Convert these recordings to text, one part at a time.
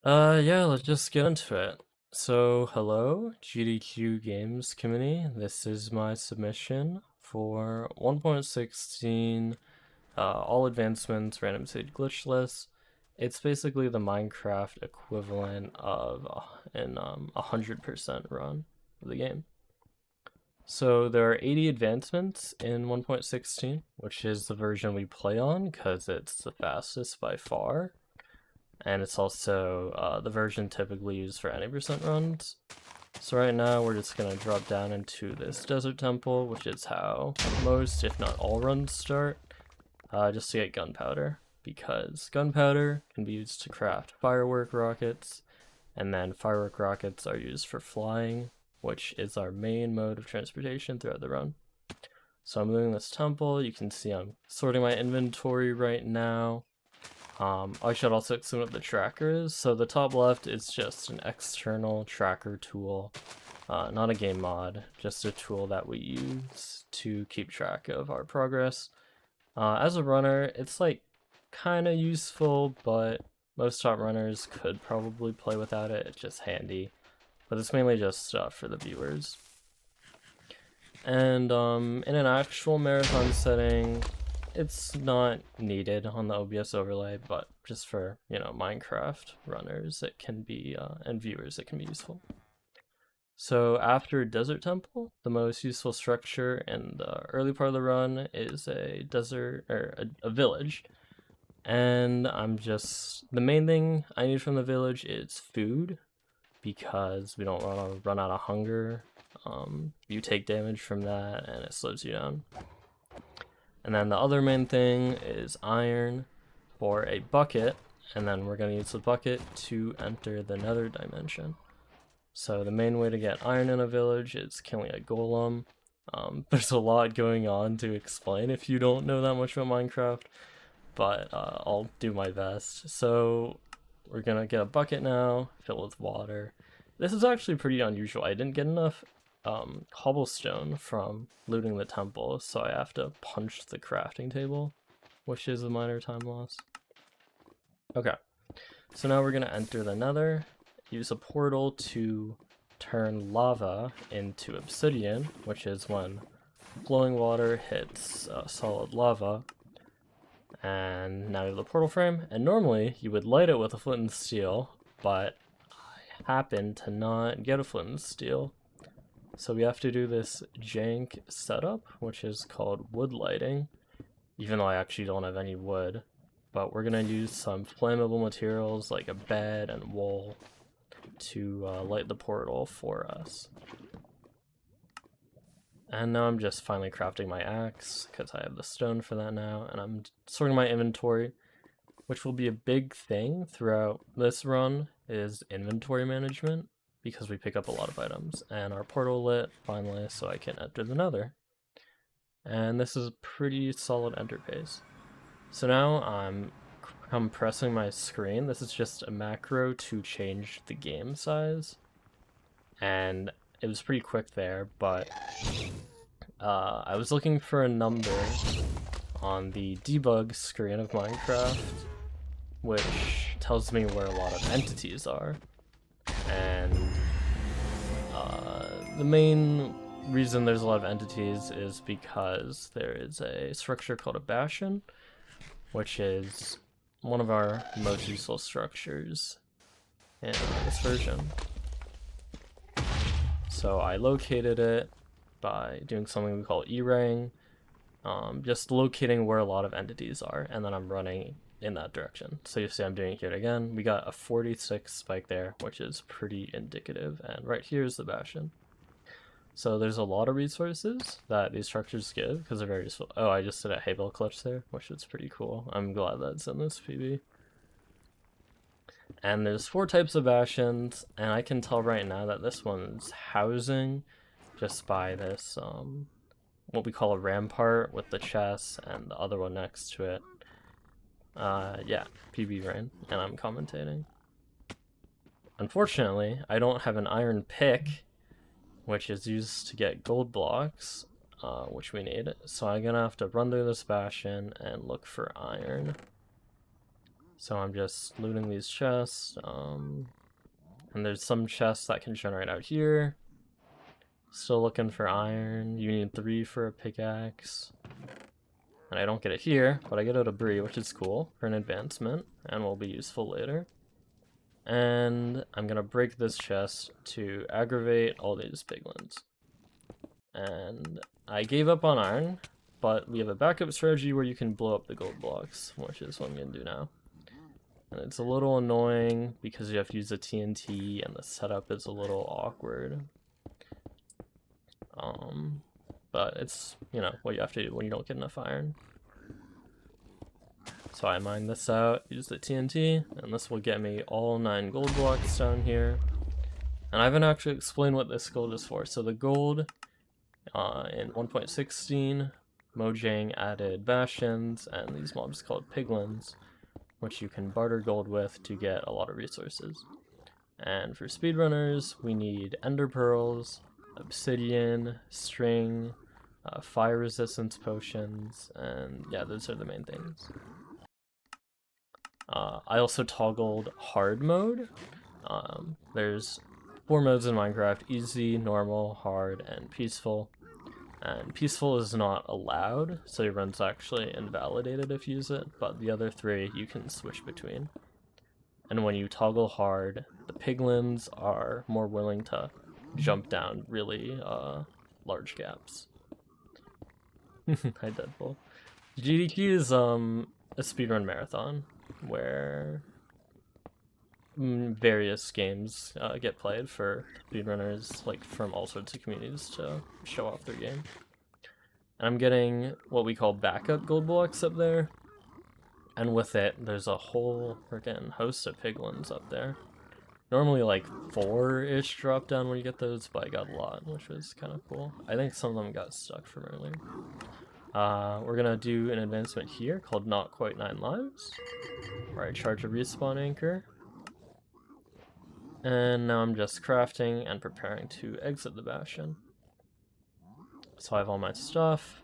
Yeah, let's just get into it. So, hello, GDQ Games community. This is my submission for 1.16 all advancements random seed glitchless. It's basically the Minecraft equivalent of an 100% run of the game. So there are 80 advancements in 1.16, which is the version we play on because it's the fastest by far. And it's also the version typically used for any percent runs. So right now we're just going to drop down into this desert temple, which is how most, if not all, runs start, just to get gunpowder, because gunpowder can be used to craft firework rockets, and then firework rockets are used for flying, which is our main mode of transportation throughout the run. So I'm doing this temple. You can see I'm sorting my inventory right now. I should also explain what the tracker is. So the top left is just an external tracker tool, not a game mod, just a tool that we use to keep track of our progress. As a runner, it's like kind of useful, but most top runners could probably play without it. It's just handy, but it's mainly just for the viewers. And in an actual marathon setting, it's not needed on the OBS overlay, but just for, Minecraft runners, it can be, and viewers, it can be useful. So after Desert Temple, the most useful structure in the early part of the run is a desert, or a village. And the main thing I need from the village is food, because we don't want to run out of hunger. You take damage from that, and it slows you down. And then the other main thing is iron for a bucket, and then we're going to use the bucket to enter the Nether dimension. So the main way to get iron in a village is killing a golem. There's a lot going on to explain if you don't know that much about Minecraft, but I'll do my best. So we're going to get a bucket now, fill it with water. This is actually pretty unusual. I didn't get enough cobblestone from looting the temple, so I have to punch the crafting table, which is a minor time loss. Okay, so now we're gonna enter the Nether, use a portal to turn lava into obsidian, which is when flowing water hits solid lava. And now we have the portal frame, and normally you would light it with a flint and steel, but I happen to not get a flint and steel. So we have to do this jank setup, which is called wood lighting, even though I actually don't have any wood. But we're going to use some flammable materials like a bed and wool to light the portal for us. And now I'm just finally crafting my axe, because I have the stone for that now, and I'm sorting my inventory, which will be a big thing throughout this run, is inventory management, because we pick up a lot of items. And our portal lit finally, so I can enter the Nether. And this is a pretty solid enter pace. So now I'm compressing my screen. This is just a macro to change the game size, and it was pretty quick there, but I was looking for a number on the debug screen of Minecraft, which tells me where a lot of entities are. And the main reason there's a lot of entities is because there is a structure called a Bastion, which is one of our most useful structures in this version. So I located it by doing something we call E-rang, just locating where a lot of entities are, and then I'm running in that direction. So you see I'm doing it here again. We got a 46 spike there, which is pretty indicative, and right here is the Bastion. So there's a lot of resources that these structures give, because they're very useful. Oh, I just did a hay bale clutch there, which is pretty cool. I'm glad that's in this PB. And there's 4 types of Bastions, and I can tell right now that this one's housing just by this, what we call a rampart with the chest and the other one next to it. Yeah, PB rain, and I'm commentating. Unfortunately, I don't have an iron pick, which is used to get gold blocks, which we need. So I'm gonna have to run through this Bastion and look for iron. So I'm just looting these chests, and there's some chests that can generate out here. Still looking for iron. You need 3 for a pickaxe. And I don't get it here, but I get a debris, which is cool for an advancement and will be useful later. And I'm gonna break this chest to aggravate all these piglins. And I gave up on iron, but we have a backup strategy where you can blow up the gold blocks, which is what I'm gonna do now. And it's a little annoying because you have to use a TNT and the setup is a little awkward. But it's, you know, what you have to do when you don't get enough iron. So I mine this out, use the TNT, and this will get me all 9 gold blocks down here. And I haven't actually explained what this gold is for. So the gold, in 1.16, Mojang added bastions and these mobs called piglins, which you can barter gold with to get a lot of resources. And for speedrunners, we need ender pearls, obsidian, string, fire resistance potions, and yeah, those are the main things. I also toggled hard mode. There's 4 modes in Minecraft: easy, normal, hard, and peaceful. And peaceful is not allowed, so your run's actually invalidated if you use it, but the other 3 you can switch between. And when you toggle hard, the piglins are more willing to jump down really large gaps. Hi Deadpool. GDQ is a speedrun marathon where various games get played for speedrunners, like from all sorts of communities, to show off their game. And I'm getting what we call backup gold blocks up there, and with it there's a whole freaking host of piglins up there. Normally like 4-ish drop down when you get those, but I got a lot, which was kind of cool. I think some of them got stuck from earlier. We're gonna do an advancement here called Not Quite 9 Lives, where I charge a respawn anchor. And now I'm just crafting and preparing to exit the Bastion. So I have all my stuff,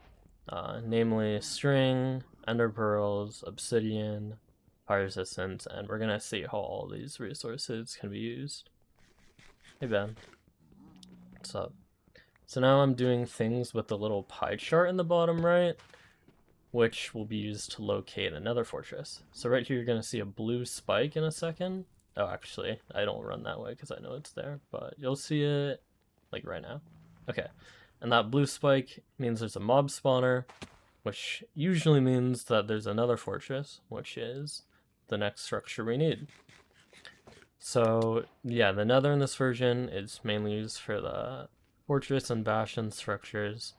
namely string, ender pearls, obsidian, fire resistance, and we're gonna see how all these resources can be used. Hey Ben, what's up? So now I'm doing things with the little pie chart in the bottom right, which will be used to locate another fortress. So right here you're gonna see a blue spike in a second. Oh, actually, I don't run that way because I know it's there, but you'll see it like right now. Okay, and that blue spike means there's a mob spawner, which usually means that there's another fortress, which is the next structure we need. So yeah, the Nether in this version is mainly used for the fortress and bastion structures,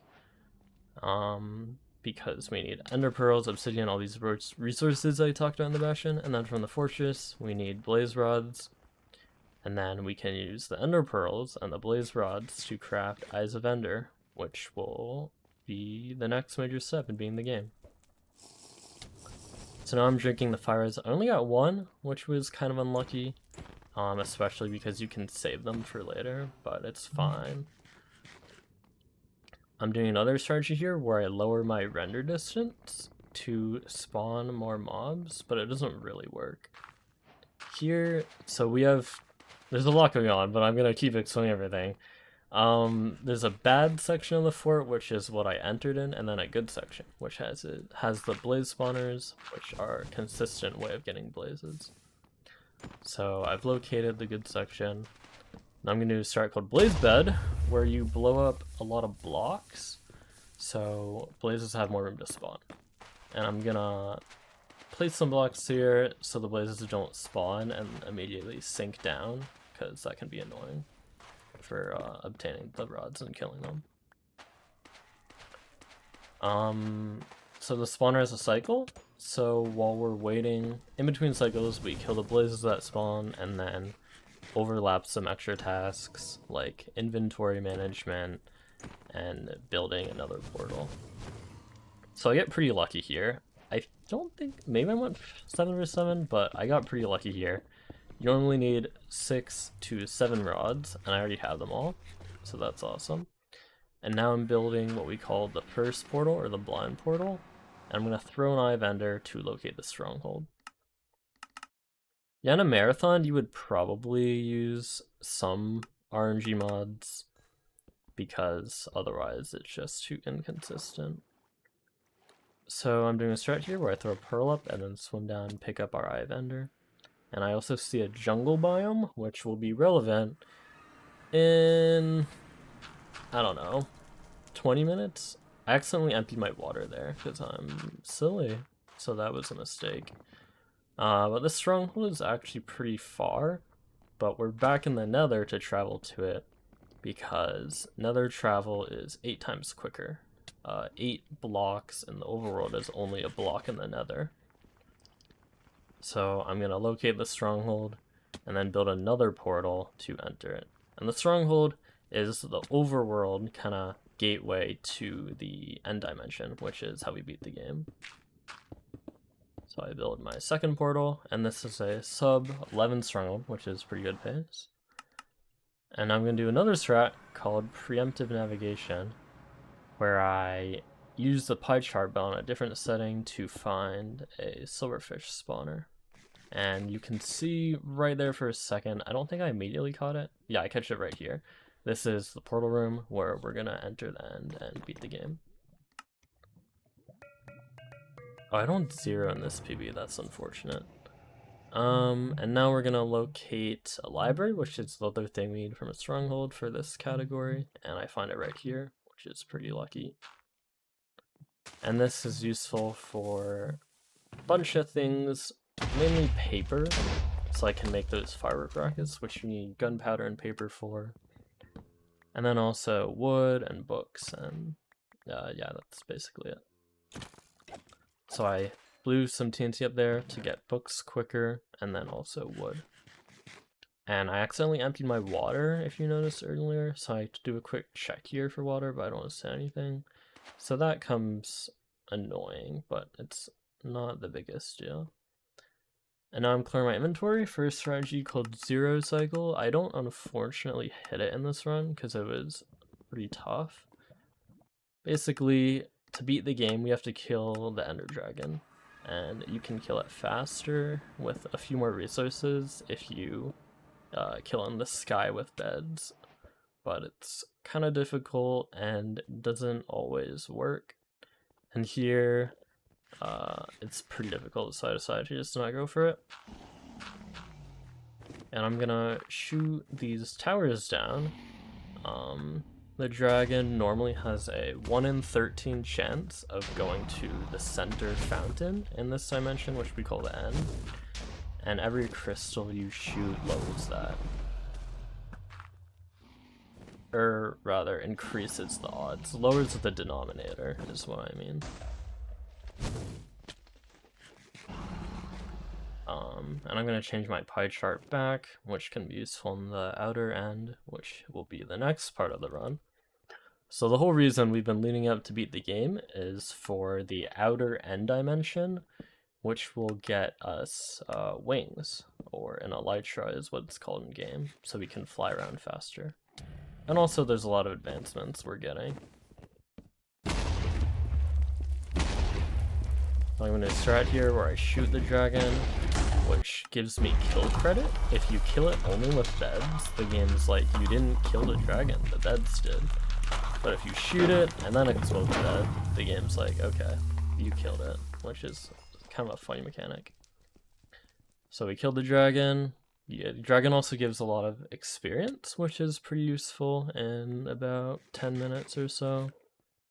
because we need ender pearls, obsidian, all these resources I talked about in the bastion, and then from the fortress we need blaze rods, and then we can use the ender pearls and the blaze rods to craft eyes of ender, which will be the next major step in beating the game. So now I'm drinking the fires. I only got 1, which was kind of unlucky, especially because you can save them for later, but it's fine. I'm doing another strategy here where I lower my render distance to spawn more mobs, but it doesn't really work. Here, so there's a lot going on, but I'm gonna keep explaining everything. There's a bad section of the fort, which is what I entered in, and then a good section, which has the blaze spawners, which are a consistent way of getting blazes. So I've located the good section. I'm going to do a strat called Blaze Bed, where you blow up a lot of blocks, so blazes have more room to spawn. And I'm gonna place some blocks here so the blazes don't spawn and immediately sink down, because that can be annoying for obtaining the rods and killing them. So the spawner has a cycle, so while we're waiting, in between cycles, we kill the blazes that spawn and then overlap some extra tasks like inventory management and building another portal. So I get pretty lucky here. I don't think, maybe I went 7/7, but I got pretty lucky here. You normally need 6 to 7 rods, and I already have them all, so that's awesome. And now I'm building what we call the first portal, or the blind portal, and I'm going to throw an Eye of Ender to locate the Stronghold. Yeah, in a marathon, you would probably use some RNG mods because otherwise it's just too inconsistent. So I'm doing a strat here where I throw a pearl up and then swim down and pick up our eye vendor. And I also see a jungle biome, which will be relevant in, I don't know, 20 minutes? I accidentally emptied my water there because I'm silly, so that was a mistake. But this stronghold is actually pretty far, but we're back in the Nether to travel to it because Nether travel is 8 times quicker. 8 blocks in the overworld is only a block in the Nether. So I'm gonna locate the stronghold and then build another portal to enter it. And the stronghold is the overworld kind of gateway to the end dimension, which is how we beat the game. So I build my second portal, and this is a sub 11 stronghold, which is pretty good pace. And I'm going to do another strat called preemptive navigation, where I use the pie chart but on a different setting to find a silverfish spawner. And you can see right there for a second, I don't think I immediately caught it. Yeah, I catch it right here. This is the portal room where we're gonna enter the end and beat the game. Oh, I don't 0 in this PB, that's unfortunate. And now we're gonna locate a library, which is the other thing we need from a stronghold for this category, and I find it right here, which is pretty lucky. And this is useful for a bunch of things, mainly paper, so I can make those firework rockets, which you need gunpowder and paper for. And then also wood and books, and yeah, that's basically it. So I blew some TNT up there to get books quicker, and then also wood. And I accidentally emptied my water, if you noticed earlier, so I had to do a quick check here for water, but I don't see anything. So that comes annoying, but it's not the biggest deal. And now I'm clearing my inventory for a strategy called Zero Cycle. I don't unfortunately hit it in this run because it was pretty tough. Basically, to beat the game, we have to kill the Ender Dragon. And you can kill it faster with a few more resources if you kill in the sky with beds. But it's kind of difficult and doesn't always work. And here, it's pretty difficult, so I decided to just not go for it. And I'm gonna shoot these towers down. The dragon normally has a 1 in 13 chance of going to the center fountain in this dimension, which we call the end. And every crystal you shoot lowers that. Or rather, increases the odds. Lowers the denominator, is what I mean. And I'm going to change my pie chart back, which can be useful in the outer end, which will be the next part of the run. So the whole reason we've been leading up to beat the game is for the outer end dimension, which will get us wings, or an elytra is what it's called in game, so we can fly around faster. And also there's a lot of advancements we're getting. I'm going to start here where I shoot the dragon, which gives me kill credit. If you kill it only with beds, the game's like, you didn't kill the dragon, the beds did. But if you shoot it and then explode the bed, the game's like, okay, you killed it, which is kind of a funny mechanic. So we killed the dragon. Yeah, the dragon also gives a lot of experience, which is pretty useful in about 10 minutes or so.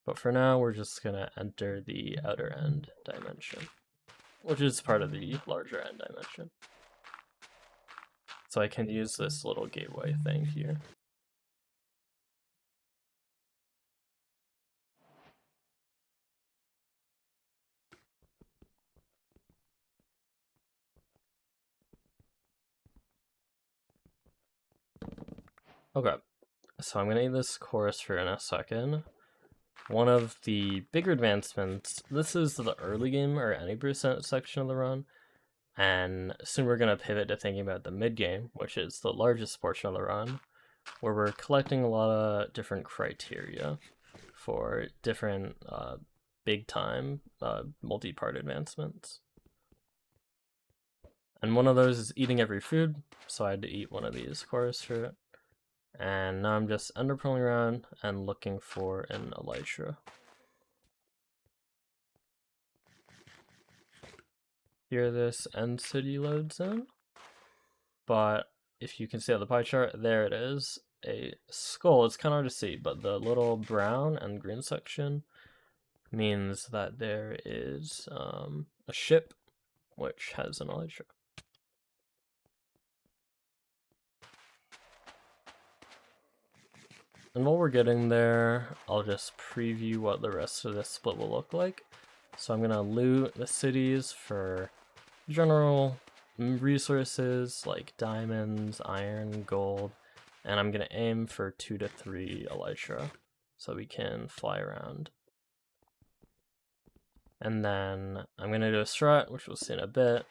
But for now, we're just gonna enter the outer end dimension, which is part of the larger end dimension. So I can use this little gateway thing here. Okay, so I'm gonna need this chorus for in a second. One of the bigger advancements, this is the early game or any percent section of the run, and soon we're going to pivot to thinking about the mid game, which is the largest portion of the run, where we're collecting a lot of different criteria for different big time multi-part advancements. And one of those is eating every food, so I had to eat one of these chorus fruit. And now I'm just underpearling around and looking for an elytra. Here this end city loads in, but if you can see on the pie chart, there it is, a skull. It's kind of hard to see, but the little brown and green section means that there is a ship which has an elytra. And while we're getting there, I'll just preview what the rest of this split will look like. So I'm gonna loot the cities for general resources like diamonds, iron, gold, and I'm gonna aim for 2 to 3 elytra so we can fly around. And then I'm gonna do a strat, which we'll see in a bit.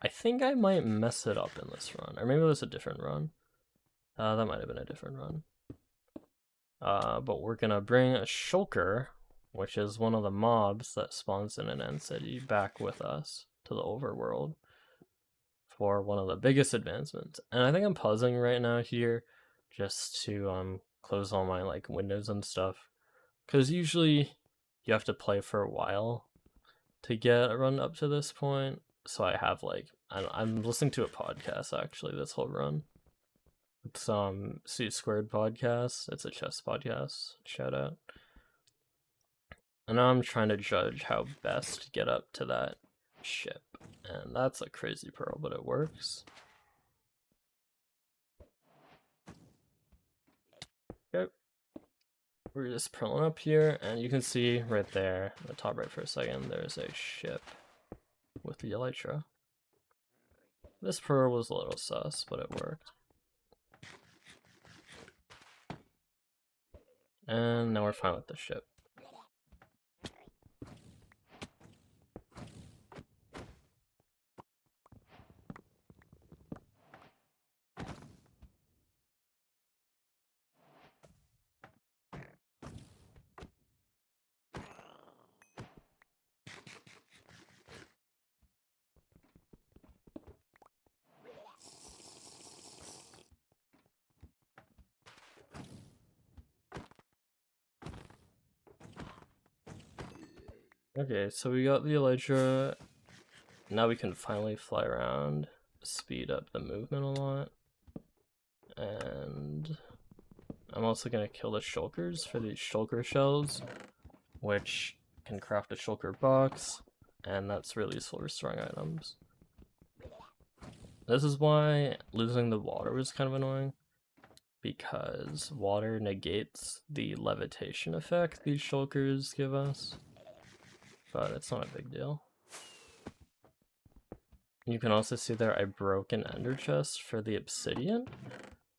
I think I might mess it up in this run, or maybe it was a different run. That might have been a different run. But we're gonna bring a shulker, which is one of the mobs that spawns in an end city, back with us to the overworld for one of the biggest advancements. And I think I'm pausing right now here just to close all my like windows and stuff, because usually you have to play for a while to get a run up to this point. So I have like I'm listening to a podcast actually this whole run. It's C Squared podcast. It's a chess podcast. Shout out. And now I'm trying to judge how best to get up to that ship. And that's a crazy pearl, but it works. Okay. We're just pearling up here, and you can see right there, in the top right for a second, there's a ship with the elytra. This pearl was a little sus, but it worked. And now we're fine with the ship. Okay, so we got the elytra. Now we can finally fly around, speed up the movement a lot. And I'm also gonna kill the shulkers for these shulker shells, which can craft a shulker box, and that's really useful for storing items. This is why losing the water was kind of annoying, because water negates the levitation effect these shulkers give us, but it's not a big deal. You can also see there I broke an ender chest for the obsidian.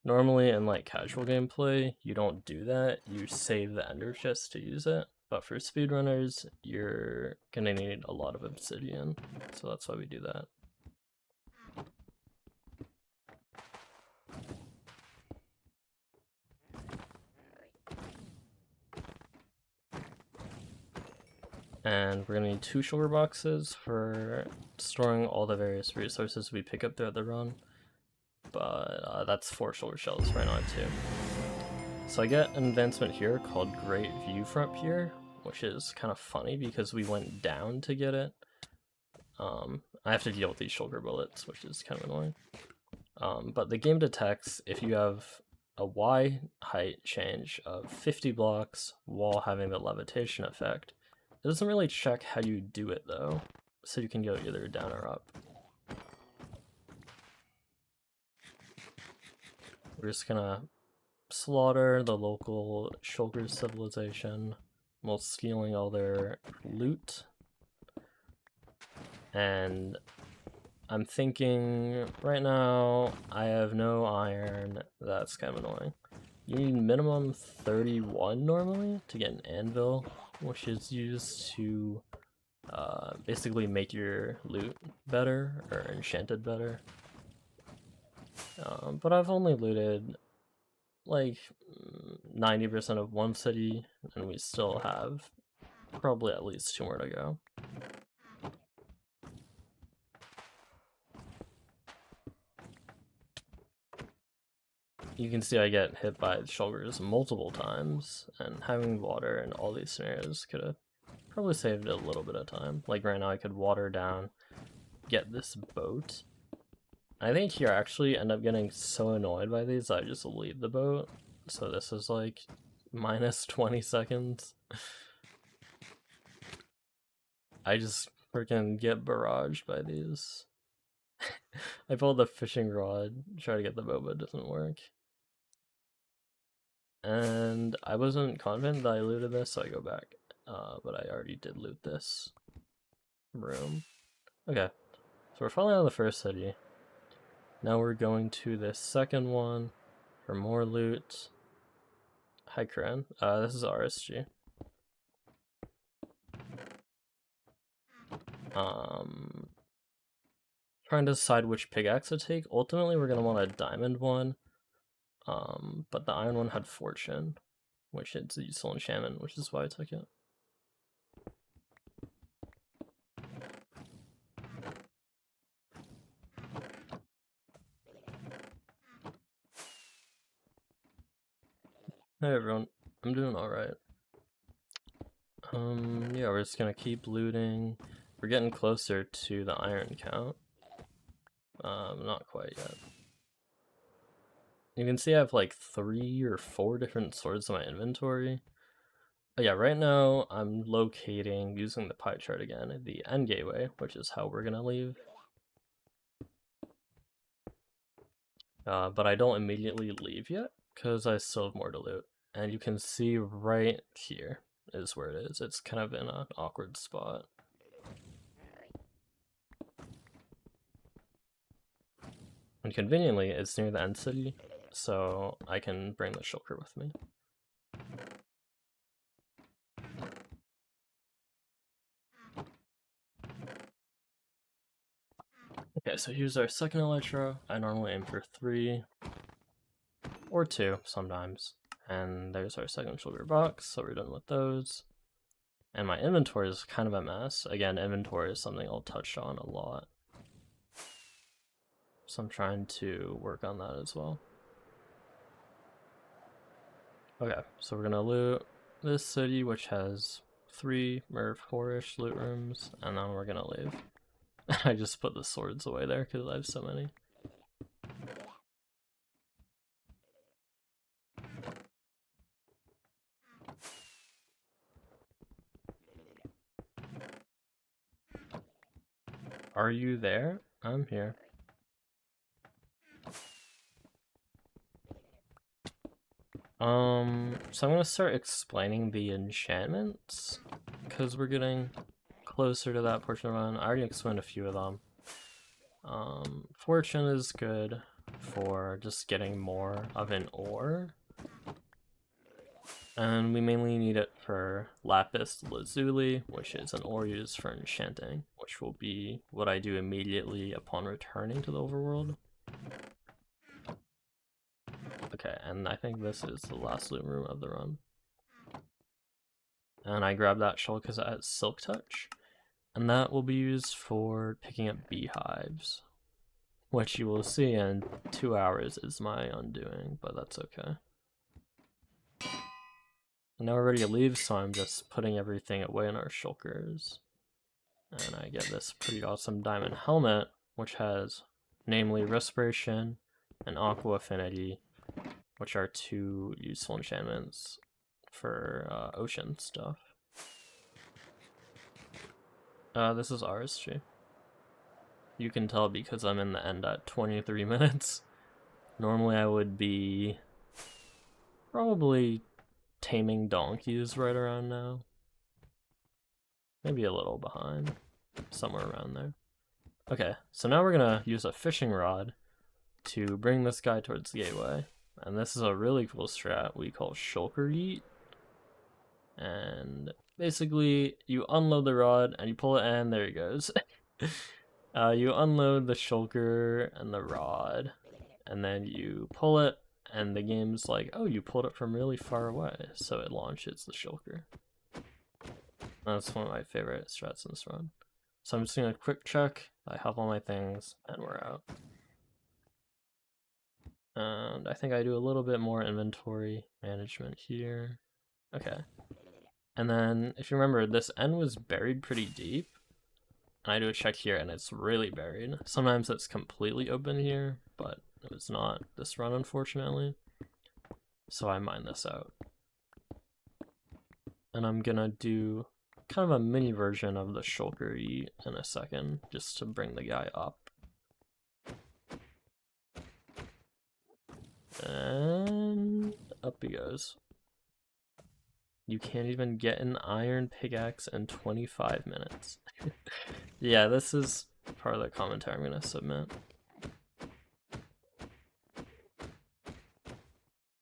Normally in like casual gameplay, you don't do that, you save the ender chest to use it, but for speedrunners, you're gonna need a lot of obsidian, so that's why we do that. And we're gonna need 2 shulker boxes for storing all the various resources we pick up throughout the run. But that's 4 shulker shells, right now I have 2. So I get an advancement here called Great View Front Pier, which is kind of funny because we went down to get it. I have to deal with these shulker bullets, which is kind of annoying. But the game detects if you have a Y height change of 50 blocks while having the levitation effect. It doesn't really check how you do it though, so you can go either down or up. We're just gonna slaughter the local shulker civilization while stealing all their loot. And I'm thinking right now I have no iron. That's kind of annoying. You need minimum 31 normally to get an anvil, which is used to basically make your loot better or enchanted better. But I've only looted like 90% of one city, and we still have probably at least 2 more to go. you can see I get hit by shulkers multiple times, and having water in all these scenarios could have probably saved a little bit of time. Like right now I could water down, get this boat. I think here I actually end up getting so annoyed by these I just leave the boat. So this is like minus 20 seconds. I just freaking get barraged by these. I pulled the fishing rod, try to get the boat, but it doesn't work. And I wasn't confident that I looted this, so I go back. But I already did loot this room. Okay, so we're finally out of the first city. Now we're going to the second one for more loot. Hi, Karen. This is RSG. Trying to decide which pickaxe to take. Ultimately, we're gonna want a diamond one. But the iron one had fortune, which is a useful enchantment, which is why I took it. Hey everyone, I'm doing alright. Yeah, we're just gonna keep looting. We're getting closer to the iron count. Not quite yet. You can see I have like 3 or 4 different swords in my inventory. But yeah, right now I'm locating, using the pie chart again, the end gateway, which is how we're gonna leave. But I don't immediately leave yet, because I still have more to loot. And you can see right here is where it is. It's kind of in an awkward spot. And conveniently, it's near the end city, so I can bring the shulker with me. Okay, so here's our second elytra. I normally aim for 3 or 2 sometimes. And there's our second shulker box, so we're done with those. And my inventory is kind of a mess. Again, inventory is something I'll touch on a lot. So I'm trying to work on that as well. Okay, so we're gonna loot this city, which has 3 or 4-ish loot rooms, and then we're gonna leave. I just put the swords away there because I have so many. Are you there? I'm here. So I'm gonna start explaining the enchantments, because we're getting closer to that portion of the run. I already explained a few of them. Fortune is good for just getting more of an ore. And we mainly need it for lapis lazuli, which is an ore used for enchanting, which will be what I do immediately upon returning to the overworld. Okay, and I think this is the last loot room of the run. And I grabbed that shell because it has silk touch, and that will be used for picking up beehives, which you will see in 2 hours is my undoing, but that's okay. And now we're ready to leave, so I'm just putting everything away in our shulkers. And I get this pretty awesome diamond helmet, which has namely respiration and aqua affinity, which are 2 useful enchantments for ocean stuff. This is RSG. You can tell because I'm in the end at 23 minutes. Normally I would be probably taming donkeys right around now. Maybe a little behind, somewhere around there. Okay, so now we're gonna use a fishing rod to bring this guy towards the gateway. And this is a really cool strat we call shulker yeet. And basically, you unload the rod and you pull it, and there he goes. You unload the shulker and the rod, and then you pull it, and the game's like, oh, you pulled it from really far away, so it launches the shulker. That's one of my favorite strats in this run. So I'm just doing a quick check, I have all my things, and we're out. And I think I do a little bit more inventory management here. Okay. And then, if you remember, this end was buried pretty deep. And I do a check here and it's really buried. Sometimes it's completely open here, but it was not this run, unfortunately. So I mine this out. And I'm gonna do kind of a mini version of the shulker in a second, just to bring the guy up. And up he goes. You can't even get an iron pickaxe in 25 minutes. Yeah, this is part of the commentary I'm gonna submit.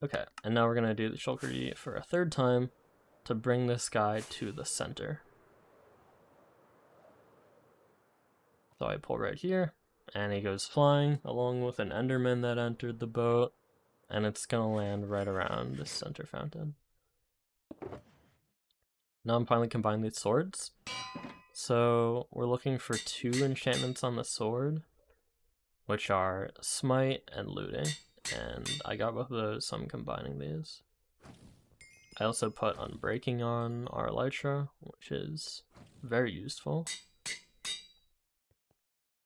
Okay, and now we're gonna do the shulker for a third time to bring this guy to the center. So I pull right here, and he goes flying along with an enderman that entered the boat, and it's gonna land right around this center fountain. Now I'm finally combining these swords. So we're looking for 2 enchantments on the sword, which are smite and looting, and I got both of those, so I'm combining these. I also put unbreaking on our elytra, which is very useful.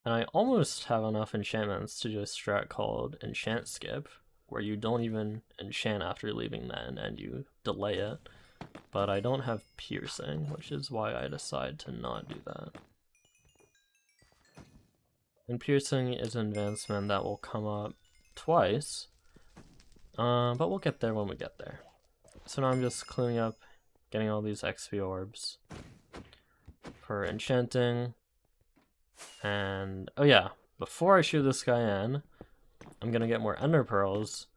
And I almost have enough enchantments to do a strat called enchant skip, where you don't even enchant after leaving the end and you delay it. But I don't have piercing, which is why I decide to not do that. And piercing is an advancement that will come up twice, but we'll get there when we get there. So now I'm just cleaning up, getting all these XP orbs for enchanting. And, oh yeah, before I shoot this guy in, I'm gonna get more ender pearls,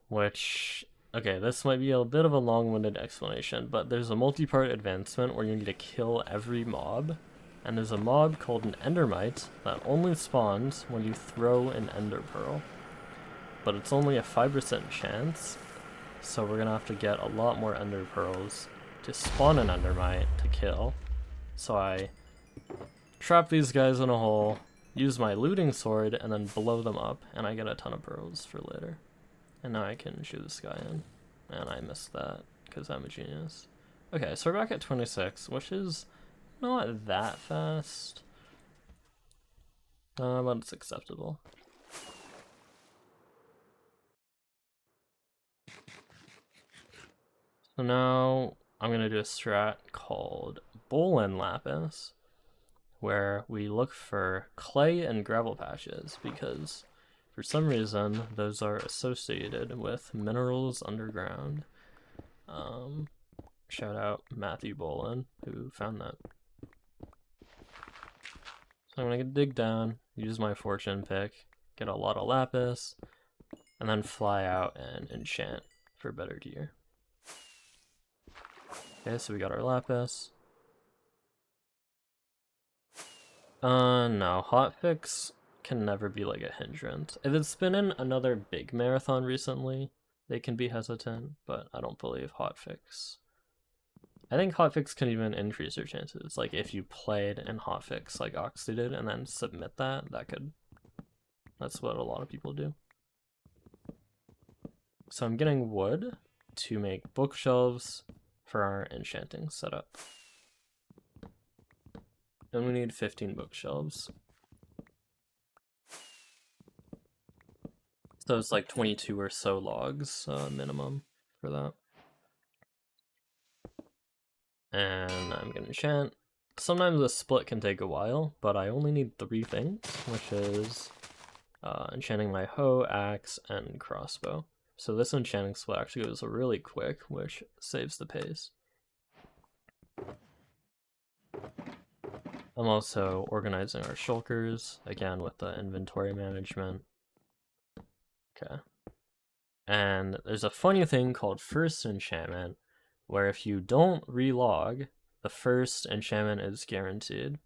which, okay, this might be a bit of a long-winded explanation, but there's a multi-part advancement where you need to kill every mob, and there's a mob called an endermite that only spawns when you throw an ender pearl. But it's only a 5% chance, so we're gonna have to get a lot more ender pearls to spawn an endermite to kill. So I trap these guys in a hole, use my looting sword, and then blow them up, and I get a ton of pearls for later. And now I can shoot this guy in. And I missed that, because I'm a genius. Okay, so we're back at 26, which is not that fast. But it's acceptable. So now I'm going to do a strat called Bolin Lapis, where we look for clay and gravel patches, because for some reason those are associated with minerals underground. Shout out Matthew Bolin, who found that. So I'm gonna dig down, use my fortune pick, get a lot of lapis, and then fly out and enchant for better gear. Okay, so we got our lapis. No, hotfix can never be like a hindrance. If it's been in another big marathon recently, they can be hesitant, but I don't believe hotfix. I think hotfix can even increase your chances. Like if you played in hotfix like Oxley did and then submit that could. That's what a lot of people do. So I'm getting wood to make bookshelves for our enchanting setup. And we need 15 bookshelves. So it's like 22 or so logs minimum for that. And I'm gonna enchant. Sometimes the split can take a while, but I only need 3 things, which is enchanting my hoe, axe, and crossbow. So this enchanting split actually goes really quick, which saves the pace. I'm also organizing our shulkers, again with the inventory management. Okay. And there's a funny thing called first enchantment, where if you don't relog, the first enchantment is guaranteed.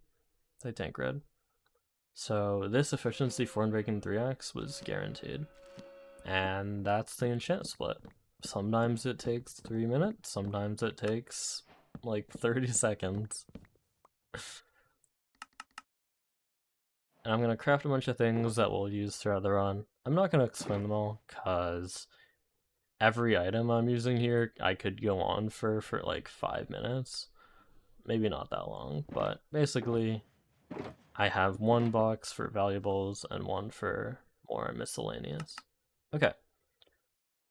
I think red. So this efficiency 4 breaking 3x was guaranteed. And that's the enchant split. Sometimes it takes 3 minutes, sometimes it takes like 30 seconds. And I'm gonna craft a bunch of things that we'll use throughout the run. I'm not gonna explain them all, cause every item I'm using here, I could go on for like 5 minutes. Maybe not that long, but basically, I have one box for valuables and one for more miscellaneous. Okay,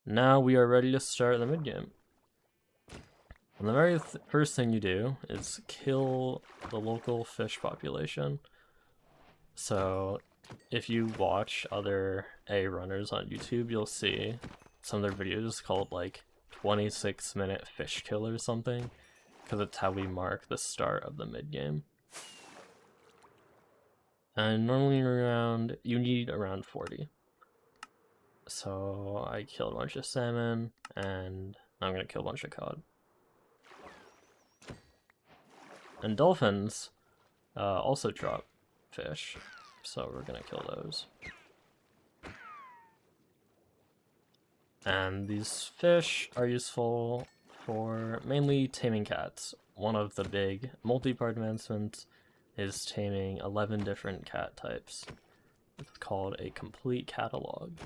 now we are ready to start the mid-game. And the very first thing you do is kill the local fish population. So if you watch other A runners on YouTube, you'll see some of their videos called like 26-minute fish kill or something, because it's how we mark the start of the mid-game. And normally you need around 40. So I killed a bunch of salmon, and I'm gonna kill a bunch of cod. And dolphins also drop fish, so we're gonna kill those. And these fish are useful for mainly taming cats. One of the big multi-part advancements is taming 11 different cat types. It's called a complete catalog.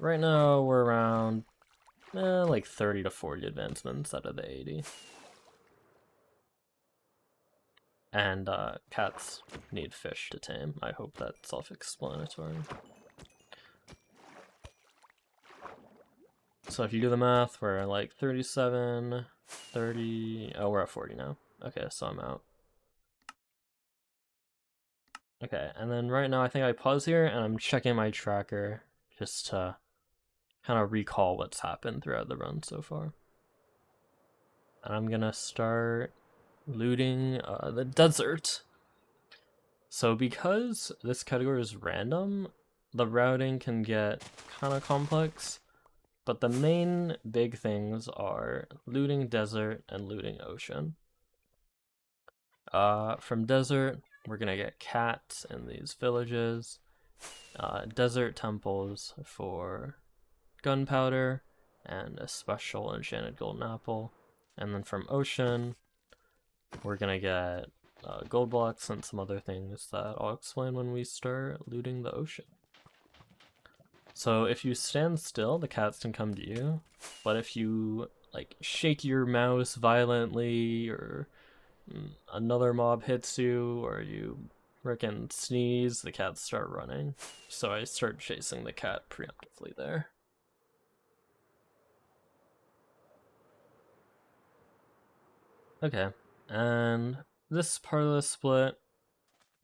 Right now we're around like 30 to 40 advancements out of the 80. And cats need fish to tame. I hope that's self-explanatory. So if you do the math, we're like 37, 30, oh, we're at 40 now. Okay, so I'm out. Okay, and then right now I think I pause here and I'm checking my tracker just to kind of recall what's happened throughout the run so far. And I'm gonna start looting the desert. So because this category is random, the routing can get kind of complex, but the main big things are looting desert and looting ocean. From desert, we're gonna get cats in these villages, desert temples for gunpowder and a special enchanted golden apple, and then from ocean, we're gonna get gold blocks and some other things that I'll explain when we start looting the ocean. So if you stand still, the cats can come to you, but if you like shake your mouse violently, or another mob hits you, or you frickin' sneeze, the cats start running. So I start chasing the cat preemptively there. Okay, and this part of the split,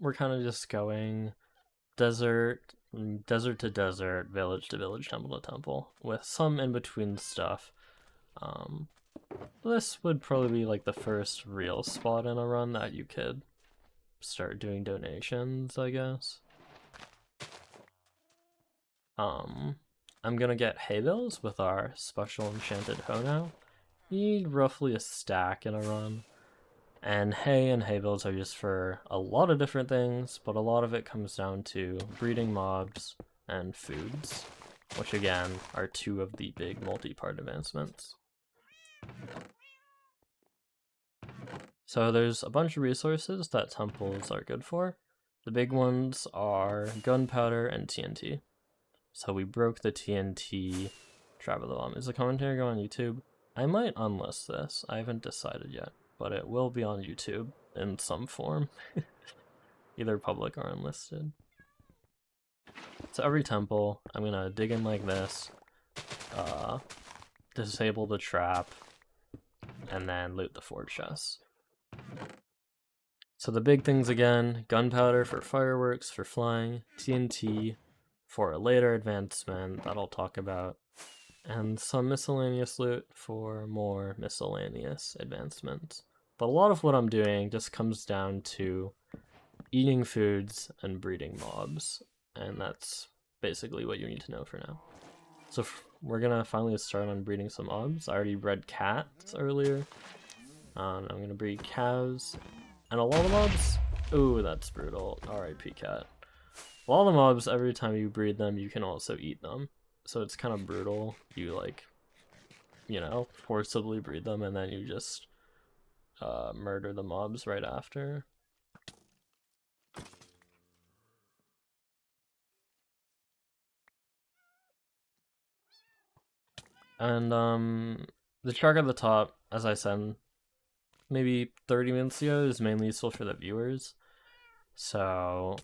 we're kind of just going desert to desert, village to village, temple to temple, with some in-between stuff. This would probably be like the first real spot in a run that you could start doing donations, I guess. I'm gonna get hay bales with our special enchanted hoe now. You need roughly a stack in a run. And hay and hay bales are used for a lot of different things, but a lot of it comes down to breeding mobs and foods, which again are two of the big multi-part advancements. So there's a bunch of resources that temples are good for. The big ones are gunpowder and TNT. So we broke the TNT travel bomb. Is the commentary going on YouTube? I might unlist this. I haven't decided yet, but it will be on YouTube in some form. Either public or unlisted. So every temple, I'm gonna dig in like this, disable the trap, and then loot the 4 chests. So the big things again, gunpowder for fireworks, for flying, TNT for a later advancement that I'll talk about, and some miscellaneous loot for more miscellaneous advancements. But a lot of what I'm doing just comes down to eating foods and breeding mobs, and that's basically what you need to know for now. So we're gonna finally start on breeding some mobs. I already bred cats earlier. I'm gonna breed cows, and a lot of mobs. Ooh, that's brutal. RIP cat. A lot of mobs, every time you breed them, you can also eat them. So it's kind of brutal. You like, you know, forcibly breed them, and then you just murder the mobs right after. And the chart at the top, as I said, maybe 30 minutes ago, is mainly useful for the viewers. So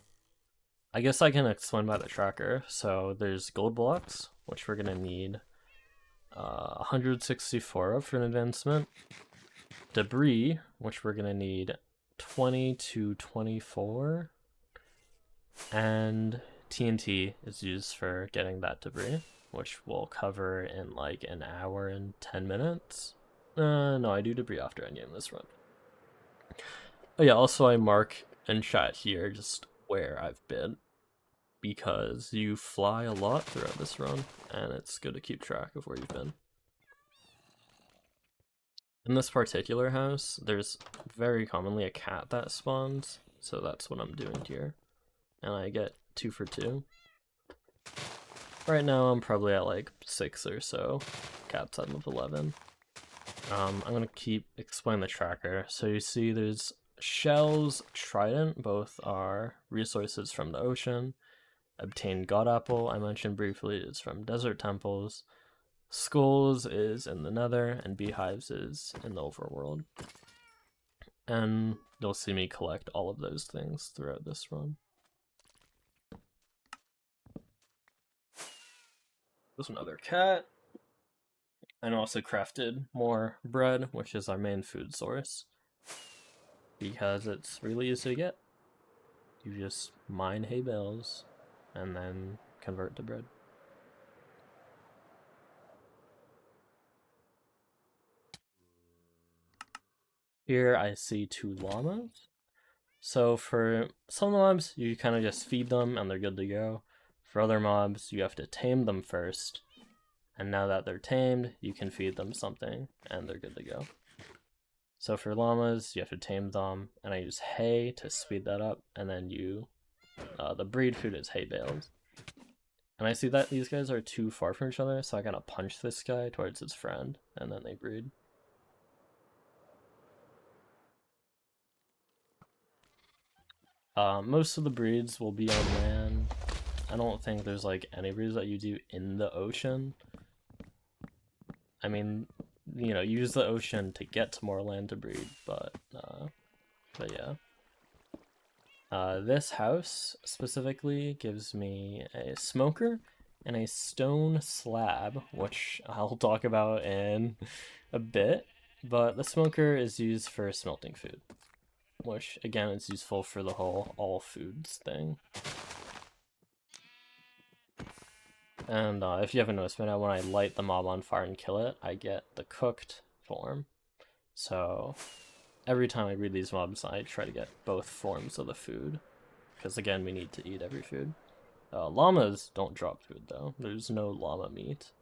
I guess I can explain by the tracker. So there's gold blocks, which we're gonna need 164 of for an advancement. Debris, which we're gonna need 20 to 24. And TNT is used for getting that debris, which we'll cover in like an hour and 10 minutes. No, I do debris after endgame this run. Oh yeah, also I mark in chat here just where I've been, because you fly a lot throughout this run, and it's good to keep track of where you've been. In this particular house, there's very commonly a cat that spawns, so that's what I'm doing here. And I get 2 for 2. Right now I'm probably at like 6 or so cats out of 11. I'm gonna keep explaining the tracker. So you see there's shells, trident, both are resources from the ocean. Obtained god apple, I mentioned briefly, is from desert temples. Skulls is in the Nether, and beehives is in the Overworld. And you'll see me collect all of those things throughout this run. There's another cat. And also crafted more bread, which is our main food source, because it's really easy to get. You just mine hay bales and then convert to bread. Here I see 2 llamas. So for some mobs, you kind of just feed them and they're good to go. For other mobs, you have to tame them first. And now that they're tamed, you can feed them something and they're good to go. So for llamas, you have to tame them, and I use hay to speed that up, and then the breed food is hay bales. And I see that these guys are too far from each other, so I gotta punch this guy towards his friend, and then they breed. Most of the breeds will be on land. I don't think there's like any breeds that you do in the ocean. I mean, you use the ocean to get to more land to breed, but yeah. This house specifically gives me a smoker and a stone slab, which I'll talk about in a bit, but the smoker is used for smelting food, which again is useful for the whole all foods thing. And if you haven't noticed by now, when I light the mob on fire and kill it, I get the cooked form. So every time I breed these mobs, I try to get both forms of the food, because again, we need to eat every food. Llamas don't drop food though. There's no llama meat.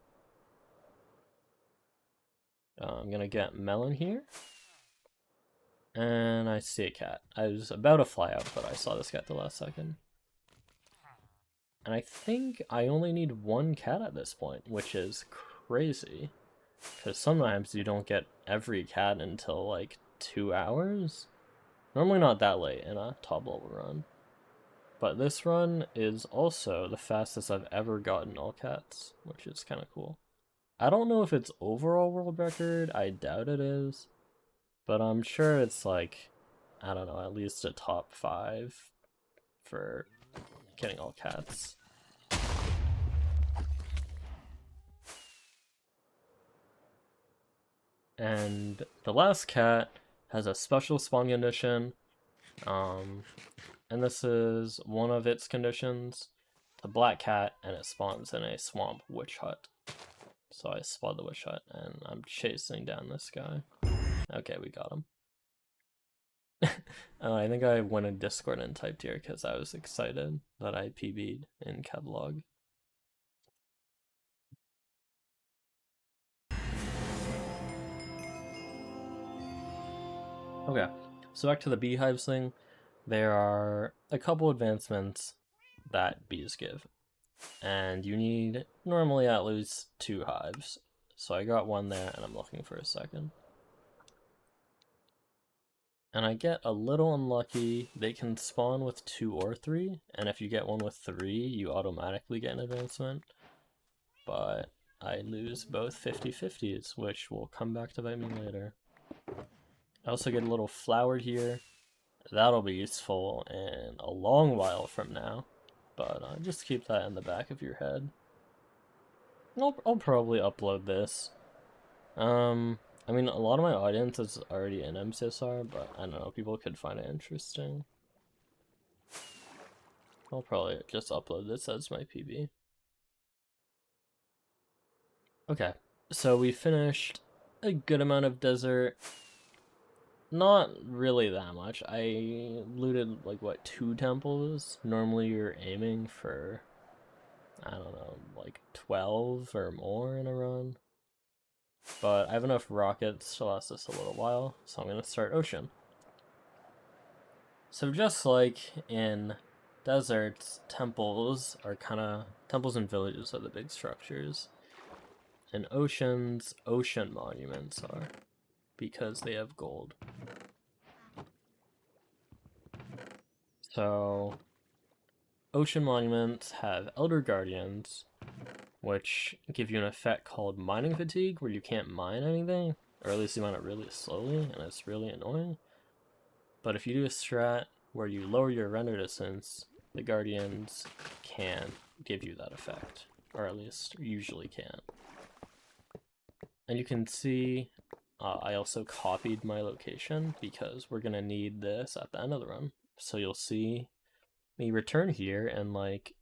I'm gonna get melon here. And I see a cat. I was about to fly out, but I saw this cat the last second. And I think I only need 1 cat at this point, which is crazy. Because sometimes you don't get every cat until like 2 hours. Normally not that late in a top level run. But this run is also the fastest I've ever gotten all cats, which is kind of cool. I don't know if it's overall world record, I doubt it is. But I'm sure it's like, I don't know, at least a top 5 for getting all cats. And the last cat has a special spawn condition. And this is one of its conditions. The black cat, and it spawns in a swamp witch hut. So I spawned the witch hut, and I'm chasing down this guy. Okay, we got him. I think I went in Discord and typed here because I was excited that I PB'd in catalog. Okay, so back to the beehives thing. There are a couple advancements that bees give, and you need normally at least 2 hives. So I got 1 there, and I'm looking for a second. And I get a little unlucky. They can spawn with 2 or 3, and if you get one with 3, you automatically get an advancement. But I lose both 50/50s, which will come back to bite me later. I also get a little flower here. That'll be useful in a long while from now, but just keep that in the back of your head. I'll probably upload this. I mean, a lot of my audience is already in MCSR, but I don't know, people could find it interesting. I'll probably just upload this as my PB. Okay, so we finished a good amount of desert. Not really that much. I looted, like, what, 2 temples? Normally you're aiming for, I don't know, like 12 or more in a run. But I have enough rockets to last us a little while, so I'm going to start ocean. So just like in deserts, temples and villages are the big structures. And oceans, ocean monuments are, because they have gold. So, ocean monuments have Elder Guardians, which give you an effect called mining fatigue, where you can't mine anything, or at least you mine it really slowly, and it's really annoying. But if you do a strat where you lower your render distance, the Guardians can give you that effect, or at least usually can. And you can see I also copied my location because we're going to need this at the end of the run. So you'll see me return here in like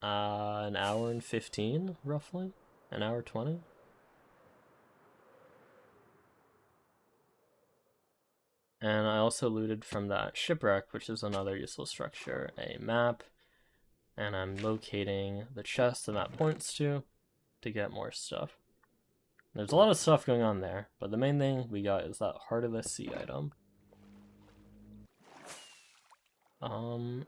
an hour and 15, roughly. An hour 20. And I also looted from that shipwreck, which is another useful structure, a map. And I'm locating the chest that map points to get more stuff. There's a lot of stuff going on there, but the main thing we got is that Heart of the Sea item.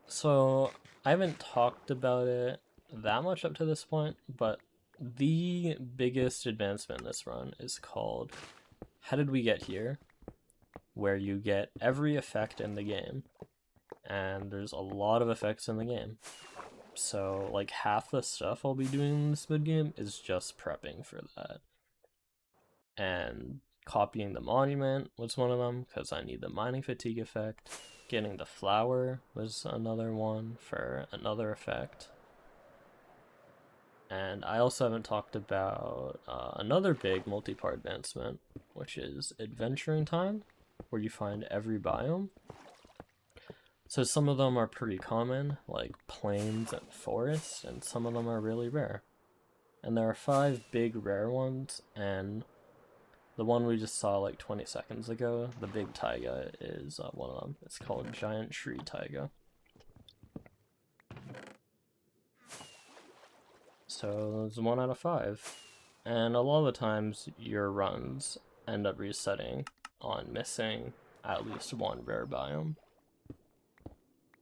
So I haven't talked about it that much up to this point, but the biggest advancement in this run is called How Did We Get Here? Where you get every effect in the game, and there's a lot of effects in the game. So like half the stuff I'll be doing in this mid-game is just prepping for that. And copying the monument was one of them, because I need the mining fatigue effect. Getting the flower was another one for another effect. And I also haven't talked about another big multi-part advancement, which is Adventuring Time, where you find every biome. So some of them are pretty common, like plains and forests, and some of them are really rare. And there are 5 big rare ones, and the one we just saw like 20 seconds ago, the big taiga, is one of them. It's called Giant Tree Taiga. So it's 1 out of 5. And a lot of the times your runs end up resetting on missing at least 1 rare biome,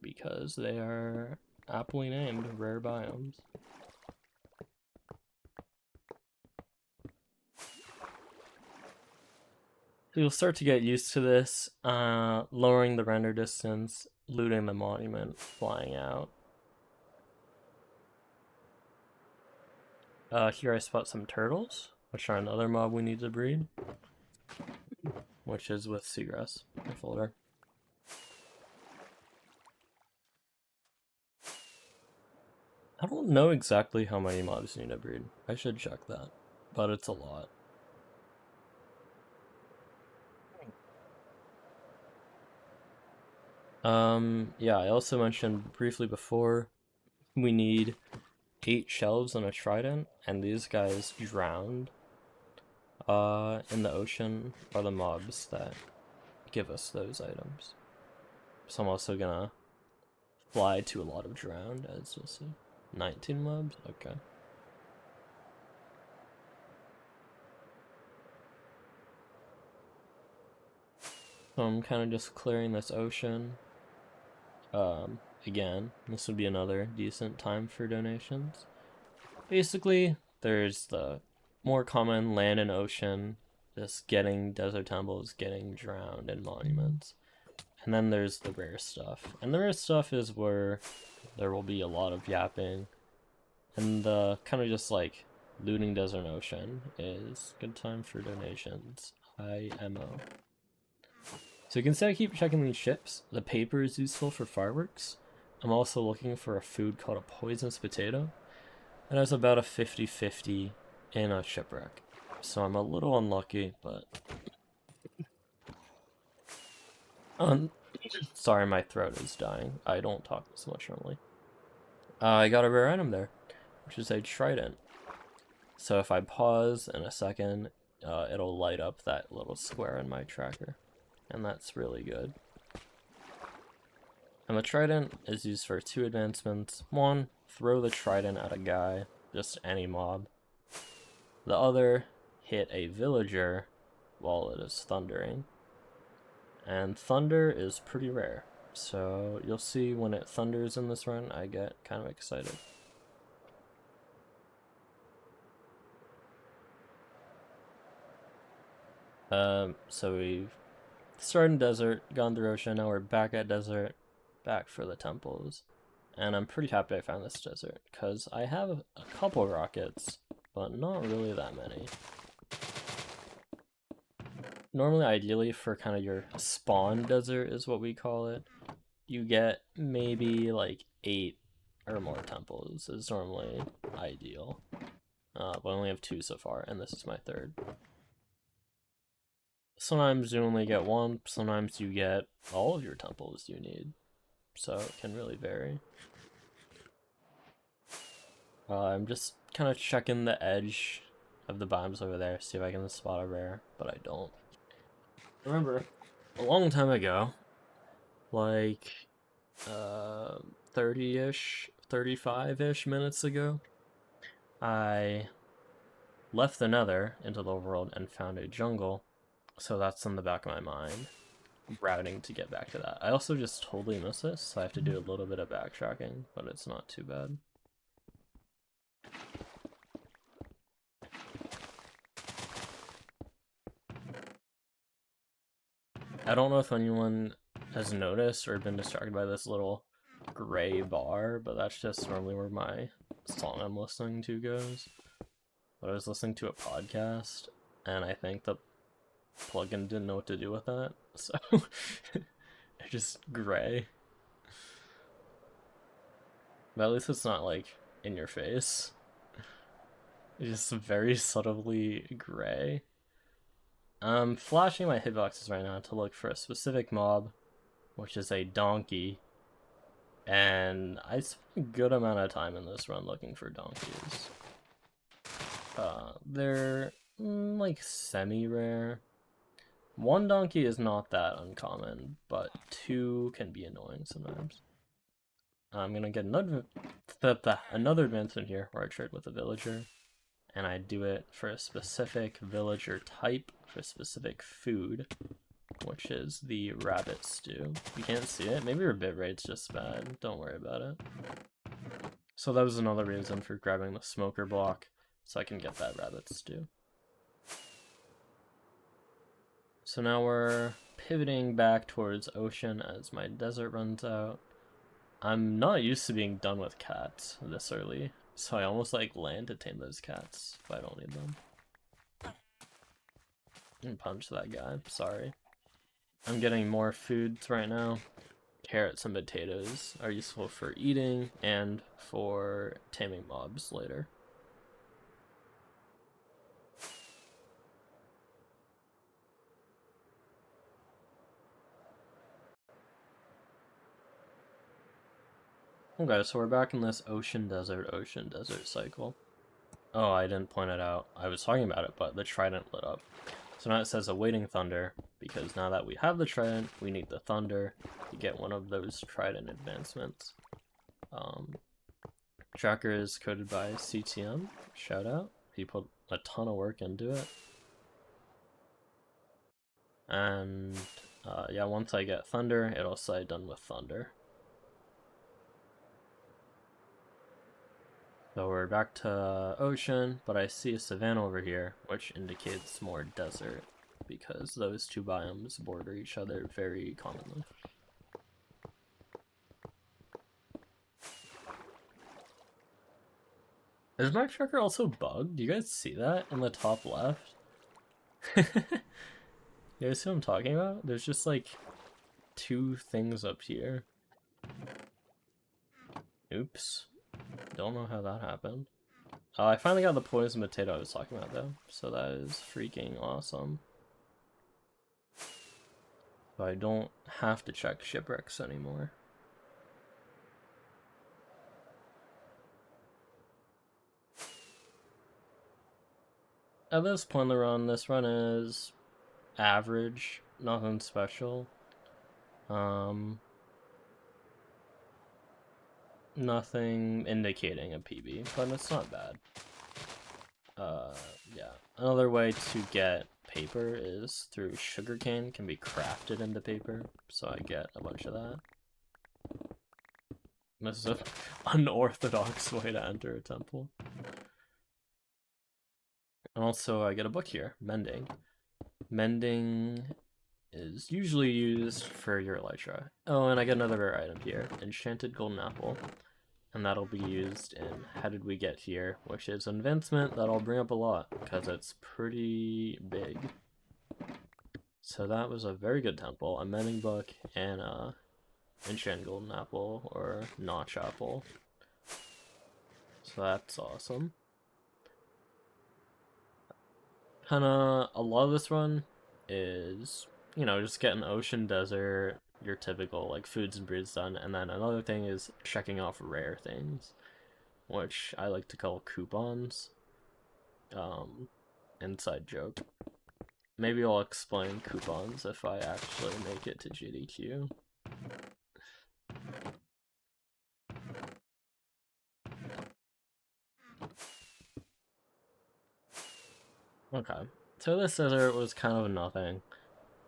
because they are aptly named rare biomes. You'll start to get used to this, lowering the render distance, looting the monument, flying out. Here I spot some turtles, which are another mob we need to breed, which is with seagrass in folder. I don't know exactly how many mobs you need to breed. I should check that, but it's a lot. Yeah, I also mentioned briefly before, we need 8 shelves and a trident, and these guys drowned in the ocean are the mobs that give us those items. So I'm also gonna fly to a lot of drowned, as you'll see. 19 mobs? Okay. So I'm kind of just clearing this ocean. Again, this would be another decent time for donations. Basically, there's the more common land and ocean, just getting desert temples, getting drowned, and monuments. And then there's the rare stuff. And the rare stuff is where there will be a lot of yapping. And the kind of just like Looting Desert and Ocean is good time for donations. High MO. So you can see I keep checking these ships. The paper is useful for fireworks. I'm also looking for a food called a poisonous potato. And there's about a 50-50 in a shipwreck. So I'm a little unlucky, but... Sorry, my throat is dying. I don't talk this much normally. I got a rare item there, which is a trident. So if I pause in a second, it'll light up that little square in my tracker. And that's really good. And the trident is used for 2 advancements. One, throw the trident at a guy, just any mob. The other, hit a villager while it is thundering. And thunder is pretty rare. So you'll see when it thunders in this run, I get kind of excited. So we've started in desert, gone through ocean, now we're back at desert, back for the temples. And I'm pretty happy I found this desert, because I have a couple rockets, but not really that many. Normally, ideally, for kind of your spawn desert is what we call it, you get maybe like 8 or more temples is normally ideal. But I only have 2 so far, and this is my 3rd. Sometimes you only get 1, sometimes you get all of your temples you need. So it can really vary. I'm just kind of checking the edge of the biomes over there, see if I can spot a rare, but I don't. Remember, a long time ago, like 30-ish, 35-ish minutes ago, I left the Nether into the Overworld and found a jungle, so that's in the back of my mind, routing to get back to that. I also just totally missed this, so I have to do a little bit of backtracking, but it's not too bad. I don't know if anyone has noticed or been distracted by this little gray bar, but that's just normally where my song I'm listening to goes. But I was listening to a podcast, and I think the plugin didn't know what to do with that, so it's just gray. But at least it's not like in your face. It's just very subtly gray. I'm flashing my hitboxes right now to look for a specific mob, which is a donkey. And I spent a good amount of time in this run looking for donkeys. They're like semi-rare. 1 donkey is not that uncommon, but 2 can be annoying sometimes. I'm gonna get another advancement here where I trade with a villager. And I do it for a specific villager type, for a specific food, which is the rabbit stew. You can't see it. Maybe your bitrate's just bad. Don't worry about it. So that was another reason for grabbing the smoker block, so I can get that rabbit stew. So now we're pivoting back towards ocean as my desert runs out. I'm not used to being done with cats this early, so I almost like land to tame those cats if I don't need them. And punch that guy, sorry. I'm getting more foods right now. Carrots and potatoes are useful for eating and for taming mobs later. Okay, so we're back in this ocean desert cycle. Oh, I didn't point it out. I was talking about it, but the trident lit up. So now it says awaiting thunder, because now that we have the trident, we need the thunder to get one of those trident advancements. Tracker is coded by CTM, shout out. He put a ton of work into it. And yeah, once I get thunder, it'll say done with thunder. So we're back to ocean, but I see a savanna over here, which indicates more desert, because those 2 biomes border each other very commonly. Is my tracker also bugged? Do you guys see that in the top left? You guys see what I'm talking about? There's just like 2 things up here. Oops. Don't know how that happened. I finally got the poison potato I was talking about though, so that is freaking awesome. So I don't have to check shipwrecks anymore. At this point in the run, this run is average, nothing special. Nothing indicating a PB, but it's not bad. Yeah. Another way to get paper is through sugarcane, can be crafted into paper, so I get a bunch of that. This is an unorthodox way to enter a temple. And also I get a book here, Mending. Mending is usually used for your elytra. Oh, and I get another rare item here, Enchanted Golden Apple. And that'll be used in How Did We Get Here, which is an advancement that I'll bring up a lot, because it's pretty big. So that was a very good temple, a mending book, and a Enchanted Golden Apple, or Notch Apple. So that's awesome. Kinda, a lot of this run is, you know, just getting ocean, desert, your typical, like, foods and breeds done, and then another thing is checking off rare things, which I like to call coupons. Inside joke. Maybe I'll explain coupons if I actually make it to GDQ. Okay, so this desert was kind of nothing.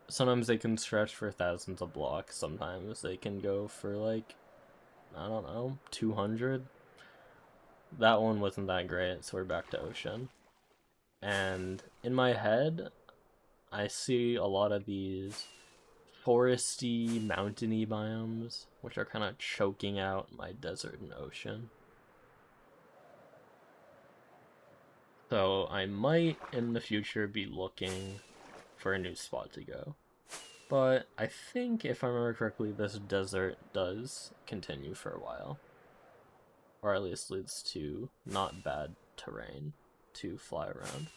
Sometimes they can stretch for thousands of blocks, sometimes they can go for like, I don't know, 200. That one wasn't that great, so we're back to ocean. And in my head, I see a lot of these foresty, mountainy biomes, which are kind of choking out my desert and ocean. So I might, in the future, be looking for a new spot to go. But I think, if I remember correctly, this desert does continue for a while. Or at least leads to not bad terrain to fly around.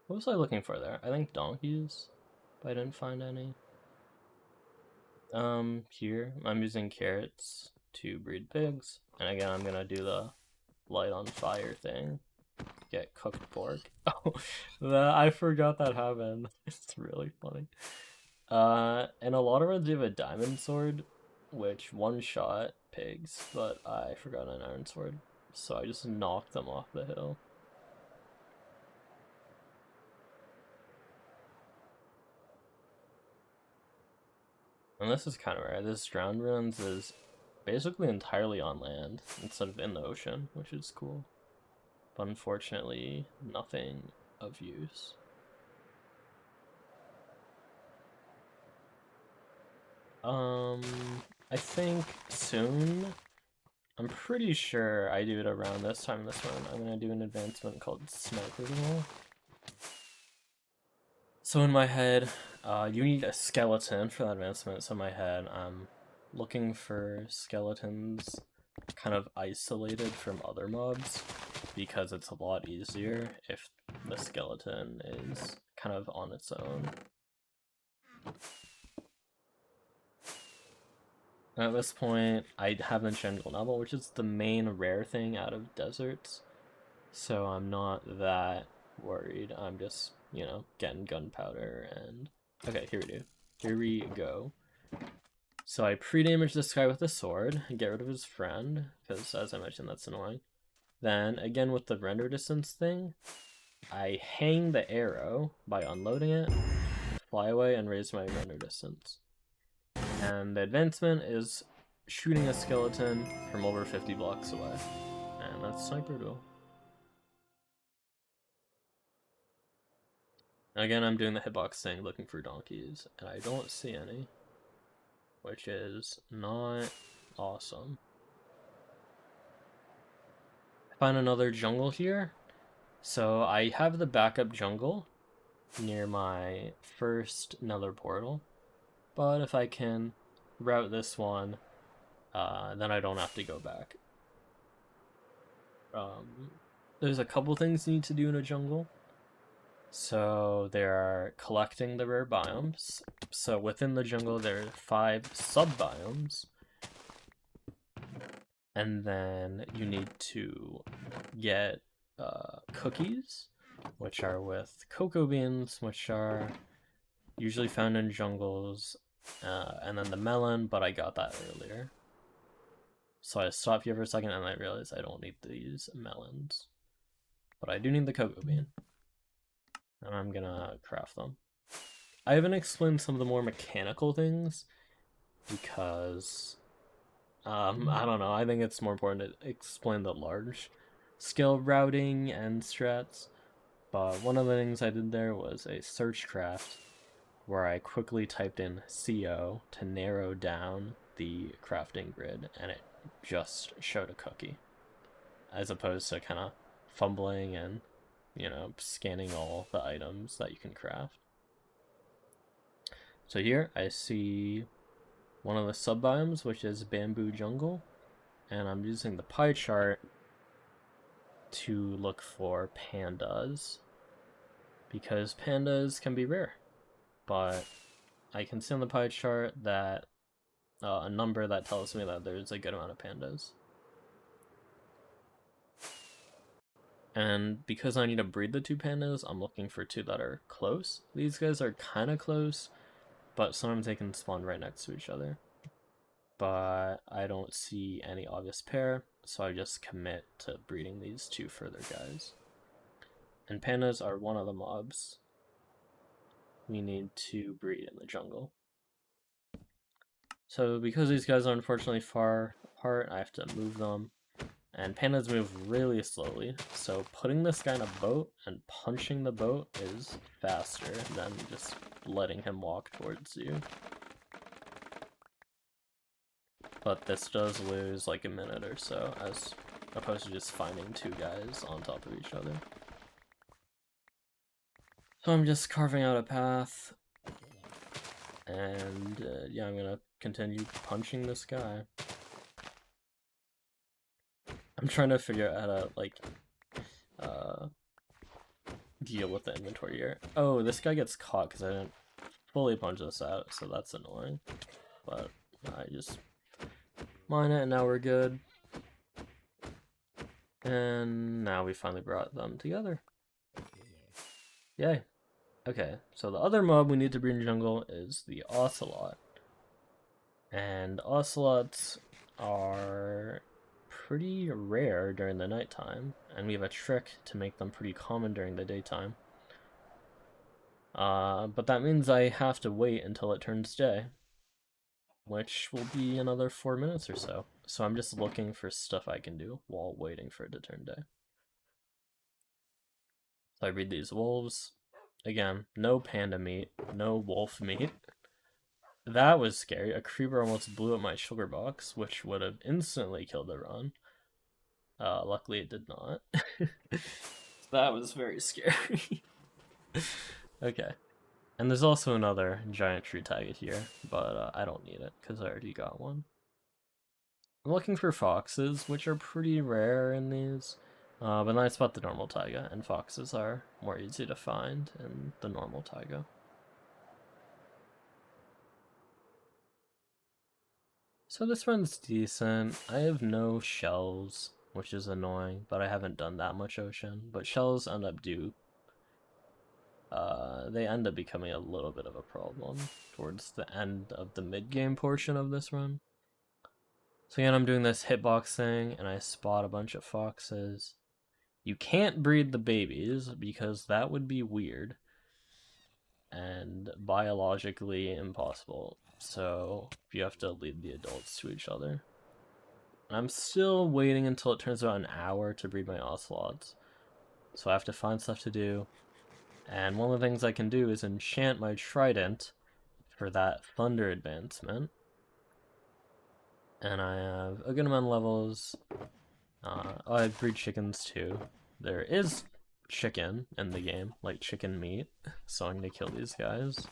What was I looking for there? I think donkeys, but I didn't find any. Here, I'm using carrots to breed pigs. And again, I'm gonna do the light on fire thing. Get cooked pork. Oh, I forgot that happened. It's really funny. And a lot of runs you have a diamond sword, which one-shot pigs, but I forgot an iron sword, so I just knocked them off the hill. And this is kind of rare. This drowned ruins is basically entirely on land instead of in the ocean, which is cool. But unfortunately, nothing of use. I think soon. I'm pretty sure I do it around this time in this run. I'm gonna do an advancement called Sniper Roll. So in my head, you need a skeleton for that advancement. So in my head, I'm looking for skeletons kind of isolated from other mobs, because it's a lot easier if the skeleton is kind of on its own. At this point, I have an Enchanting Novel, which is the main rare thing out of deserts, so I'm not that worried. I'm just, you know, getting gunpowder and... Okay, here we go. So I pre-damage this guy with a sword and get rid of his friend, because as I mentioned, that's annoying. Then, again with the render distance thing, I hang the arrow by unloading it, fly away, and raise my render distance. And the advancement is shooting a skeleton from over 50 blocks away. And that's Sniper Duel. Again, I'm doing the hitbox thing, looking for donkeys, and I don't see any, which is not awesome. I find another jungle here. So I have the backup jungle near my first Nether portal, but if I can route this one, then I don't have to go back. There's a couple things you need to do in a jungle. So there are collecting the rare biomes. So within the jungle there are 5 sub-biomes. And then you need to get cookies, which are with cocoa beans, which are usually found in jungles, and then the melon, but I got that earlier. So I stopped here for a second and I realized I don't need these melons. But I do need the cocoa bean. And I'm gonna craft them. I haven't explained some of the more mechanical things because I don't know, I think it's more important to explain the large scale routing and strats. But one of the things I did there was a search craft where I quickly typed in CO to narrow down the crafting grid, and it just showed a cookie, as opposed to kind of fumbling and, you know, scanning all the items that you can craft. So here I see one of the sub-biomes, which is bamboo jungle, and I'm using the pie chart to look for pandas, because pandas can be rare. But I can see on the pie chart that a number that tells me that there's a good amount of pandas. And because I need to breed the 2 pandas, I'm looking for 2 that are close. These guys are kind of close, but sometimes they can spawn right next to each other. But I don't see any obvious pair, so I just commit to breeding these 2 further guys. And pandas are one of the mobs we need to breed in the jungle. So because these guys are unfortunately far apart, I have to move them. And pandas move really slowly, so putting this guy in a boat and punching the boat is faster than just letting him walk towards you. But this does lose like a minute or so, as opposed to just finding 2 guys on top of each other. So I'm just carving out a path, and yeah, I'm gonna continue punching this guy. I'm trying to figure out how to, like, deal with the inventory here. Oh, this guy gets caught because I didn't fully punch this out, so that's annoying. But I just mine it, and now we're good. And now we finally brought them together. Yay. Okay, so the other mob we need to breed in jungle is the ocelot. And ocelots are pretty rare during the nighttime, and we have a trick to make them pretty common during the daytime. But that means I have to wait until it turns day, which will be another 4 minutes or so. So I'm just looking for stuff I can do while waiting for it to turn day. So I breed these wolves. Again, no panda meat, no wolf meat. That was scary. A creeper almost blew up my sugar box, which would have instantly killed the run. Luckily it did not. That was very scary. Okay. And there's also another giant tree tagget here, but I don't need it because I already got one. I'm looking for foxes, which are pretty rare in these, but then I spot the normal taiga, and foxes are more easy to find in the normal taiga. So this run's decent. I have no shells, which is annoying, but I haven't done that much ocean. But shells end up they end up becoming a little bit of a problem towards the end of the mid-game portion of this run. So again, I'm doing this hitbox thing, and I spot a bunch of foxes. You can't breed the babies, because that would be weird and biologically impossible. So you have to lead the adults to each other. I'm still waiting until it turns about an hour to breed my ocelots. So I have to find stuff to do. And one of the things I can do is enchant my trident for that thunder advancement. And I have a good amount of levels. I breed chickens too. There is chicken in the game, like chicken meat, so I'm gonna kill these guys.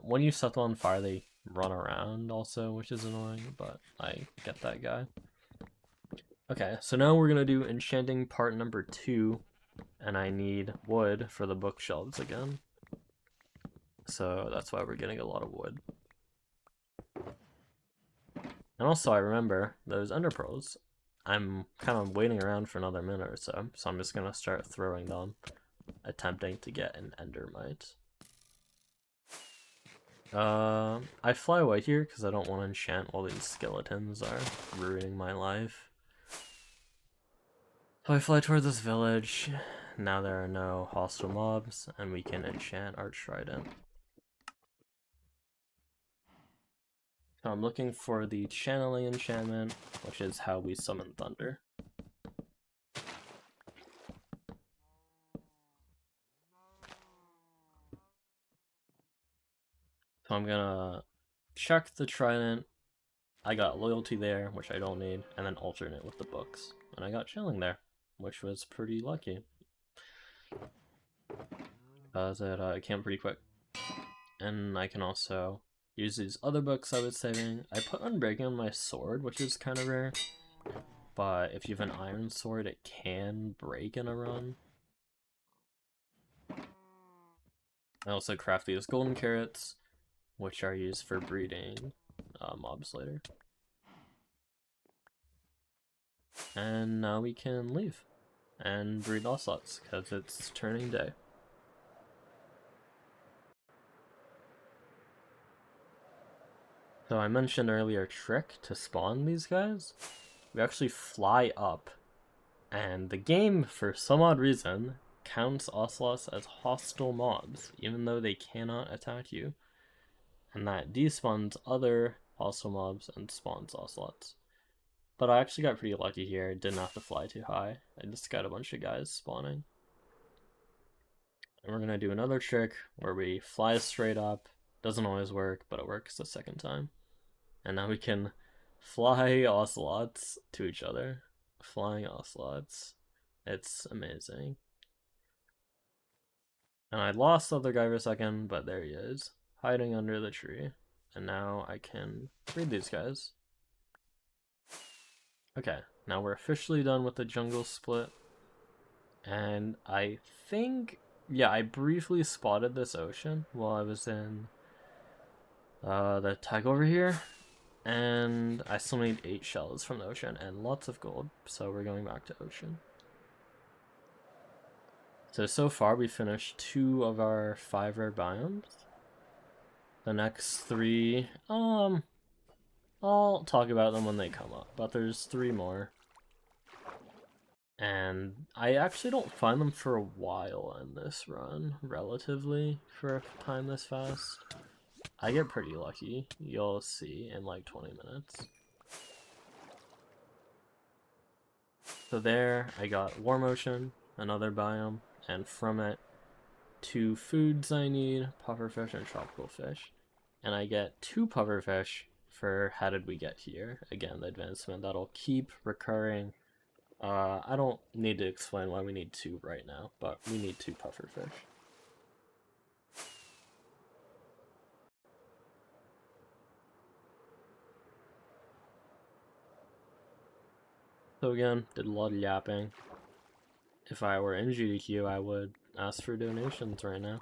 When you set them on fire, they run around also, which is annoying, but I get that guy. Okay, so now we're gonna do enchanting part number 2, and I need wood for the bookshelves again. So that's why we're getting a lot of wood. And also I remember those ender pearls. I'm kind of waiting around for another minute or so I'm just gonna start throwing them, attempting to get an endermite. I fly away here because I don't want to enchant while these skeletons are ruining my life. So I fly toward this village. Now there are no hostile mobs, and we can enchant our trident. So I'm looking for the channeling enchantment, which is how we summon thunder. So I'm gonna check the trident. I got loyalty there, which I don't need, and then alternate with the books. And I got chilling there, which was pretty lucky. Because it came pretty quick. And I can also use these other books I was saving. I put Unbreaking on my sword, which is kind of rare. But if you have an iron sword, it can break in a run. I also craft these golden carrots, which are used for breeding mobs later. And now we can leave and breed ocelots, because it's turning day. So I mentioned earlier trick to spawn these guys. We actually fly up, and the game, for some odd reason, counts ocelots as hostile mobs, even though they cannot attack you. And that despawns other hostile mobs and spawns ocelots. But I actually got pretty lucky here, didn't have to fly too high. I just got a bunch of guys spawning. And we're gonna do another trick where we fly straight up. Doesn't always work, but it works the second time. And now we can fly ocelots to each other. Flying ocelots. It's amazing. And I lost the other guy for a second, but there he is, hiding under the tree. And now I can breed these guys. Okay, now we're officially done with the jungle split. And I think, yeah, I briefly spotted this ocean while I was in the tag over here. And I still need 8 shells from the ocean and lots of gold, so we're going back to ocean. So far we finished 2 of our 5 rare biomes. The next 3, I'll talk about them when they come up, but there's 3 more. And I actually don't find them for a while in this run, relatively, for a time this fast. I get pretty lucky, you'll see in like 20 minutes. So there, I got Warm Ocean, another biome, and from it, 2 foods I need, pufferfish and tropical fish. And I get 2 pufferfish for How Did We Get Here? Again, the advancement that'll keep recurring. I don't need to explain why we need 2 right now, but we need 2 pufferfish. So again, did a lot of yapping. If I were in GDQ, I would ask for donations right now.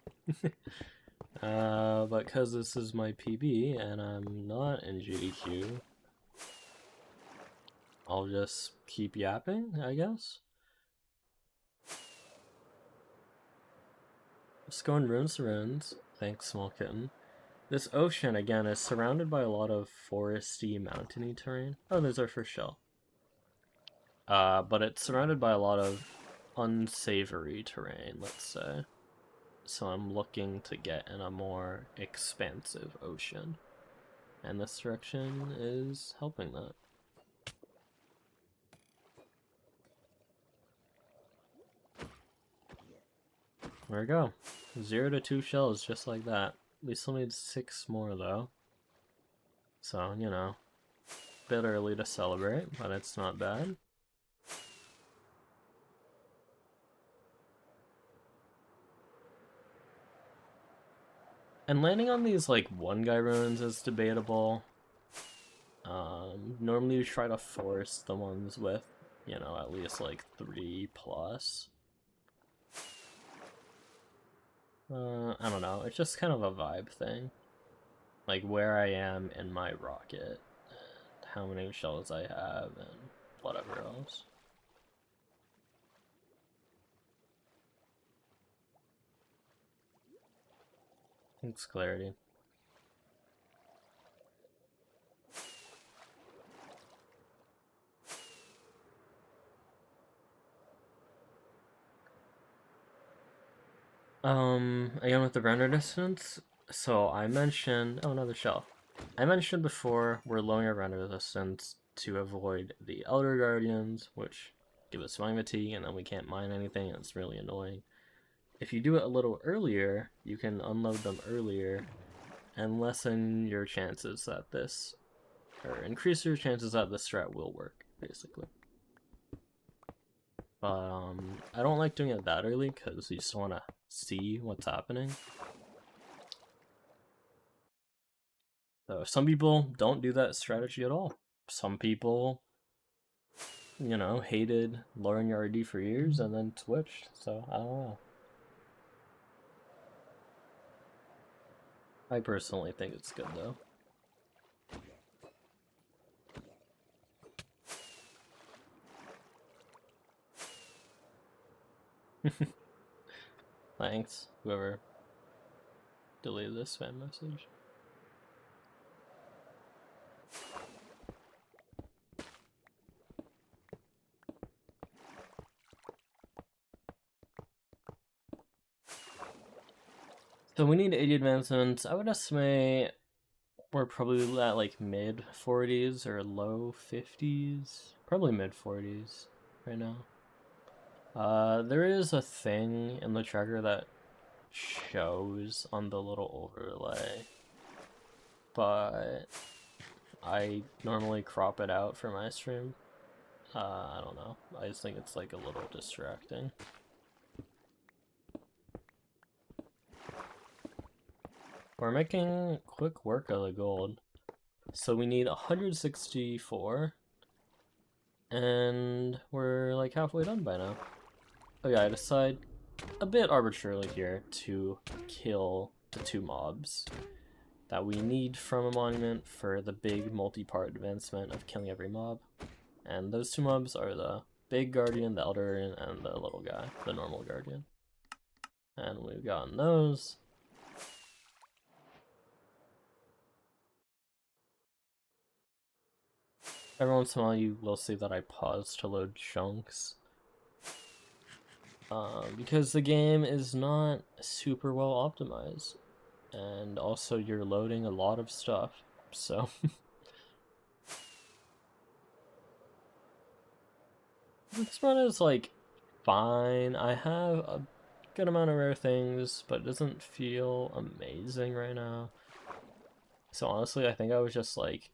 But because this is my PB and I'm not in GDQ, I'll just keep yapping, I guess. Let's go in runes to runes. Thanks, small kitten. This ocean, again, is surrounded by a lot of foresty, mountainy terrain. Oh, there's our first shell. But it's surrounded by a lot of unsavory terrain, let's say. So I'm looking to get in a more expansive ocean. And this direction is helping that. There we go. 0 to 2 shells, just like that. We still need 6 more, though. So, you know, bit early to celebrate, but it's not bad. And landing on these, like, one-guy ruins is debatable. Normally you try to force the ones with, you know, at least, like, 3+. I don't know, it's just kind of a vibe thing. Like, where I am in my rocket, how many shells I have, and whatever else. Thanks, Clarity. Again with the render distance, so I mentioned, oh, another shell. I mentioned before, we're lowering our render distance to avoid the Elder Guardians, which give us mine fatigue, and then we can't mine anything, and it's really annoying. If you do it a little earlier, you can unload them earlier, and lessen your chances that this, or increase your chances that this strat will work, basically. But, I don't like doing it that early, because you just want to see what's happening. So some people don't do that strategy at all. Some people, you know, hated lowering your RD for years and then switched, so I don't know. I personally think it's good, though. Thanks, whoever deleted this spam message. So we need 80 advancements. I would estimate we're probably at like mid 40s or low 50s. Probably mid 40s right now. There is a thing in the tracker that shows on the little overlay, but I normally crop it out for my stream. I don't know. I just think it's like a little distracting. We're making quick work of the gold. So we need 164. And we're like halfway done by now. Oh yeah, I decide a bit arbitrarily here to kill the 2 mobs that we need from a monument for the big multi-part advancement of killing every mob. And those 2 mobs are the big guardian, the elder guardian, and the little guy, the normal guardian. And we've gotten those. Every once in a while you will see that I pause to load chunks. Because the game is not super well optimized. And also you're loading a lot of stuff, so... This run is, like, fine. I have a good amount of rare things, but it doesn't feel amazing right now. So honestly, I think I was just, like,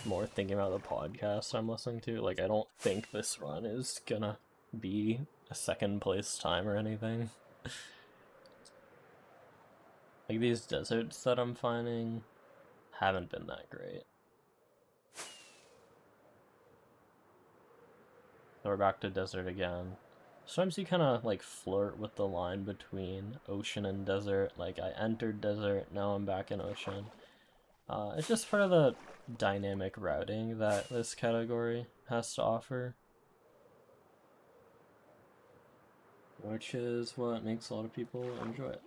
more thinking about the podcast I'm listening to. Like, I don't think this run is gonna be a 2nd place time or anything. Like, these deserts that I'm finding haven't been that great. So we're back to desert again. Sometimes you kind of like flirt with the line between ocean and desert. Like, I entered desert, now I'm back in ocean. It's just part of the dynamic routing that this category has to offer, which is what makes a lot of people enjoy it.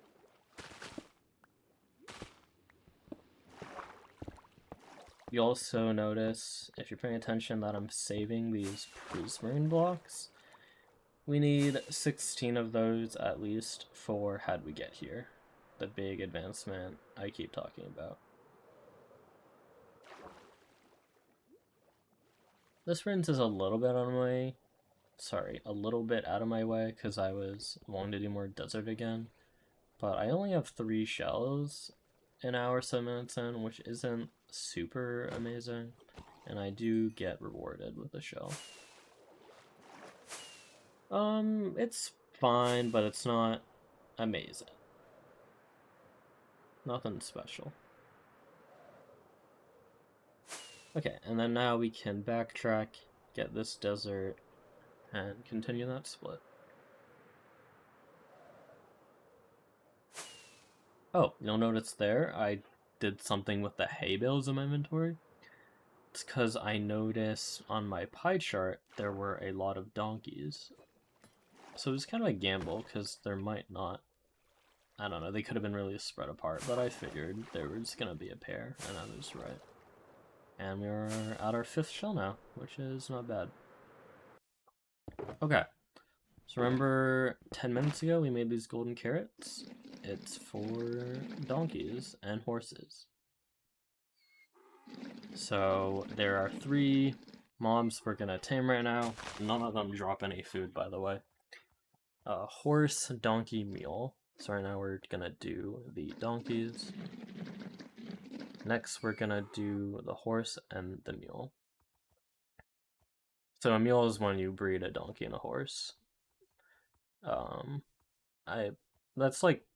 You also notice, if you're paying attention, that I'm saving these prismarine blocks. We need 16 of those at least for Had We Get Here, the big advancement I keep talking about. This rinse is a little bit on my sorry, a little bit out of my way because I was wanting to do more desert again. But I only have 3 shells an hour, 7 minutes in, which isn't super amazing. And I do get rewarded with a shell. It's fine, but it's not amazing. Nothing special. Okay, and then now we can backtrack, get this desert, and continue that split. Oh, you'll notice there, I did something with the hay bales in my inventory. It's because I noticed on my pie chart there were a lot of donkeys. So it was kind of a gamble, because there might not, I don't know, they could have been really spread apart, but I figured there was going to be a pair, and I was right. And we're at our 5th shell now, which is not bad. Okay, so remember 10 minutes ago we made these golden carrots? It's for donkeys and horses. So there are 3 mobs we're gonna tame right now. None of them drop any food, by the way. Horse, donkey, mule. So right now we're gonna do the donkeys. Next we're gonna do the horse and the mule. So a mule is when you breed a donkey and a horse. That's like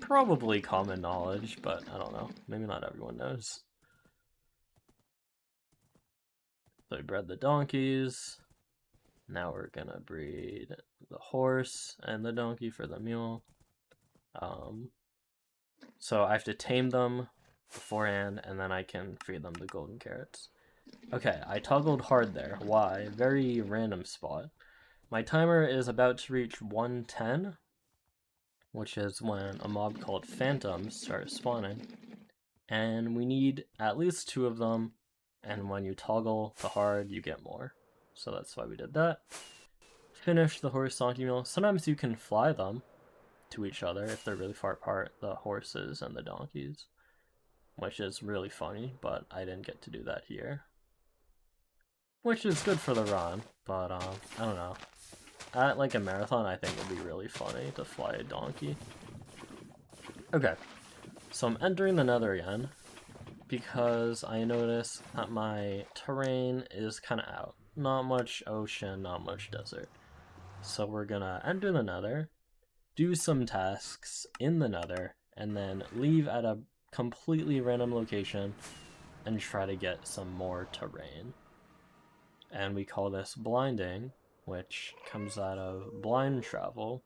probably common knowledge, but I don't know. Maybe not everyone knows. So we bred the donkeys. Now we're gonna breed the horse and the donkey for the mule. So I have to tame them beforehand, and then I can feed them the golden carrots. Okay, I toggled hard there. Why? Very random spot. My timer is about to reach 110, which is when a mob called phantoms starts spawning. And we need at least 2 of them, and when you toggle the hard, you get more. So that's why we did that. Finish the horse donkey mule. Sometimes you can fly them to each other if they're really far apart, the horses and the donkeys, which is really funny, but I didn't get to do that here. Which is good for the run, but I don't know. At like a marathon, I think it would be really funny to fly a donkey. Okay, so I'm entering the Nether again because I noticed that my terrain is kind of out. Not much ocean, not much desert. So we're gonna enter the Nether, do some tasks in the Nether, and then leave at a completely random location and try to get some more terrain. And we call this blinding, which comes out of blind travel,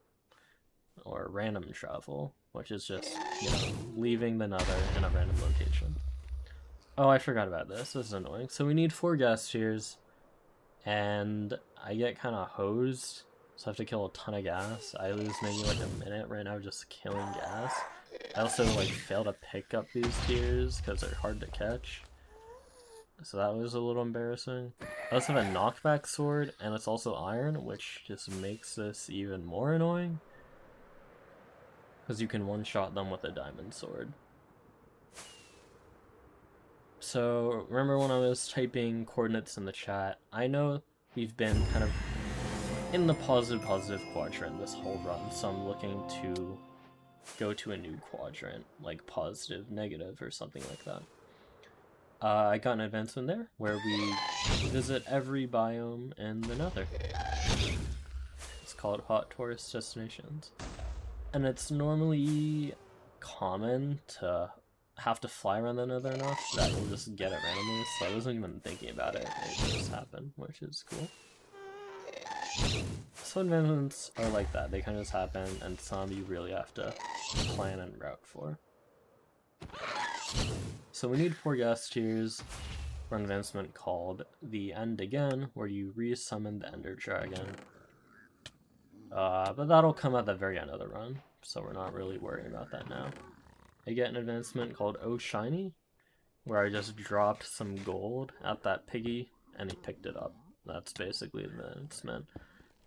or random travel, which is just, you know, leaving the Nether in a random location. Oh, I forgot about this. This is annoying. So we need 4 gas tiers, and I get kind of hosed, so I have to kill a ton of gas. I lose maybe like a minute right now just killing gas. I also like fail to pick up these tiers because they're hard to catch. So that was a little embarrassing. I also have a knockback sword, and it's also iron, which just makes this even more annoying. Because you can one-shot them with a diamond sword. So, remember when I was typing coordinates in the chat, I know we've been kind of in the positive quadrant this whole run, so I'm looking to go to a new quadrant, like positive, negative, or something like that. I got an advancement there, where we visit every biome in the Nether. It's called Hot Tourist Destinations. And it's normally common to have to fly around the Nether enough that you'll just get it randomly, so I wasn't even thinking about it, it just happened, which is cool. Some advancements are like that, they kind of just happen, and some you really have to plan and route for. So we need 4 gas tiers for an advancement called the End Again, where you re-summon the Ender Dragon. But that'll come at the very end of the run, so we're not really worrying about that now. I get an advancement called Oh Shiny, where I just dropped some gold at that piggy, and he picked it up. That's basically the advancement.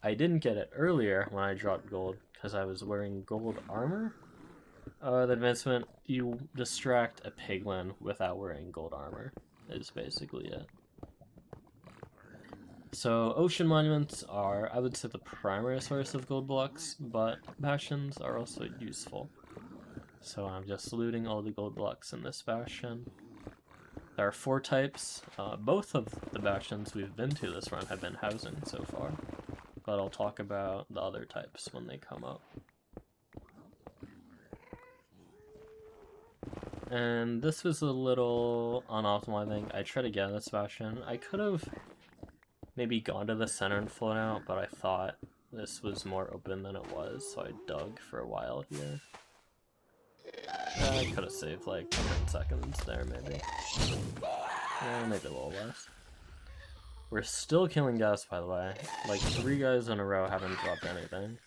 I didn't get it earlier when I dropped gold, because I was wearing gold armor. The advancement, you distract a piglin without wearing gold armor, is basically it. So ocean monuments are, I would say, the primary source of gold blocks, but bastions are also useful. So I'm just looting all the gold blocks in this bastion. There are 4 types. Both of the bastions we've been to this run have been housing so far, but I'll talk about the other types when they come up. And this was a little unoptimal, I think. I tried to get in this bastion. I could have maybe gone to the center and flown out, but I thought this was more open than it was, so I dug for a while here. I could have saved like 10 seconds there, maybe. Maybe a little less. We're still killing guys, by the way. Like 3 guys in a row haven't dropped anything.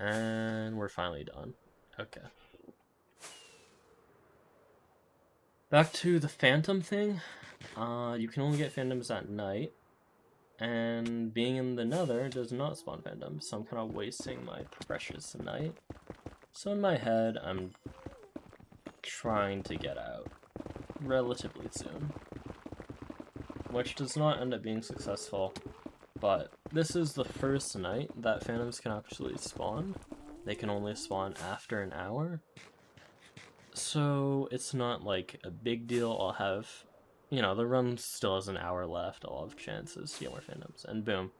And we're finally done. Okay. Back to the phantom thing. You can only get phantoms at night. And being in the Nether does not spawn phantoms, so I'm kind of wasting my precious night. So in my head, I'm trying to get out relatively soon, which does not end up being successful, but this is the first night that phantoms can actually spawn. They can only spawn after an hour, so it's not like a big deal. I'll have, you know, the run still has an hour left. I'll have chances to get more phantoms, and boom,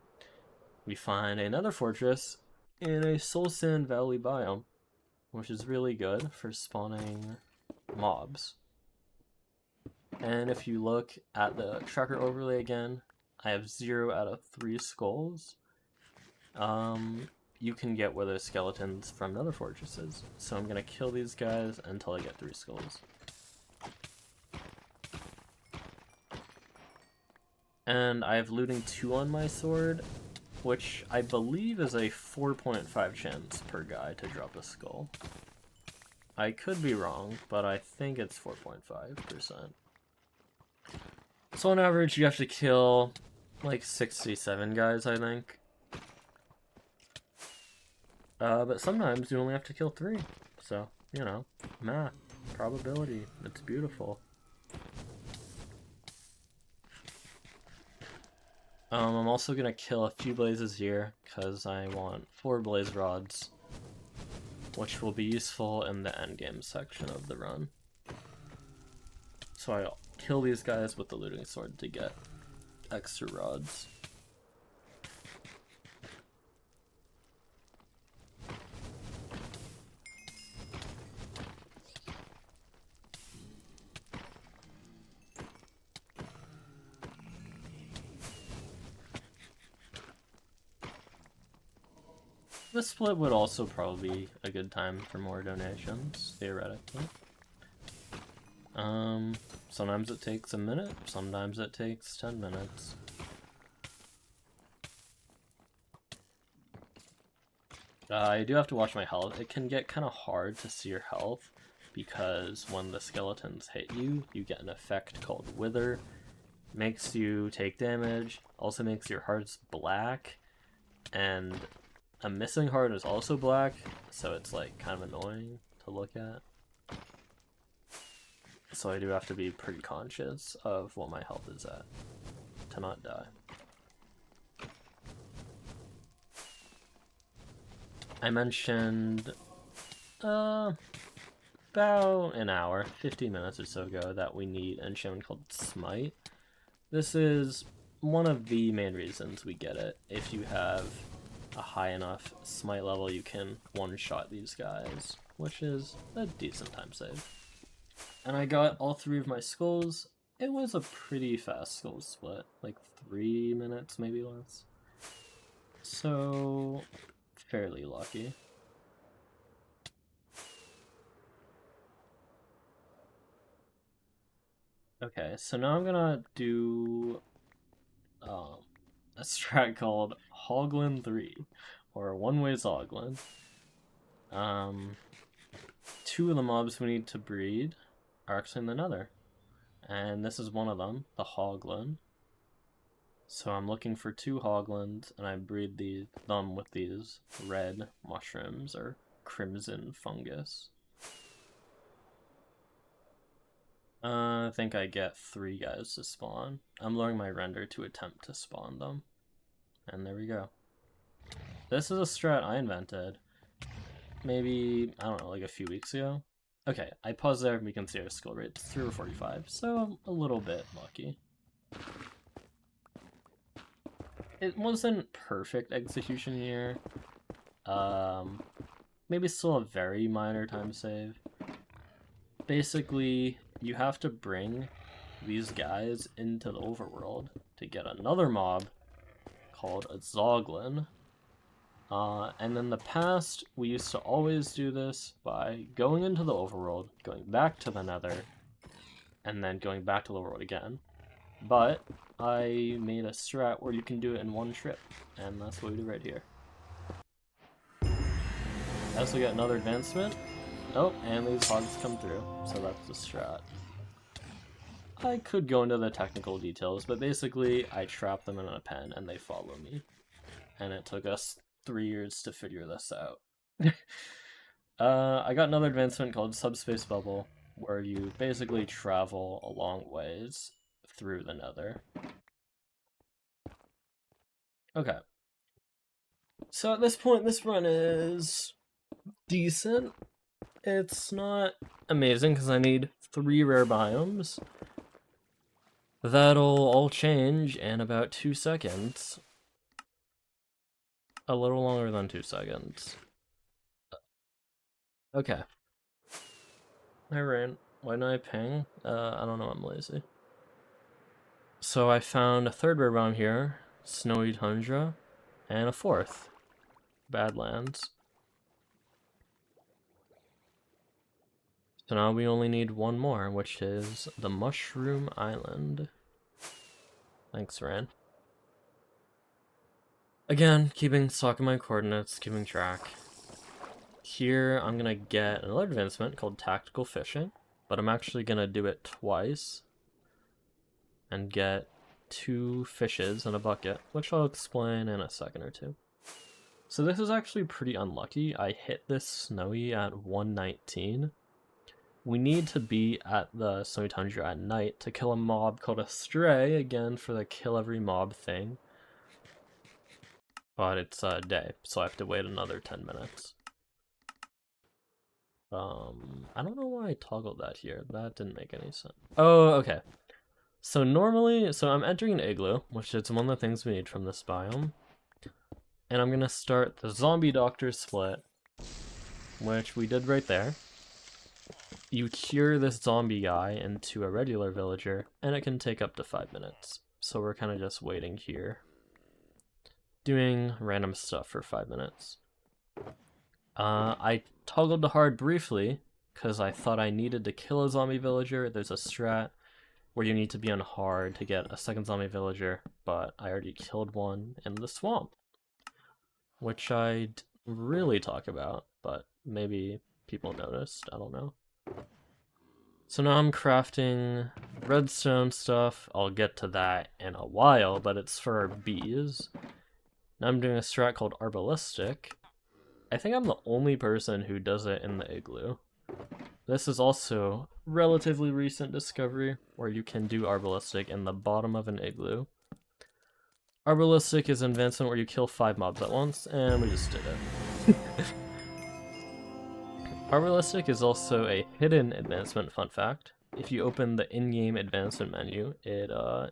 we find another fortress in a Soul Sand Valley biome, which is really good for spawning mobs. And if you look at the tracker overlay again, I have 0 out of 3 skulls. You can get wither skeletons from nether fortresses, so I'm gonna kill these guys until I get 3 skulls. And I have looting 2 on my sword, which I believe is a 4.5 chance per guy to drop a skull. I could be wrong, but I think it's 4.5%. So on average, you have to kill like 67 guys, I think. But sometimes you only have to kill 3. So, you know, math, probability, it's beautiful. I'm also gonna kill a few blazes here, because I want 4 blaze rods, which will be useful in the endgame section of the run. So I'll kill these guys with the looting sword to get extra rods. This split would also probably be a good time for more donations, theoretically. Sometimes it takes a minute, sometimes it takes 10 minutes. I do have to watch my health. It can get kind of hard to see your health, because when the skeletons hit you, you get an effect called Wither. Makes you take damage, also makes your hearts black, and a missing heart is also black, so it's like kind of annoying to look at. So I do have to be pretty conscious of what my health is at to not die. I mentioned about an hour, 15 minutes or so ago, that we need an enchantment called Smite. This is one of the main reasons we get it. If you have a high enough Smite level, you can one-shot these guys, which is a decent time save. And I got all 3 of my skulls. It was a pretty fast skull split, like 3 minutes, maybe less. So, fairly lucky. Okay, so now I'm gonna do a strat called Hoglin 3, or One Way Zoglin. 2 of the mobs we need to breed are actually in the Nether, and this is one of them, the Hoglin. So I'm looking for 2 Hoglins, and I breed them with these red mushrooms, or crimson fungus. I think I get 3 guys to spawn. I'm lowering my render to attempt to spawn them. And there we go. This is a strat I invented. Maybe, I don't know, like a few weeks ago. Okay, I paused there and we can see our skill rate. 3 or 45, so a little bit lucky. It wasn't perfect execution here. Maybe still a very minor time save. Basically, you have to bring these guys into the overworld to get another mob called a zoglin. And in the past, we used to always do this by going into the overworld, going back to the nether, and then going back to the overworld again. But I made a strat where you can do it in one trip, and that's what we do right here. I also got another advancement. Oh, and these hogs come through, so that's the strat. I could go into the technical details, but basically I trap them in a pen and they follow me. And it took us 3 years to figure this out. I got another advancement called Subspace Bubble, where you basically travel a long ways through the nether. Okay. So at this point, this run is decent. It's not amazing because I need 3 rare biomes. That'll all change in about 2 seconds. A little longer than 2 seconds. Okay. I ran. Why didn't I ping? I don't know, I'm lazy. So I found a 3rd rare biome here, Snowy Tundra, and a 4th, Badlands. So now we only need 1 more, which is the Mushroom Island. Thanks, Ran. Again, keeping stock of my coordinates, keeping track. Here, I'm gonna get another advancement called Tactical Fishing, but I'm actually gonna do it twice and get 2 fishes in a bucket, which I'll explain in a second or 2. So this is actually pretty unlucky. I hit this snowy at 119. We need to be at the Snowy Tundra at night to kill a mob called a Stray, again for the kill every mob thing. But it's day, so I have to wait another 10 minutes. I don't know why I toggled that here. That didn't make any sense. Oh, okay. So normally, I'm entering an igloo, which is one of the things we need from this biome. And I'm gonna start the zombie doctor split, which we did right there. You cure this zombie guy into a regular villager, and it can take up to 5 minutes. So we're kind of just waiting here, doing random stuff for 5 minutes. I toggled to hard briefly, because I thought I needed to kill a zombie villager. There's a strat where you need to be on hard to get a second zombie villager, but I already killed one in the swamp, which I'd really talk about, but maybe people noticed, I don't know. So now I'm crafting redstone stuff. I'll get to that in a while, but it's for our bees. Now I'm doing a strat called Arbalistic. I think I'm the only person who does it in the igloo. This is also relatively recent discovery, where you can do Arbalistic in the bottom of an igloo. Arbalistic is an advancement where you kill 5 mobs at once, and we just did it. Arbalistic is also a hidden advancement, fun fact. If you open the in-game advancement menu, it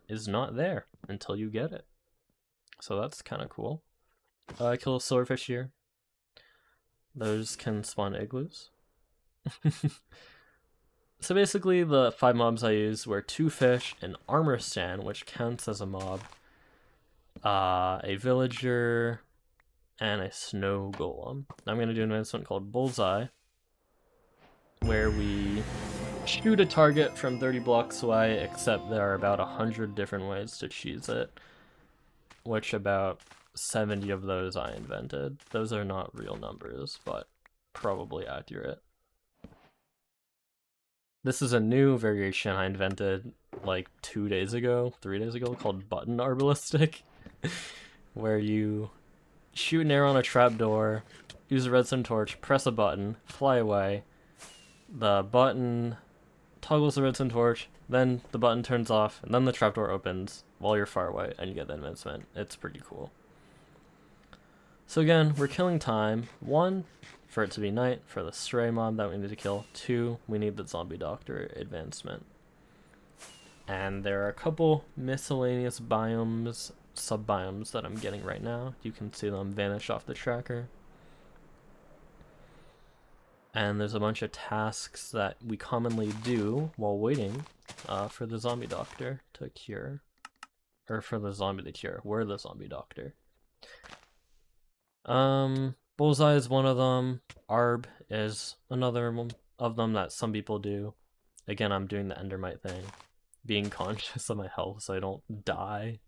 is not there until you get it. So that's kind of cool. I kill a silverfish here. Those can spawn igloos. So basically the 5 mobs I used were 2 fish, an armor stand, which counts as a mob, a villager, and a snow golem. I'm going to do an advancement called Bullseye, where we shoot a target from 30 blocks away, except there are about 100 different ways to choose it, which about 70 of those I invented. Those are not real numbers, but probably accurate. This is a new variation I invented like 2 days ago, 3 days ago, called Button Arbalistic, where you shoot an arrow on a trapdoor, use a redstone torch, press a button, fly away. The button toggles the redstone torch, then the button turns off, and then the trapdoor opens while you're far away, and you get the advancement. It's pretty cool. So again, we're killing time. 1, for it to be night, for the stray mob that we need to kill. 2, we need the zombie doctor advancement. And there are a couple miscellaneous biomes, sub-biomes that I'm getting right now. You can see them vanish off the tracker. And there's a bunch of tasks that we commonly do while waiting for the zombie doctor to cure. Or for the zombie to cure. We're the zombie doctor. Bullseye is one of them. Arb is another one of them that some people do. Again, I'm doing the endermite thing. Being conscious of my health so I don't die.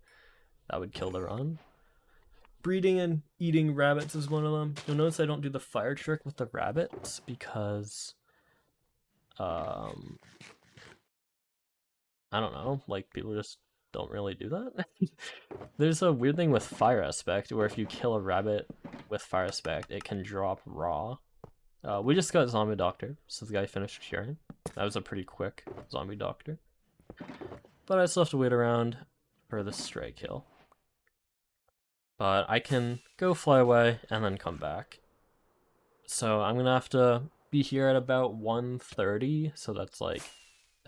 That would kill the run. Breeding and eating rabbits is one of them. You'll notice I don't do the fire trick with the rabbits because I don't know, like people just don't really do that. There's a weird thing with fire aspect where if you kill a rabbit with fire aspect, it can drop raw. We just got zombie doctor, so the guy finished curing. That was a pretty quick zombie doctor. But I still have to wait around for the stray kill. But I can go fly away and then come back. So I'm gonna have to be here at about 1:30, so that's like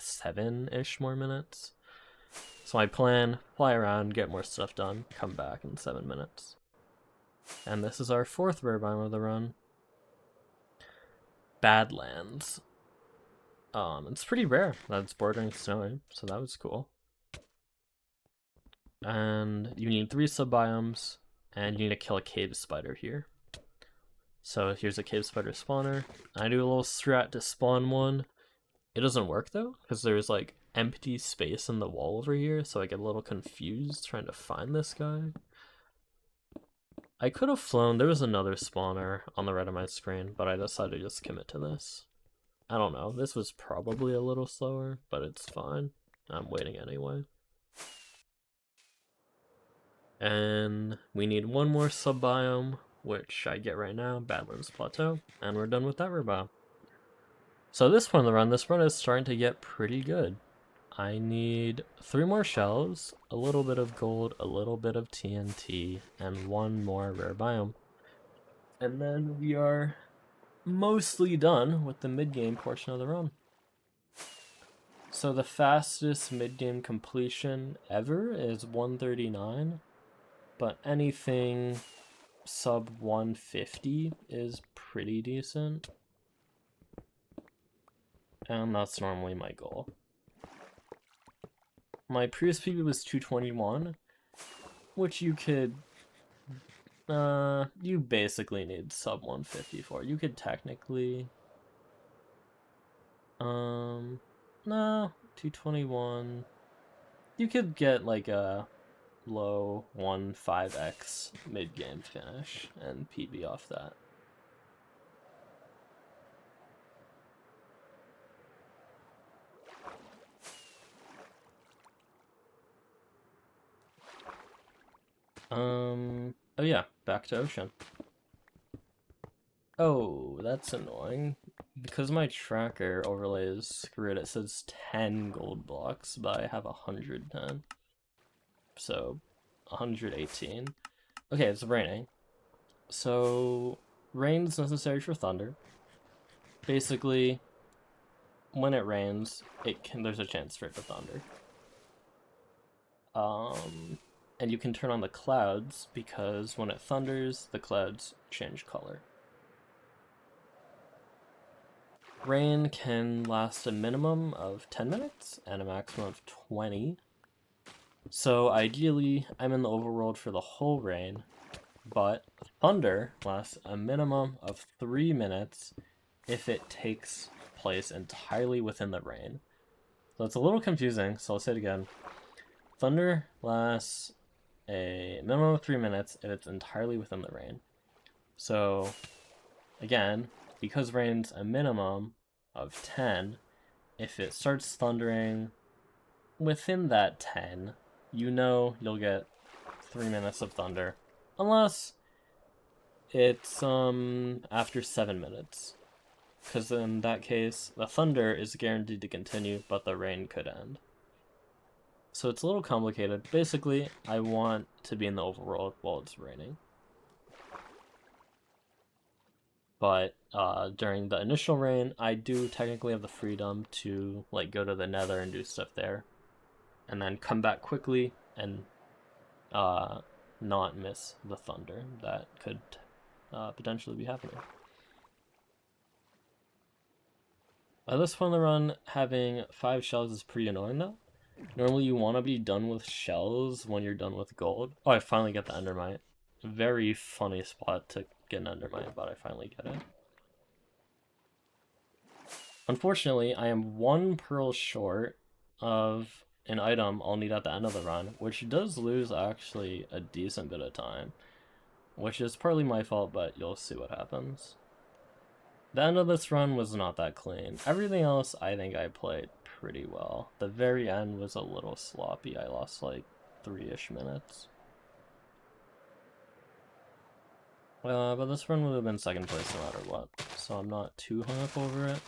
7-ish more minutes. So my plan, fly around, get more stuff done, come back in 7 minutes. And this is our 4th rare biome of the run. Badlands. It's pretty rare that it's bordering snowy, so that was cool. And you need 3 sub-biomes, and you need to kill a cave spider here. So here's a cave spider spawner. I do a little strat to spawn one. It doesn't work though, because there's like empty space in the wall over here, so I get a little confused trying to find this guy. I could have flown, there was another spawner on the right of my screen, but I decided to just commit to this. I don't know, this was probably a little slower, but it's fine. I'm waiting anyway. And we need one more sub-biome, which I get right now, Badlands Plateau, and we're done with that rare biome. So this point of the run, this run is starting to get pretty good. I need 3 more shells, a little bit of gold, a little bit of TNT, and 1 more rare biome. And then we are mostly done with the mid-game portion of the run. So the fastest mid-game completion ever is 1:39, but anything sub 150 is pretty decent. And that's normally my goal. My previous PB was 221, which you could, you basically need sub 150 for. You could technically, no, 221. You could get like a low 1.5x mid-game finish and PB off that. Oh yeah, back to ocean. Oh, that's annoying. Because my tracker overlay is screwed, it says 10 gold blocks, but I have 110. So, 118. Okay, it's raining. So, rain's necessary for thunder. Basically, when it rains, there's a chance for it to thunder. And you can turn on the clouds, because when it thunders, the clouds change color. Rain can last a minimum of 10 minutes and a maximum of 20. So ideally, I'm in the overworld for the whole rain, but thunder lasts a minimum of 3 minutes if it takes place entirely within the rain. So it's a little confusing, so I'll say it again. Thunder lasts a minimum of 3 minutes if it's entirely within the rain. So, again, because rain's a minimum of 10, if it starts thundering within that 10, you know you'll get 3 minutes of thunder. Unless it's after 7 minutes. because in that case, the thunder is guaranteed to continue, but the rain could end. So it's a little complicated. Basically, I want to be in the overworld while it's raining. But during the initial rain, I do technically have the freedom to like go to the Nether and do stuff there, and then come back quickly and not miss the thunder that could potentially be happening. By this point in the run, having 5 shells is pretty annoying though. Normally you want to be done with shells when you're done with gold. Oh, I finally get the endermite. Very funny spot to get an endermite, but I finally get it. Unfortunately, I am 1 pearl short of an item I'll need at the end of the run, which does lose actually a decent bit of time, which is partly my fault, but you'll see what happens. The end of this run was not that clean. Everything else I think I played pretty well. The very end was a little sloppy. I lost like 3-ish minutes. But this run would have been second place no matter what, so I'm not too hung up over it.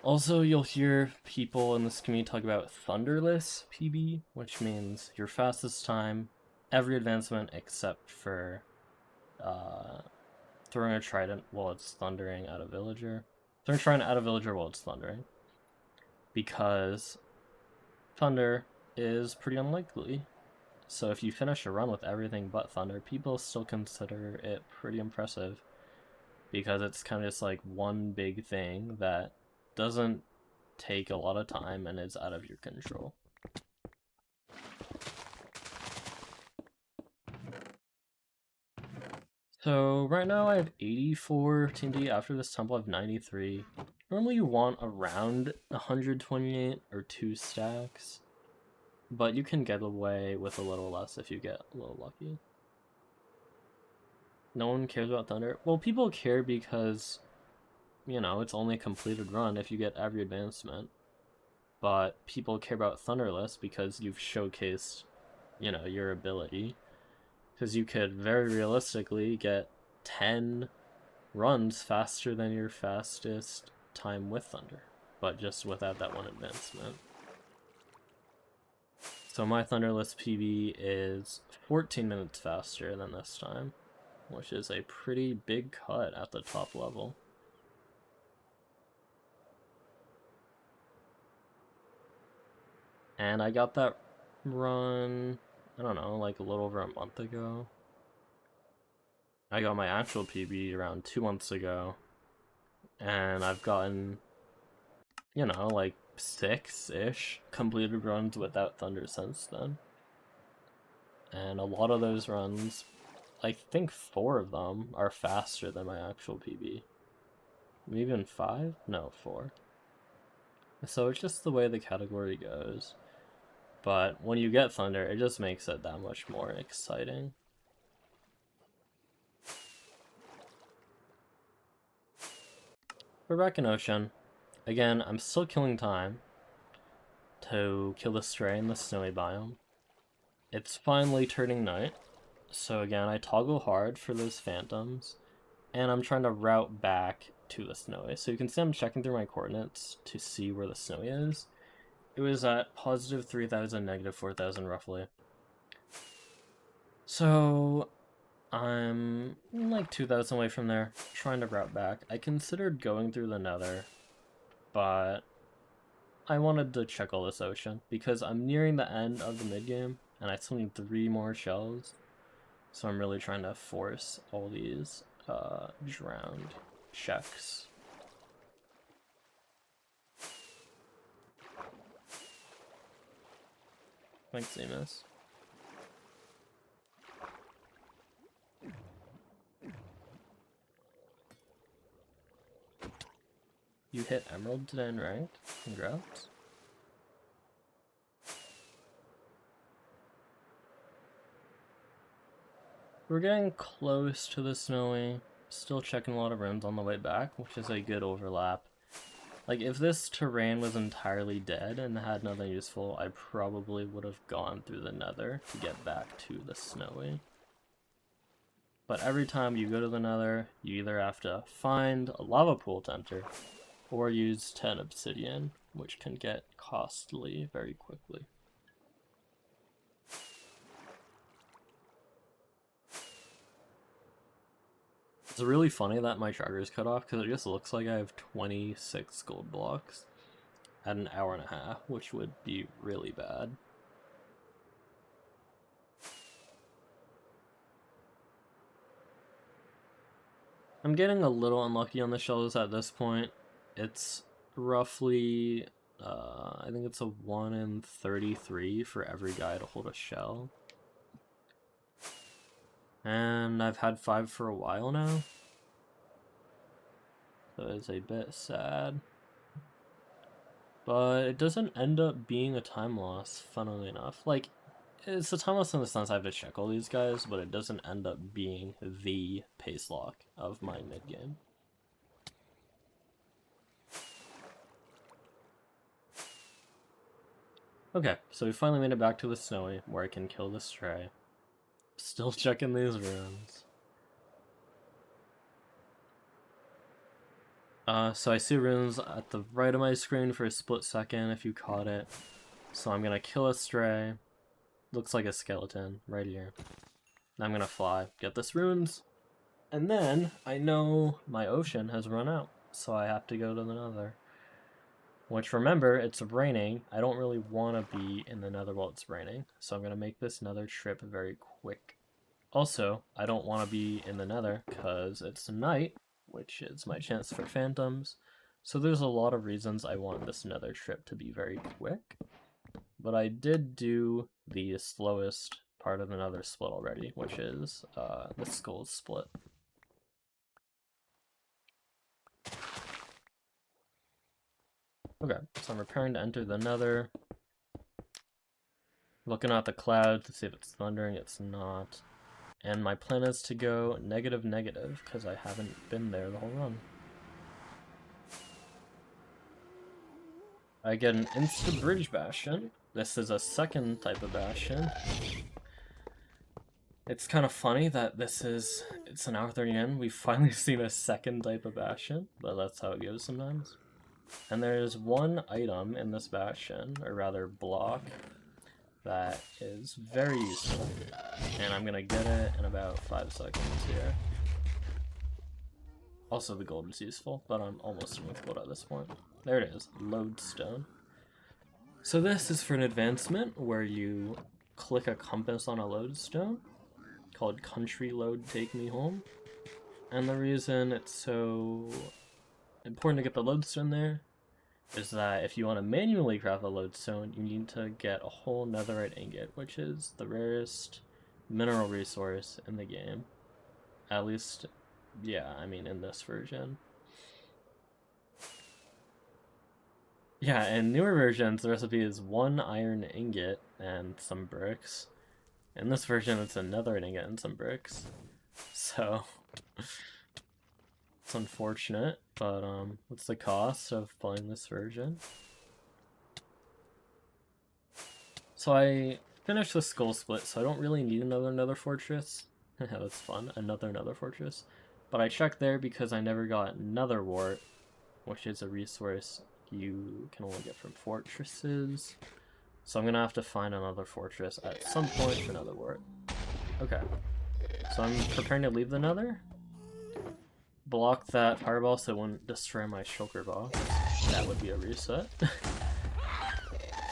Also, you'll hear people in this community talk about thunderless PB, which means your fastest time, every advancement except for throwing a trident while it's thundering at a villager. Throwing a trident at a villager while it's thundering. Because thunder is pretty unlikely. So if you finish a run with everything but thunder, people still consider it pretty impressive. Because it's kind of just like one big thing that doesn't take a lot of time and is out of your control. So right now I have 84 TNT. After this temple I have 93. Normally you want around 128 or 2 stacks, but you can get away with a little less if you get a little lucky. No one cares about thunder. Well, people care because, you know, it's only a completed run if you get every advancement. But people care about thunderless because you've showcased, you know, your ability. Because you could very realistically get 10 runs faster than your fastest time with thunder, but just without that one advancement. So my thunderless PB is 14 minutes faster than this time, which is a pretty big cut at the top level. And I got that run, I don't know, like a little over a month ago. I got my actual PB around 2 months ago, and I've gotten, you know, like 6-ish completed runs without thunder since then. And a lot of those runs, I think 4 of them are faster than my actual PB. Maybe even 5? No, 4. So it's just the way the category goes. But when you get thunder, it just makes it that much more exciting. We're back in Ocean. Again, I'm still killing time to kill the stray in the snowy biome. It's finally turning night, so again, I toggle hard for those phantoms, and I'm trying to route back to the snowy. So you can see I'm checking through my coordinates to see where the snowy is. It was at positive 3,000, negative 4,000 roughly. So I'm like 2,000 away from there, trying to route back. I considered going through the Nether, but I wanted to check all this ocean because I'm nearing the end of the mid-game and I still need 3 more shells. So I'm really trying to force all these drowned checks. Thanks, Amos. You hit Emerald today in ranked? Congrats. We're getting close to the snowy. Still checking a lot of runes on the way back, which is a good overlap. Like, if this terrain was entirely dead and had nothing useful, I probably would have gone through the Nether to get back to the snowy. but every time you go to the Nether, you either have to find a lava pool to enter, or use 10 obsidian, which can get costly very quickly. It's really funny that my charger's cut off, because it just looks like I have 26 gold blocks at an hour and a half, which would be really bad. I'm getting a little unlucky on the shells at this point. It's roughly, I think it's a 1 in 33 for every guy to hold a shell. And I've had 5 for a while now. So it's a bit sad. But it doesn't end up being a time loss, funnily enough. Like, it's a time loss in the sense I have to check all these guys, but it doesn't end up being the pace lock of my mid-game. Okay, so we finally made it back to the snowy, where I can kill the stray. Still checking these runes. So I see runes at the right of my screen for a split second if you caught it. So I'm gonna kill a stray. Looks like a skeleton right here. I'm gonna fly, get this runes, and then I know my ocean has run out, so I have to go to the Nether. Which, remember, it's raining. I don't really want to be in the Nether while it's raining, so I'm gonna make this Nether trip very quick. Also, I don't want to be in the Nether because it's night, which is my chance for phantoms. So there's a lot of reasons I want this Nether trip to be very quick. But I did do the slowest part of the Nether split already, which is the skull split. Okay, so I'm preparing to enter the Nether. Looking at the cloud to see if it's thundering, it's not. And my plan is to go negative, because I haven't been there the whole run. I get an insta-bridge Bastion. This is a second type of Bastion. It's kind of funny that it's an hour 30 in, we've finally seen a second type of Bastion, but that's how it goes sometimes. And there's one item in this Bastion, or rather block, that is very useful, and I'm gonna get it in about 5 seconds here. Also, the gold is useful, but I'm almost done with gold at this point. There it is, lodestone. So this is for an advancement where you click a compass on a lodestone, called Country Load Take Me Home. And the reason it's so important to get the lodestone there is that if you want to manually craft a lodestone, you need to get a whole netherite ingot, which is the rarest mineral resource in the game. At least, yeah, I mean in this version. Yeah, in newer versions, the recipe is 1 iron ingot and some bricks. In this version, it's a netherite ingot and some bricks. So, it's unfortunate, but what's the cost of playing this version? So I finished the skull split, so I don't really need another nether fortress. That's fun, another nether fortress. But I checked there because I never got nether wart, which is a resource you can only get from fortresses. So I'm gonna have to find another fortress at some point for nether wart. Okay, so I'm preparing to leave the Nether. Block that fireball so it wouldn't destroy my shulker boss. That would be a reset.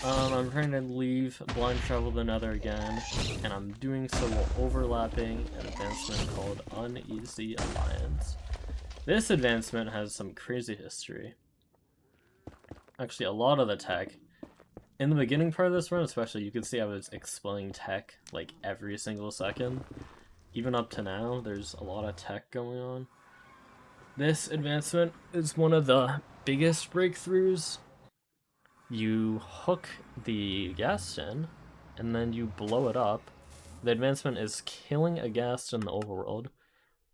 I'm trying to leave, blind travel the Nether again, and I'm doing so while overlapping an advancement called Uneasy Alliance. This advancement has some crazy history. Actually, a lot of the tech. In the beginning part of this run, especially, you can see I was explaining tech like every single second. Even up to now, there's a lot of tech going on. This advancement is one of the biggest breakthroughs. You hook the ghast in, and then you blow it up. The advancement is killing a ghast in the overworld,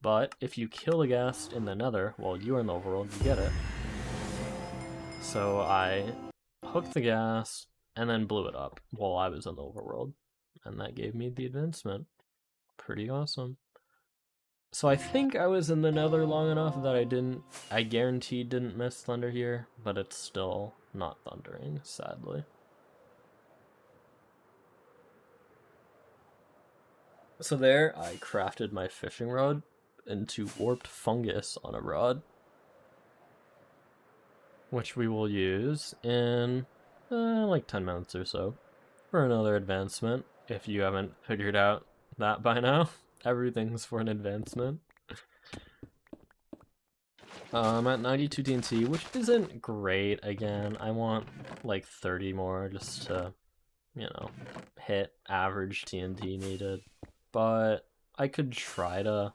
but if you kill a ghast in the Nether while you're in the overworld, you get it. So I hooked the ghast and then blew it up while I was in the overworld, and that gave me the advancement. Pretty awesome. So I think I was in the Nether long enough that I guaranteed didn't miss thunder here, but it's still not thundering, sadly. So there, I crafted my fishing rod into warped fungus on a rod, which we will use in like 10 minutes or so for another advancement. If you haven't figured out that by now, everything's for an advancement. I'm at 92 TNT, which isn't great. Again, I want like 30 more just to, you know, hit average TNT needed. But I could try to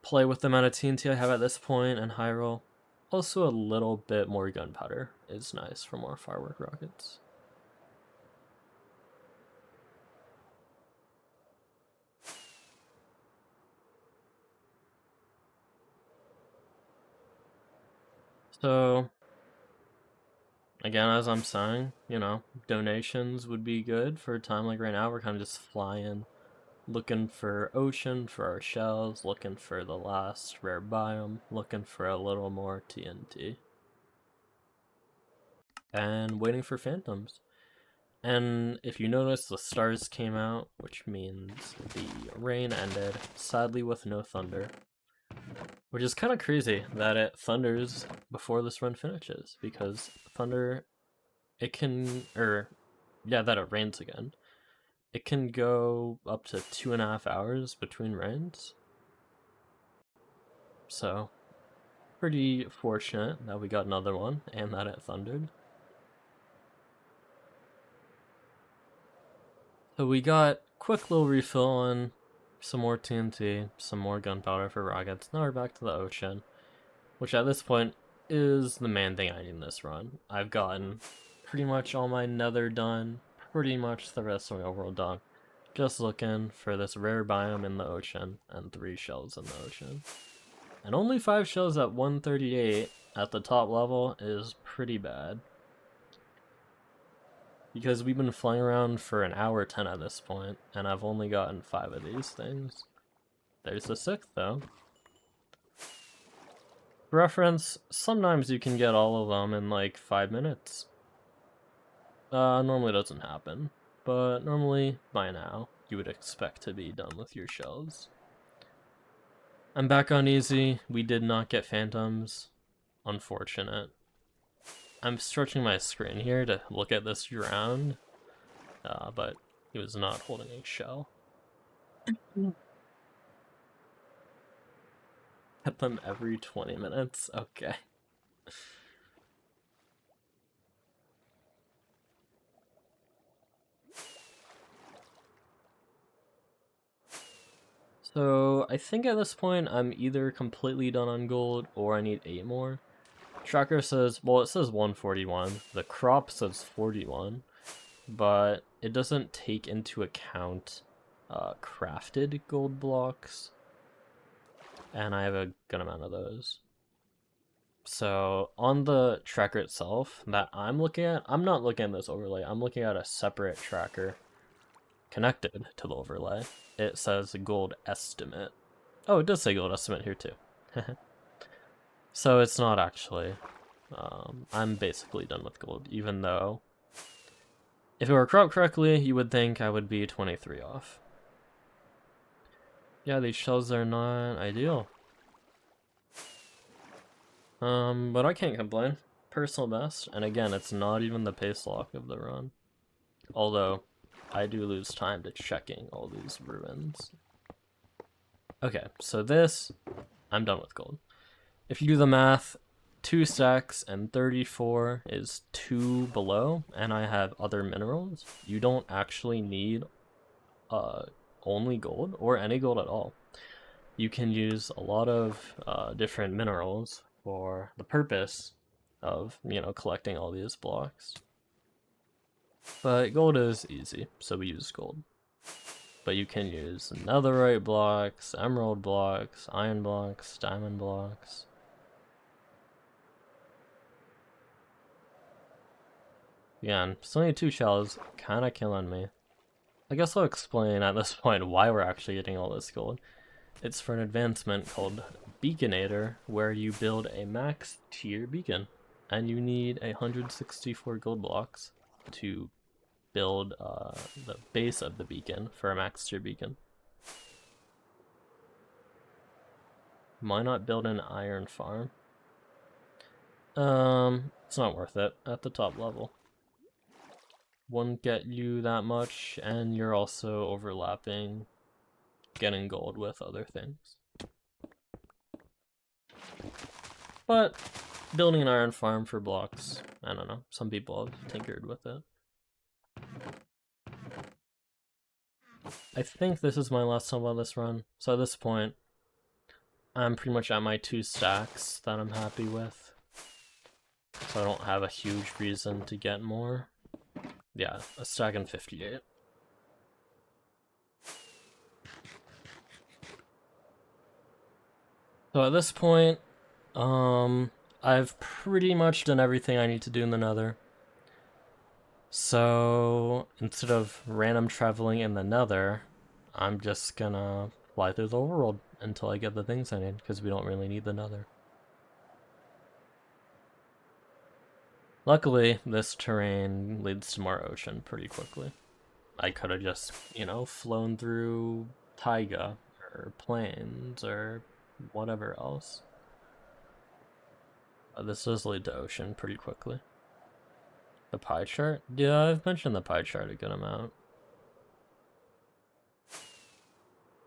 play with the amount of TNT I have at this point and high roll. Also, a little bit more gunpowder is nice for more firework rockets. So, again, as I'm saying, you know, donations would be good for a time like right now. We're kind of just flying, looking for ocean for our shells, looking for the last rare biome, looking for a little more TNT. And waiting for phantoms. And if you notice, the stars came out, which means the rain ended, sadly with no thunder. Which is kind of crazy that it thunders before this run finishes, because thunder, it can, that it rains again. It can go up to 2.5 hours between rains. So, pretty fortunate that we got another one, and that it thundered. So we got quick little refill on some more TNT, some more gunpowder for rockets. Now we're back to the ocean, which at this point is the main thing I need in this run. I've gotten pretty much all my Nether done, pretty much the rest of my Overworld done. Just looking for this rare biome in the ocean and 3 shells in the ocean. And only 5 shells at 138 at the top level is pretty bad. Because we've been flying around for an hour 10 at this point, and I've only gotten 5 of these things. There's the 6th, though. For reference, sometimes you can get all of them in like 5 minutes. Normally doesn't happen, but normally, by now, you would expect to be done with your shells. I'm back on easy. We did not get phantoms. Unfortunate. I'm stretching my screen here to look at this ground, but he was not holding a shell. Hit them every 20 minutes? Okay. So, I think at this point I'm either completely done on gold or I need 8 more. Tracker says, well, it says 141. The crop says 41, but it doesn't take into account crafted gold blocks, and I have a good amount of those. So on the tracker itself that I'm looking at, I'm not looking at this overlay, I'm looking at a separate tracker connected to the overlay. It says gold estimate. Oh, it does say gold estimate here too. So it's not actually. I'm basically done with gold, even though if it were cropped correctly, you would think I would be 23 off. Yeah, these shells are not ideal. But I can't complain. Personal best, and again, it's not even the pace lock of the run. Although, I do lose time to checking all these ruins. Okay, so this, I'm done with gold. If you do the math, 2 stacks and 34 is 2 below, and I have other minerals. You don't actually need only gold, or any gold at all. You can use a lot of different minerals for the purpose of, you know, collecting all these blocks. But gold is easy, so we use gold. But you can use netherite blocks, emerald blocks, iron blocks, diamond blocks. Again, 72 shells, kinda killing me. I guess I'll explain at this point why we're actually getting all this gold. It's for an advancement called Beaconator, where you build a max tier beacon, and you need 164 gold blocks to build the base of the beacon for a max tier beacon. Why not build an iron farm? It's not worth it at the top level. Won't get you that much, and you're also overlapping getting gold with other things. But building an iron farm for blocks, I don't know, some people have tinkered with it. I think this is my last time on this run, so at this point, I'm pretty much at my 2 stacks that I'm happy with. So I don't have a huge reason to get more. Yeah, a stack and 58. So at this point, I've pretty much done everything I need to do in the Nether. So instead of random traveling in the Nether, I'm just gonna fly through the overworld until I get the things I need, because we don't really need the Nether. Luckily, this terrain leads to more ocean pretty quickly. I could have just, you know, flown through taiga or plains or whatever else. This does lead to ocean pretty quickly. The pie chart? Yeah, I've mentioned the pie chart a good amount.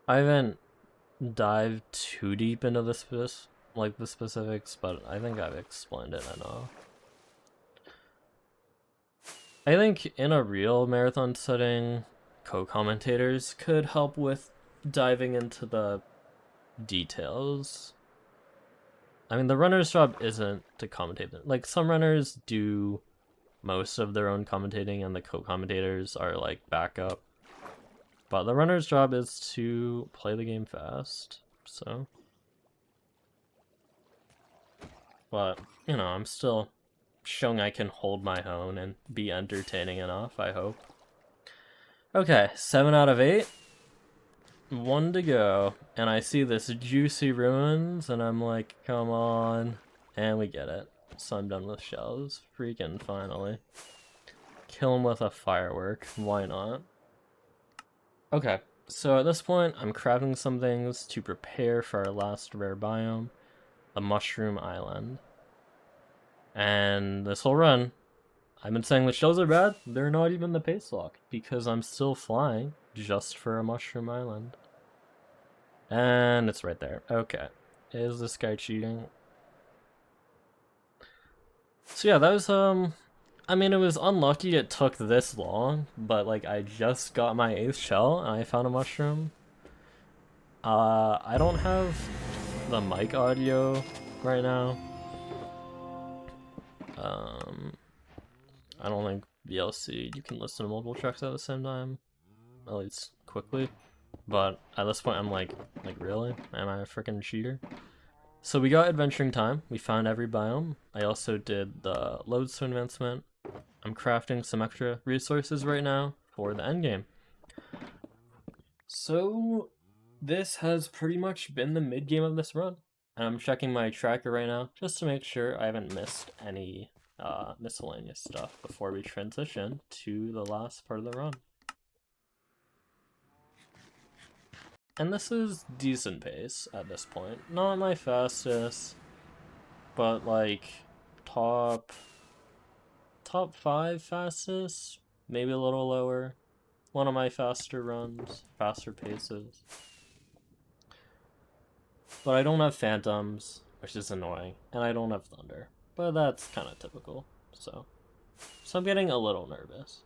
I haven't dived too deep into the specifics, but I think I've explained it enough. I think in a real marathon setting, co-commentators could help with diving into the details. I mean, the runner's job isn't to commentate. Like, some runners do most of their own commentating and the co-commentators are like backup. But the runner's job is to play the game fast, so. But, you know, I'm still showing I can hold my own and be entertaining enough, I hope. Okay, 7 out of 8. 1 to go. And I see this juicy ruins, and I'm like, come on. And we get it. So I'm done with shells. Freaking finally. Kill him with a firework. Why not? Okay, so at this point, I'm crafting some things to prepare for our last rare biome, the Mushroom Island. And this whole run, I've been saying the shells are bad. They're not even the pace lock, because I'm still flying just for a Mushroom Island. And it's right there. Okay. Is this guy cheating? So yeah, that was, I mean, it was unlucky it took this long, but like I just got my 8th shell and I found a mushroom. I don't have the mic audio right now. I don't think VLC, you can listen to multiple tracks at the same time, at least quickly. But at this point I'm like really? Am I a freaking cheater? So we got adventuring time. We found every biome. I also did the lodestone advancement. I'm crafting some extra resources right now for the endgame. So this has pretty much been the mid game of this run. And I'm checking my tracker right now just to make sure I haven't missed any miscellaneous stuff before we transition to the last part of the run. And this is decent pace at this point. Not my fastest, but like top 5 fastest, maybe a little lower. One of my faster runs, faster paces. But I don't have phantoms, which is annoying, and I don't have thunder, but that's kind of typical. So I'm getting a little nervous.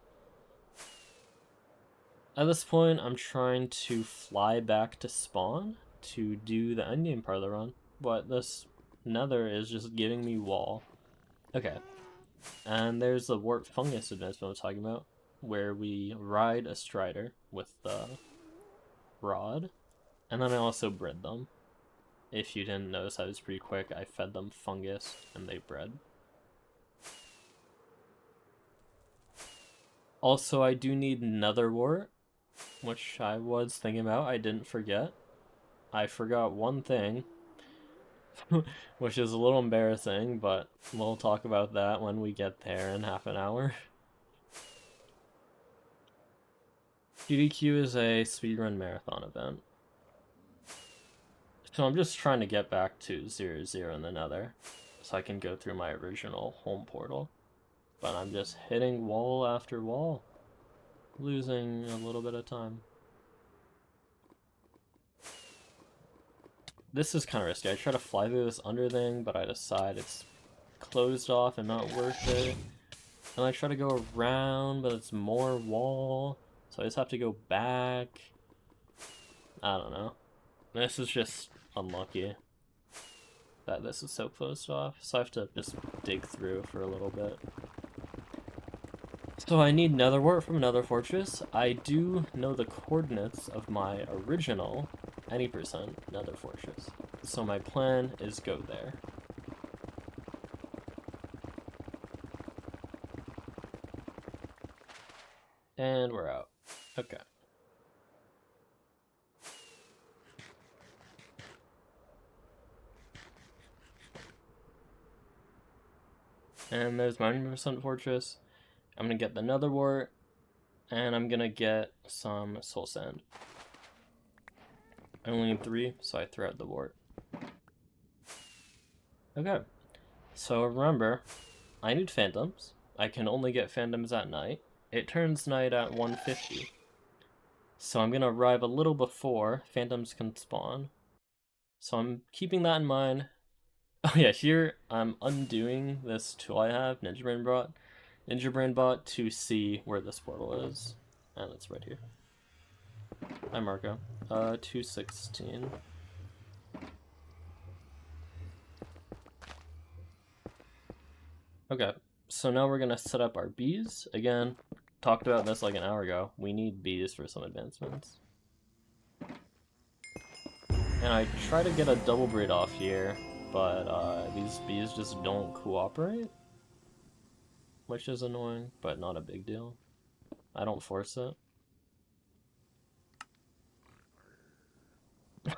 At this point, I'm trying to fly back to spawn to do the endgame part of the run, but this Nether is just giving me wall. Okay, and there's the warp fungus advancement I was talking about, where we ride a strider with the rod, and then I also bred them. If you didn't notice, I was pretty quick. I fed them fungus and they bred. Also, I do need nether wart, which I was thinking about. I didn't forget. I forgot one thing, which is a little embarrassing, but we'll talk about that when we get there in half an hour. idrc is a speedrun marathon event. So I'm just trying to get back to 0-0 in the Nether, so I can go through my original home portal. But I'm just hitting wall after wall, losing a little bit of time. This is kind of risky. I try to fly through this under thing, but I decide it's closed off and not worth it. And I try to go around, but it's more wall, so I just have to go back. I don't know. This is just unlucky that this is so closed off, so I have to just dig through for a little bit. So I need nether wart from Nether Fortress. I do know the coordinates of my original any percent Nether Fortress, so my plan is go there. And we're out. Okay. And there's my 100% fortress. I'm gonna get the nether wart, and I'm gonna get some soul sand. I only need 3, so I throw out the wart. Okay. So remember, I need phantoms. I can only get phantoms at night. It turns night at 1:50. So I'm gonna arrive a little before phantoms can spawn. So I'm keeping that in mind. Oh yeah, here I'm undoing this tool I have, Ninja Brain Bot, to see where this portal is. And it's right here. Hi Marco. 216. Okay, so now we're gonna set up our bees. Again, talked about this like an hour ago. We need bees for some advancements. And I try to get a double breed off here, but these bees just don't cooperate, which is annoying, but not a big deal. I don't force it.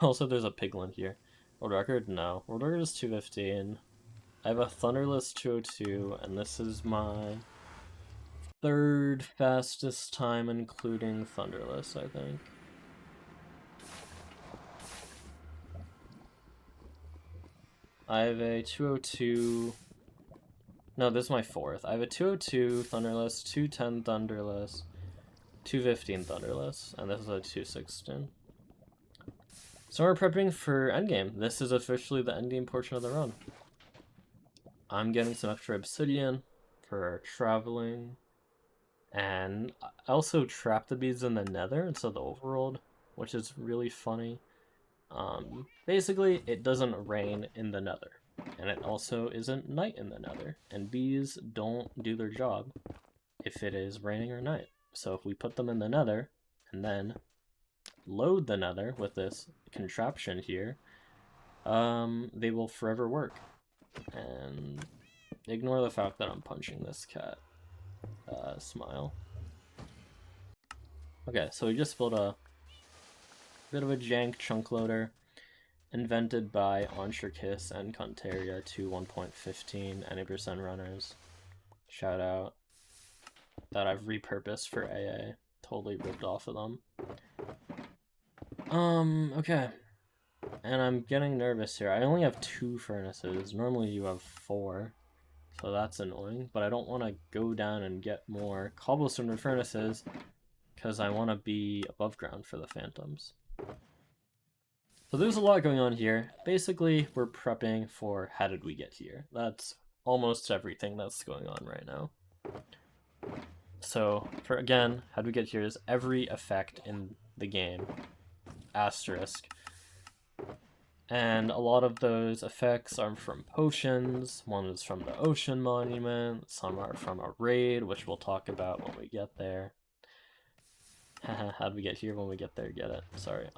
Also, there's a piglin here. World record? No. World record is 215. I have a Thunderless 202, and this is my 3rd fastest time, including Thunderless, I think. I have a 202... No, this is my 4th. I have a 202 Thunderless, 210 Thunderless, 215 Thunderless, and this is a 216. So we're prepping for endgame. This is officially the endgame portion of the run. I'm getting some extra obsidian for traveling, and I also trap the bees in the Nether instead of the Overworld, which is really funny. Basically, it doesn't rain in the Nether, and it also isn't night in the Nether, and bees don't do their job if it is raining or night. So if we put them in the Nether, and then load the Nether with this contraption here, they will forever work. And ignore the fact that I'm punching this cat. Smile. Okay, so we just built a bit of a jank chunk loader invented by Onshirkiss and Contaria to 1.15 any percent runners. Shout out. That I've repurposed for AA. Totally ripped off of them. Okay. And I'm getting nervous here. I only have 2 furnaces. Normally you have 4. So that's annoying. But I don't want to go down and get more cobblestone furnaces because I want to be above ground for the phantoms. So there's a lot going on here. Basically, we're prepping for how did we get here. That's almost everything that's going on right now. So, for again, how did we get here is every effect in the game. Asterisk. And a lot of those effects are from potions, one is from the ocean monument, some are from a raid, which we'll talk about when we get there. How'd we get here? When we get there, get it. Sorry.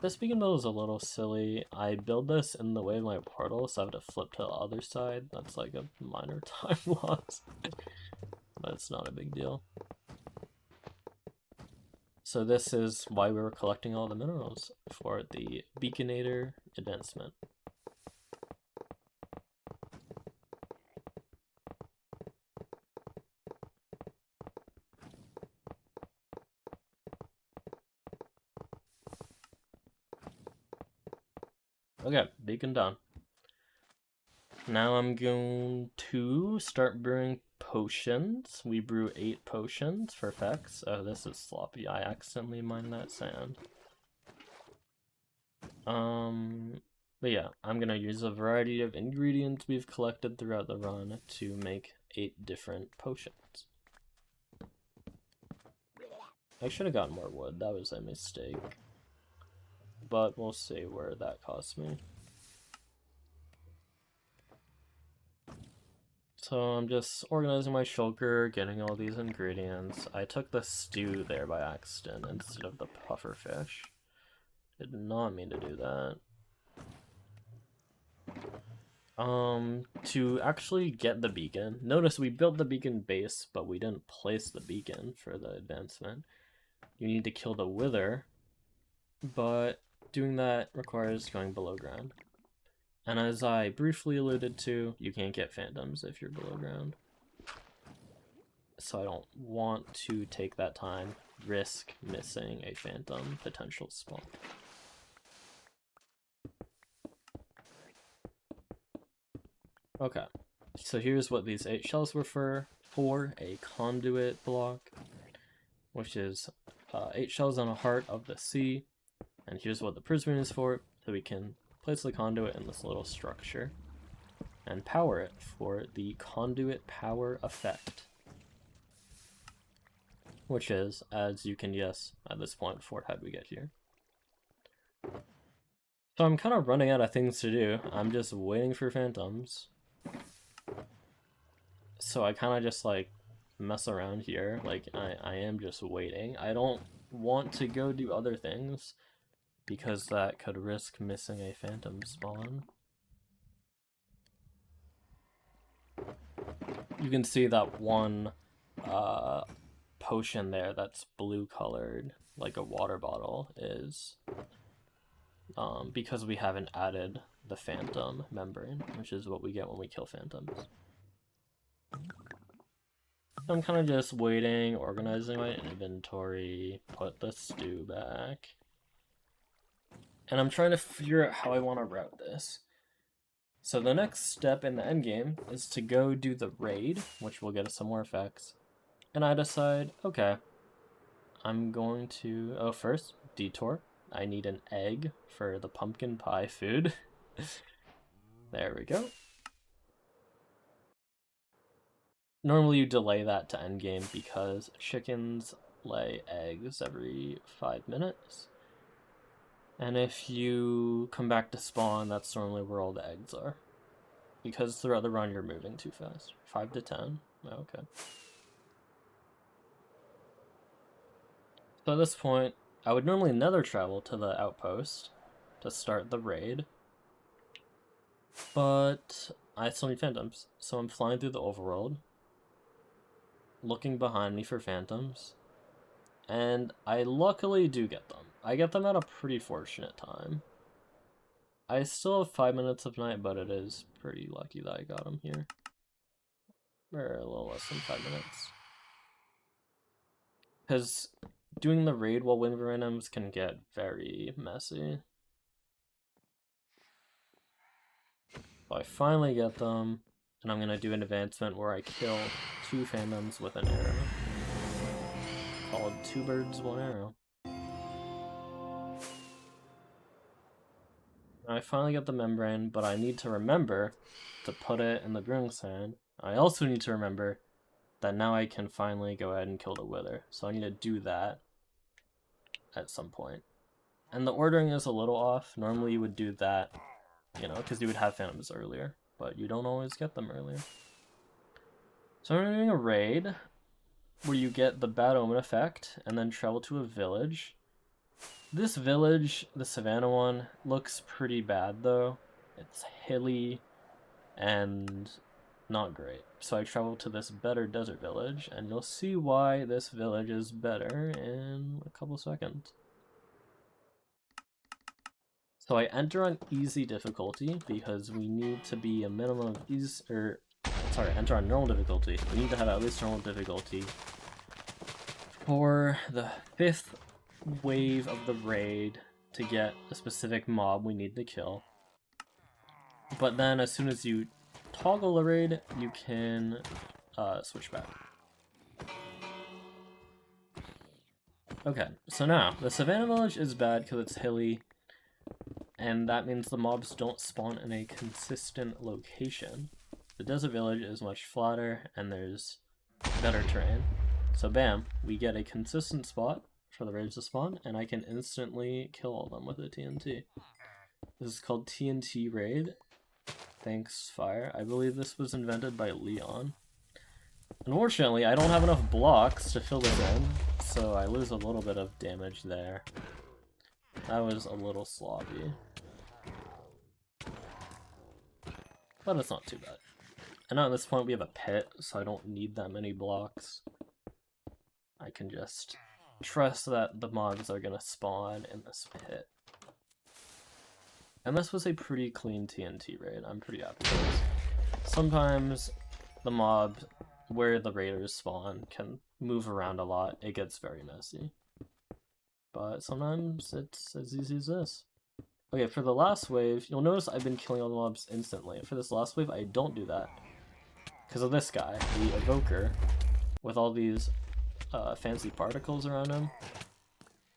This beacon build is a little silly. I build this in the way of my portal, so I have to flip to the other side. That's like a minor time loss. But it's not a big deal. So this is why we were collecting all the minerals for the Beaconator advancement. Okay, beacon done. Now I'm going to start brewing potions. We brew 8 potions for effects. Oh, this is sloppy. I accidentally mined that sand. But yeah, I'm gonna use a variety of ingredients we've collected throughout the run to make 8 different potions. I should have gotten more wood. That was a mistake. But we'll see where that cost me. So I'm just organizing my shulker, getting all these ingredients. I took the stew there by accident instead of the puffer fish. Did not mean to do that. To actually get the beacon, notice we built the beacon base, but we didn't place the beacon for the advancement. You need to kill the wither, but doing that requires going below ground. And as I briefly alluded to, you can't get phantoms if you're below ground. So I don't want to take that time, risk missing a phantom potential spawn. Okay, so here's what these 8 shells were for a conduit block, which is 8 shells on a heart of the sea. And here's what the prism is for, so we can place the conduit in this little structure and power it for the conduit power effect, which is, as you can guess at this point, for how do we get here. So I'm kind of running out of things to do. I'm just waiting for phantoms. So I kind of just like mess around here. Like I am just waiting. I don't want to go do other things because that could risk missing a phantom spawn. You can see that one potion there that's blue colored, like a water bottle, is because we haven't added the phantom membrane, which is what we get when we kill phantoms. I'm kind of just waiting, organizing my inventory, put the stew back. And I'm trying to figure out how I want to route this. So the next step in the endgame is to go do the raid, which will get us some more effects. And I decide, okay, I'm going to, oh, first, detour. I need an egg for the pumpkin pie food. There we go. Normally you delay that to endgame because chickens lay eggs every 5 minutes. And if you come back to spawn, that's normally where all the eggs are. Because throughout the run you're moving too fast. 5 to 10? Okay. So at this point, I would normally nether travel to the outpost to start the raid. But I still need phantoms. So I'm flying through the overworld, looking behind me for phantoms, and I luckily do get them. I get them at a pretty fortunate time. I still have 5 minutes of night, but it is pretty lucky that I got them here. Or a little less than 5 minutes. Because doing the raid while win randoms can get very messy. But I finally get them, and I'm going to do an advancement where I kill 2 phantoms with an arrow. Called 2 birds, 1 arrow. I finally get the membrane, but I need to remember to put it in the brewing sand. I also need to remember that now I can finally go ahead and kill the wither. So I need to do that at some point. And the ordering is a little off. Normally you would do that, you know, because you would have phantoms earlier, but you don't always get them earlier. So I'm doing a raid where you get the bad omen effect and then travel to a village. This village, the Savannah one, looks pretty bad though. It's hilly and not great. So I traveled to this better desert village, and you'll see why this village is better in a couple seconds. So I enter on easy difficulty because we need to be a minimum of easy, enter on normal difficulty. We need to have at least normal difficulty for the 5th wave of the raid to get a specific mob we need to kill. But then as soon as you toggle the raid, you can switch back. Okay, so now, the Savannah Village is bad because it's hilly, and that means the mobs don't spawn in a consistent location. The Desert Village is much flatter, and there's better terrain. So bam, we get a consistent spot for the raids to spawn, and I can instantly kill all of them with a TNT. This is called TNT Raid. Thanks, Fire. I believe this was invented by Leon. Unfortunately, I don't have enough blocks to fill this in, so I lose a little bit of damage there. That was a little sloppy. But it's not too bad. And now at this point we have a pit, so I don't need that many blocks. I can just trust that the mobs are gonna spawn in this pit. And this was a pretty clean TNT raid. I'm pretty happy with this. Sometimes the mob where the raiders spawn can move around a lot. It gets very messy. But sometimes it's as easy as this. Okay, for the last wave, you'll notice I've been killing all the mobs instantly. For this last wave, I don't do that. Because of this guy, the Evoker, with all these fancy particles around him.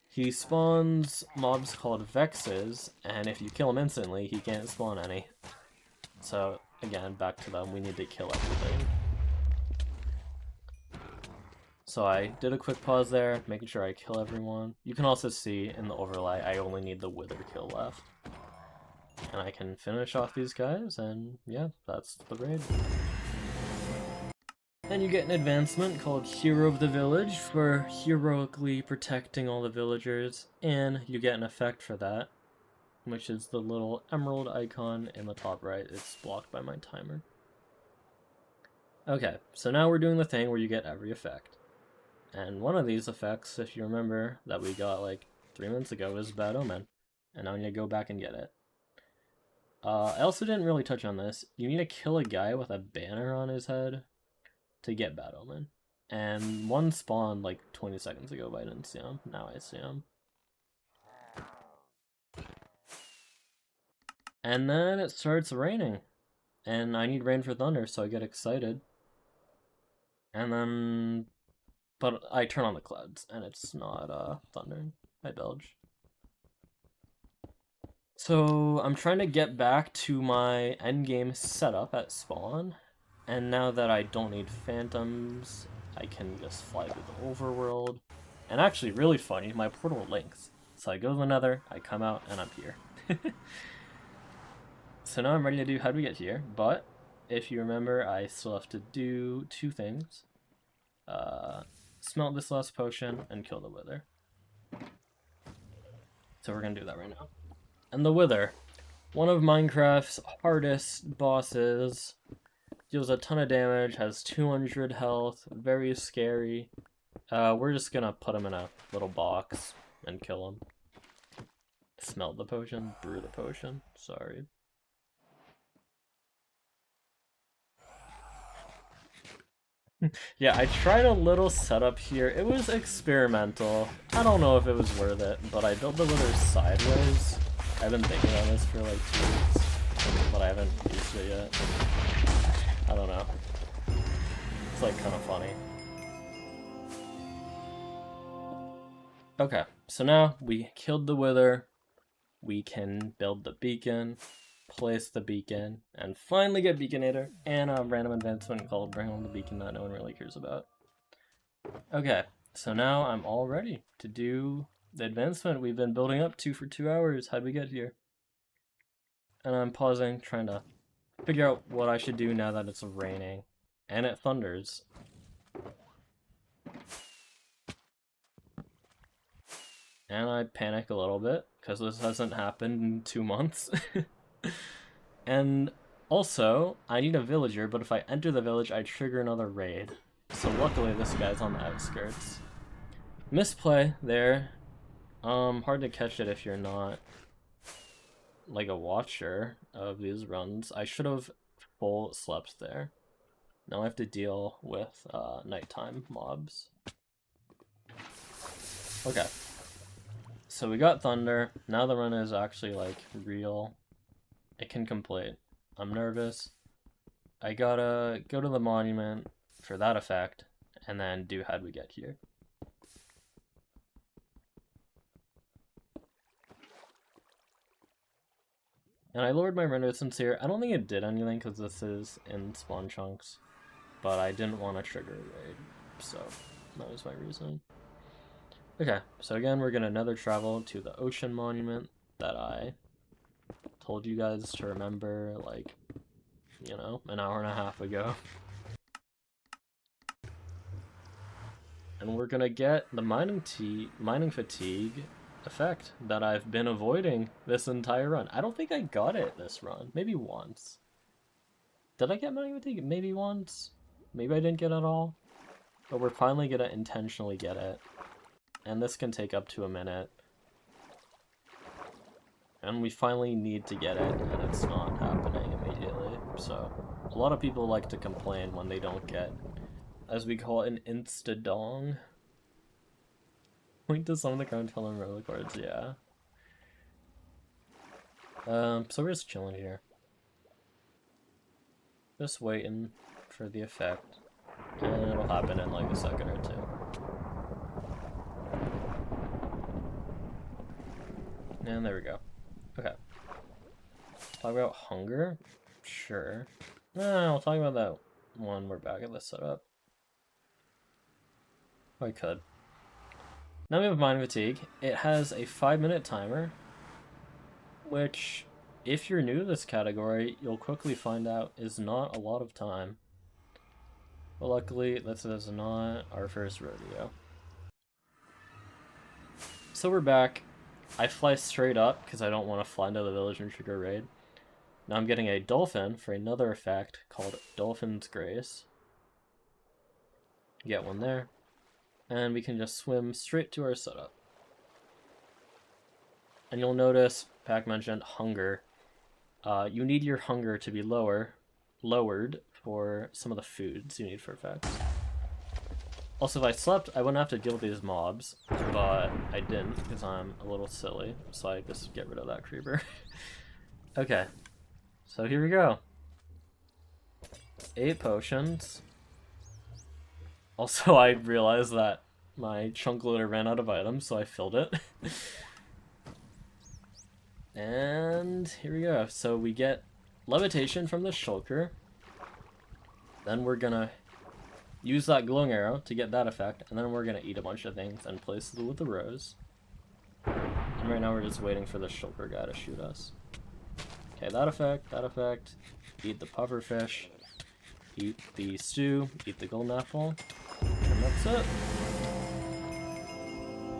He spawns mobs called Vexes, and if you kill him instantly, he can't spawn any. So, again, back to them, we need to kill everything. So I did a quick pause there, making sure I kill everyone. You can also see in the overlay, I only need the Wither kill left. And I can finish off these guys, and yeah, that's the raid. Then you get an advancement called Hero of the Village for heroically protecting all the villagers, and you get an effect for that, which is the little emerald icon in the top right. It's blocked by my timer. Okay, so now we're doing the thing where you get every effect. And one of these effects, if you remember, that we got like 3 minutes ago is Bad Omen, and now I need to go back and get it. I also didn't really touch on this. You need to kill a guy with a banner on his head to get Bad Omen. And one spawned like 20 seconds ago, but I didn't see him. Now I see him. And then it starts raining. And I need rain for thunder, so I get excited. And then... But I turn on the clouds, and it's not thundering. I belch. So I'm trying to get back to my endgame setup at spawn. And now that I don't need phantoms, I can just fly through the overworld. And actually, really funny, my portal links. So I go to the Nether, I come out, and I'm here. So now I'm ready to do how do we get here, but if you remember, I still have to do 2 things. Smelt this last potion and kill the Wither. So we're gonna do that right now. And the Wither, one of Minecraft's hardest bosses, deals a ton of damage, has 200 health, very scary. We're just gonna put him in a little box and kill him. Smelt the potion, brew the potion, sorry. Yeah, I tried a little setup here. It was experimental. I don't know if it was worth it, but I built the Wither sideways. I've been thinking on this for like 2 weeks, but I haven't used it yet. I don't know. It's like kind of funny. Okay, so now we killed the Wither. We can build the beacon, place the beacon, and finally get Beaconator, and a random advancement called Bring Home the Beacon that no one really cares about. Okay, so now I'm all ready to do the advancement we've been building up to for 2 hours. How'd we get here? And I'm pausing, trying to figure out what I should do now that it's raining, and it thunders. And I panic a little bit, because this hasn't happened in 2 months. And Also, I need a villager, but if I enter the village, I trigger another raid. So luckily this guy's on the outskirts. Misplay there. Hard to catch it if you're not like a watcher of these runs. I should have full slept there. Now I have to deal with nighttime mobs. Okay. So we got thunder. Now the run is actually like real. It can complete. I'm nervous. I gotta go to the monument for that effect, and then do how'd we get here. And I lowered my render distance here. I don't think it did anything because this is in spawn chunks, but I didn't want to trigger a raid, so that was my reasoning. Okay, so again, we're gonna nether travel to the ocean monument that I told you guys to remember, like, you know, an hour and a half ago. And we're gonna get the mining fatigue effect that I've been avoiding this entire run. I don't think I got it this run. Maybe once. Did I get mining fatigue? Maybe once. Maybe I didn't get it all. But we're finally gonna intentionally get it. And this can take up to a minute. And we finally need to get it, and it's not happening immediately. So, a lot of people like to complain when they don't get, as we call it, an insta-dong. Point to some of the current tell them roller cards, yeah. So we're just chilling here. Just waiting for the effect. And it'll happen in like a second or two. And there we go. Okay. Talk about hunger? Sure. No, I'll talk about that one. We're back at the setup. I could. Now we have mining fatigue. It has a 5-minute timer, which, if you're new to this category, you'll quickly find out is not a lot of time. But luckily, this is not our first rodeo. So we're back. I fly straight up because I don't want to fly into the village and trigger raid. Now I'm getting a dolphin for another effect called Dolphin's Grace. Get one there. And we can just swim straight to our setup. And you'll notice, Pac mentioned hunger. You need your hunger to be lowered for some of the foods you need for effects. Also, if I slept, I wouldn't have to deal with these mobs, but I didn't because I'm a little silly, so I just get rid of that creeper. Okay, so here we go. 8 potions. Also, I realized that my chunk loader ran out of items, so I filled it. And here we go. So we get levitation from the shulker. Then we're gonna use that glowing arrow to get that effect, and then we're gonna eat a bunch of things and place it with the rose. And right now we're just waiting for the shulker guy to shoot us. Okay, that effect, eat the pufferfish, eat the stew, eat the golden apple, and that's it.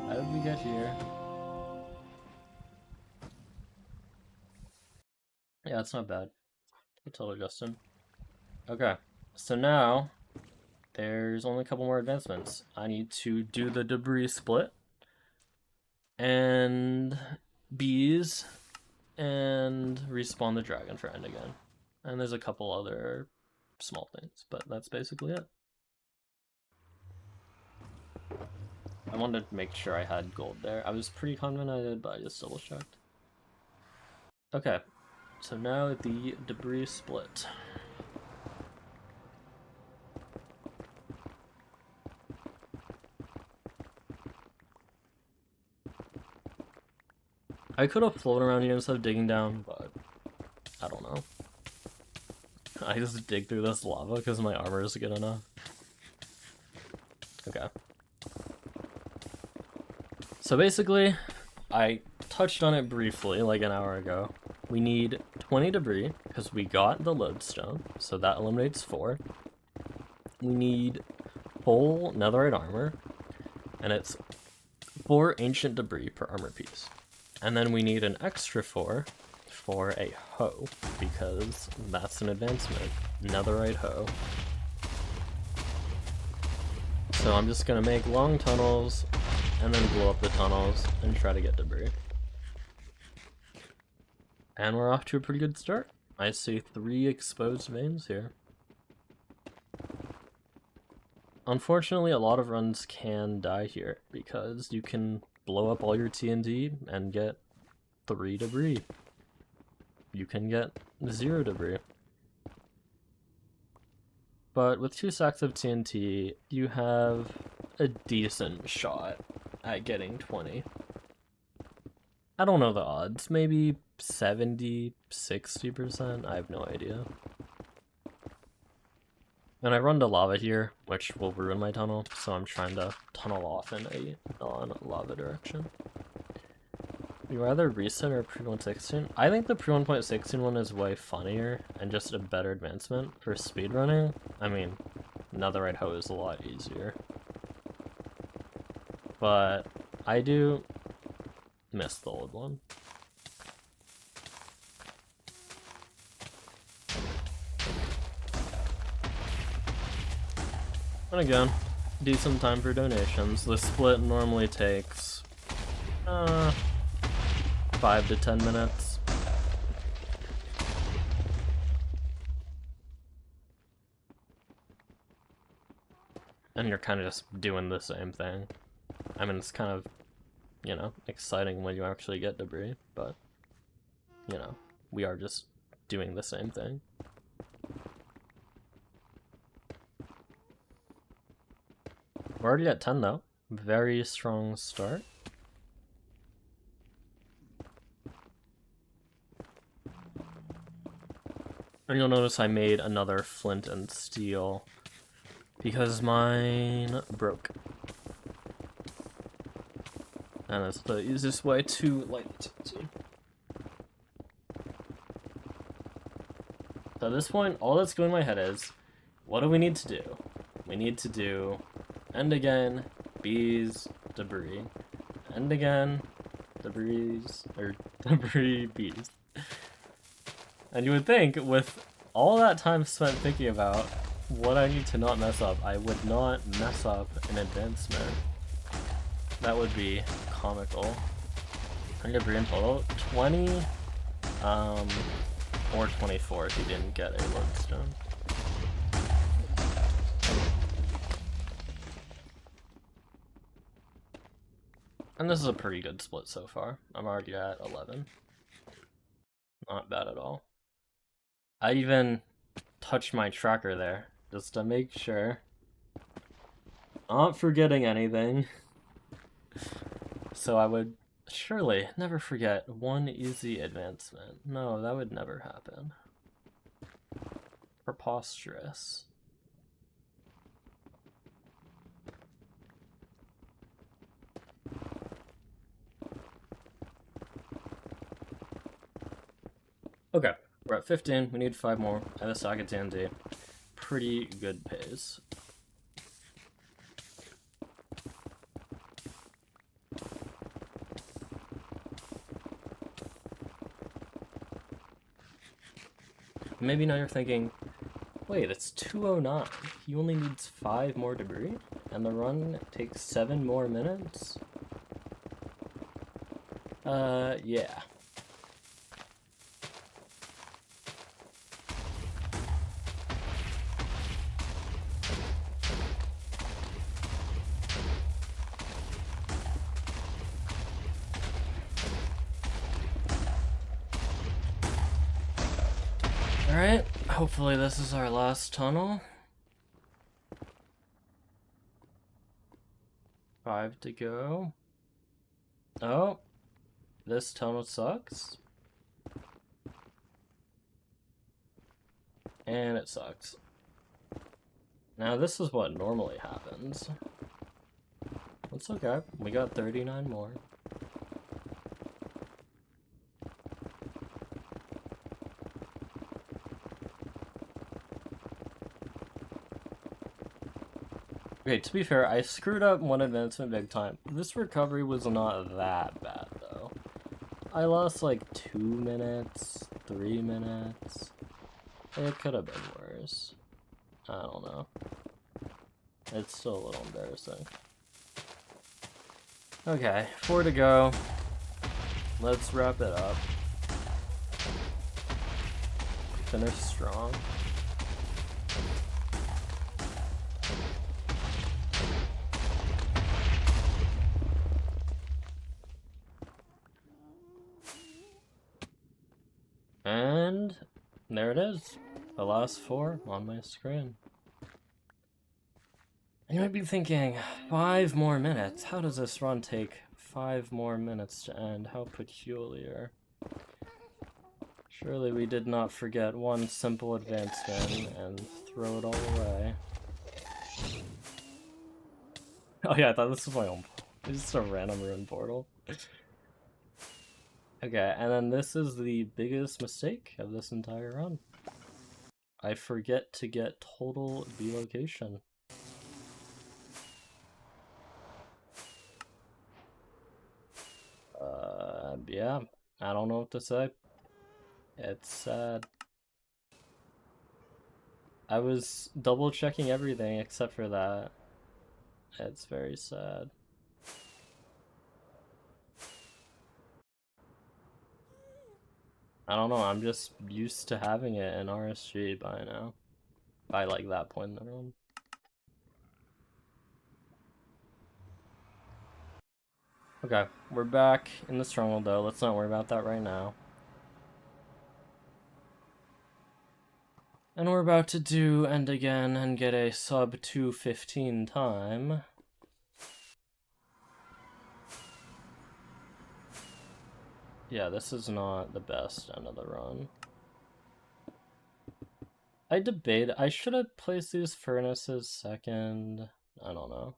How did we get here? Yeah, it's not bad. Total Justin. Okay, so now there's only a couple more advancements. I need to do the debris split, and bees, and respawn the dragon for end again. And there's a couple other small things, but that's basically it. I wanted to make sure I had gold there. I was pretty confident I did, but I just double checked. Okay, so now the debris split. I could have floated around here instead of digging down, but I don't know. I just dig through this lava because my armor is good enough. Okay. So basically, I touched on it briefly like an hour ago. We need 20 debris because we got the lodestone, so that eliminates 4. We need whole netherite armor, and it's 4 ancient debris per armor piece. And then we need an extra 4 for a hoe, because that's an advancement. Netherite hoe. So I'm just gonna make long tunnels, and then blow up the tunnels, and try to get debris. And we're off to a pretty good start. I see 3 exposed veins here. Unfortunately, a lot of runs can die here, because you can blow up all your TNT and get 3 debris. You can get 0 debris. But with 2 stacks of TNT, you have a decent shot at getting 20. I don't know the odds, maybe 70, 60%, I have no idea. And I run to lava here, which will ruin my tunnel, so I'm trying to tunnel off in a non-lava direction. You rather recent or pre-1.16? I think the pre-1.16 one is way funnier and just a better advancement for speedrunning. I mean, netherite hoe is a lot easier. But I do miss the old one. And again, decent time for donations. The split normally takes 5 to 10 minutes. And you're kind of just doing the same thing. I mean, it's kind of, you know, exciting when you actually get debris, but, you know, we are just doing the same thing. We're already at 10 though. Very strong start. And you'll notice I made another flint and steel because mine broke. And it's the easiest way to light it. So at this point, all that's going in my head is, what do we need to do? We need to do end again, bees, debris. End again, debris, bees. And you would think, with all that time spent thinking about what I need to not mess up, I would not mess up an advancement. That would be comical. How many debris in total? 20, or 24 if you didn't get a lodestone. And this is a pretty good split so far. I'm already at 11. Not bad at all. I even touched my tracker there, just to make sure. Not forgetting anything. So I would surely never forget one easy advancement. No, that would never happen. Preposterous. Okay, we're at 15, we need 5 more. I have a stack of TNT. Pretty good pace. Maybe now you're thinking, wait, it's 2:09. He only needs 5 more debris? And the run takes 7 more minutes? Yeah. Alright, hopefully this is our last tunnel. 5 to go. Oh, this tunnel sucks. And it sucks. Now this is what normally happens. It's okay, we got 39 more. Okay, to be fair, I screwed up one advancement big time. This recovery was not that bad, though. I lost like 2 minutes, 3 minutes. It could have been worse. I don't know. It's still a little embarrassing. Okay, 4 to go. Let's wrap it up. Finish strong. And there it is. The last 4 on my screen. And you might be thinking, 5 more minutes? How does this run take 5 more minutes to end? How peculiar. Surely we did not forget one simple advancement and throw it all away. Oh yeah, I thought this was my own. It's just a random ruin portal. Okay, and then this is the biggest mistake of this entire run. I forget to get total B-location. Yeah, I don't know what to say. It's sad. I was double checking everything except for that. It's very sad. I don't know, I'm just used to having it in RSG by now. By like that point in the run. Okay, we're back in the Stronghold though. Let's not worry about that right now. And we're about to do end again and get a sub 2:15 time. Yeah, this is not the best end of the run. I should have placed these furnaces second. I don't know.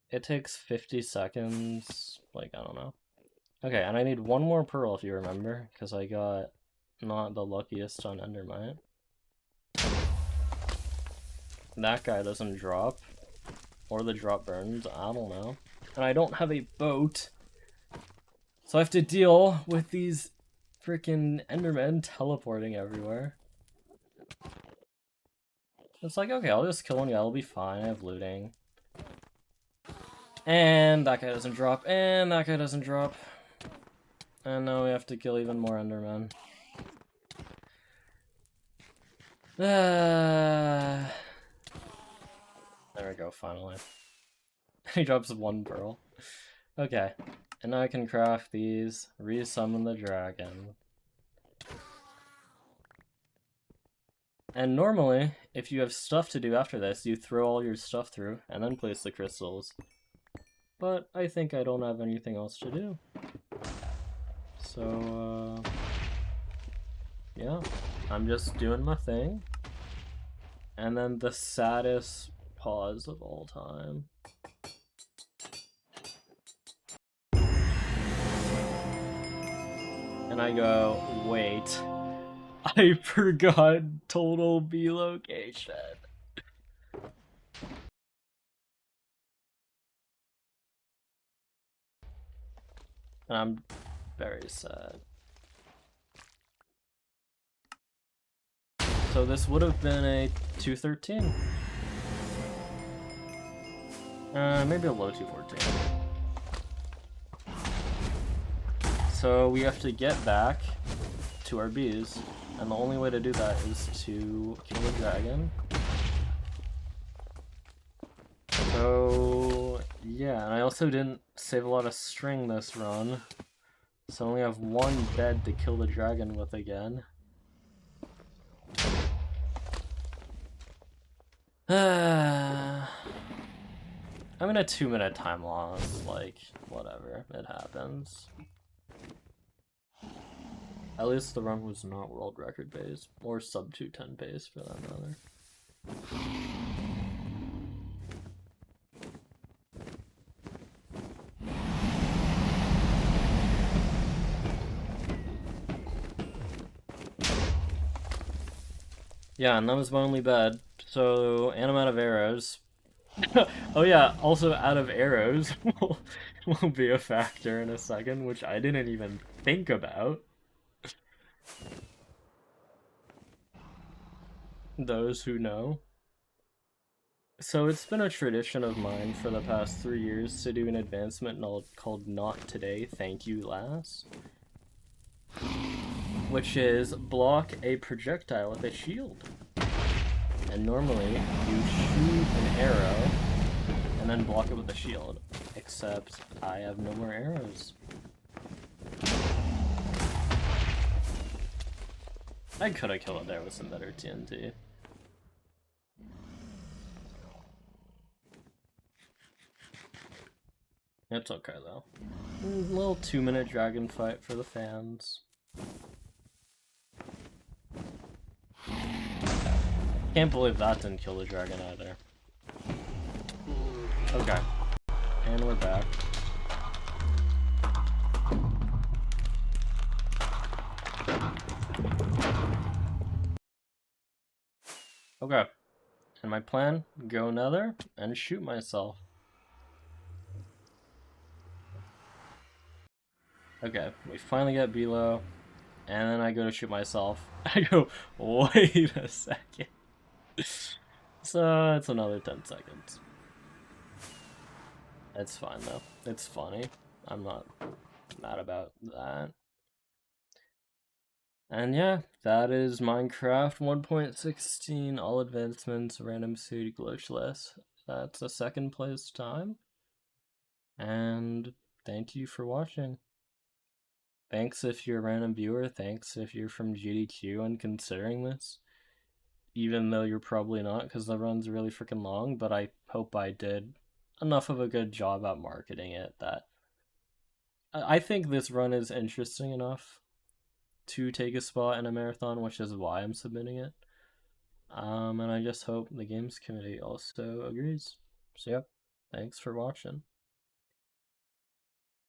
It takes 50 seconds. Like, I don't know. Okay, and I need 1 more pearl if you remember, because I got not the luckiest on Endermite. That guy doesn't drop. Or the drop burns, I don't know. And I don't have a boat. So I have to deal with these freaking Endermen teleporting everywhere. It's like, okay, I'll just kill one guy, I'll be fine, I have looting. And that guy doesn't drop, and that guy doesn't drop. And now we have to kill even more Endermen. There we go, finally. He drops 1 pearl. Okay, and now I can craft these, re-summon the dragon. And normally, if you have stuff to do after this, you throw all your stuff through, and then place the crystals. But I think I don't have anything else to do. So, yeah, I'm just doing my thing. And then the saddest pause of all time. And I go, wait, I forgot total B location. And I'm very sad. So this would have been a 213. Maybe a low 214. So we have to get back to our bees, and the only way to do that is to kill the dragon. So yeah, and I also didn't save a lot of string this run, so I only have 1 bed to kill the dragon with again. I'm in a 2-minute time loss, like, whatever, it happens. At least the run was not world record pace, or sub 210 pace for that matter. Yeah, and that was my only bed. So, and I'm out of arrows. Oh yeah, also out of arrows will be a factor in a second, which I didn't even think about. Those who know. So it's been a tradition of mine for the past 3 years to do an advancement called Not Today, Thank You Lass. Which is block a projectile with a shield. And normally you shoot an arrow and then block it with a shield. Except I have no more arrows. I could have killed it there with some better TNT. It's okay though. A little 2-minute dragon fight for the fans. Can't believe that didn't kill the dragon either. Okay. And we're back. Okay. And my plan, go Nether and shoot myself. Okay, we finally get below, and then I go to shoot myself. I go, wait a second. So it's another 10 seconds. It's fine though. It's funny. I'm not mad about that. And yeah, that is Minecraft 1.16, all advancements, random seed, glitchless. That's a second place time. And thank you for watching. Thanks if you're a random viewer, thanks if you're from GDQ and considering this. Even though you're probably not, because the run's really freaking long, but I hope I did enough of a good job at marketing it that I think this run is interesting enough to take a spot in a marathon, which is why I'm submitting it. And I just hope the games committee also agrees. So yep, thanks for watching.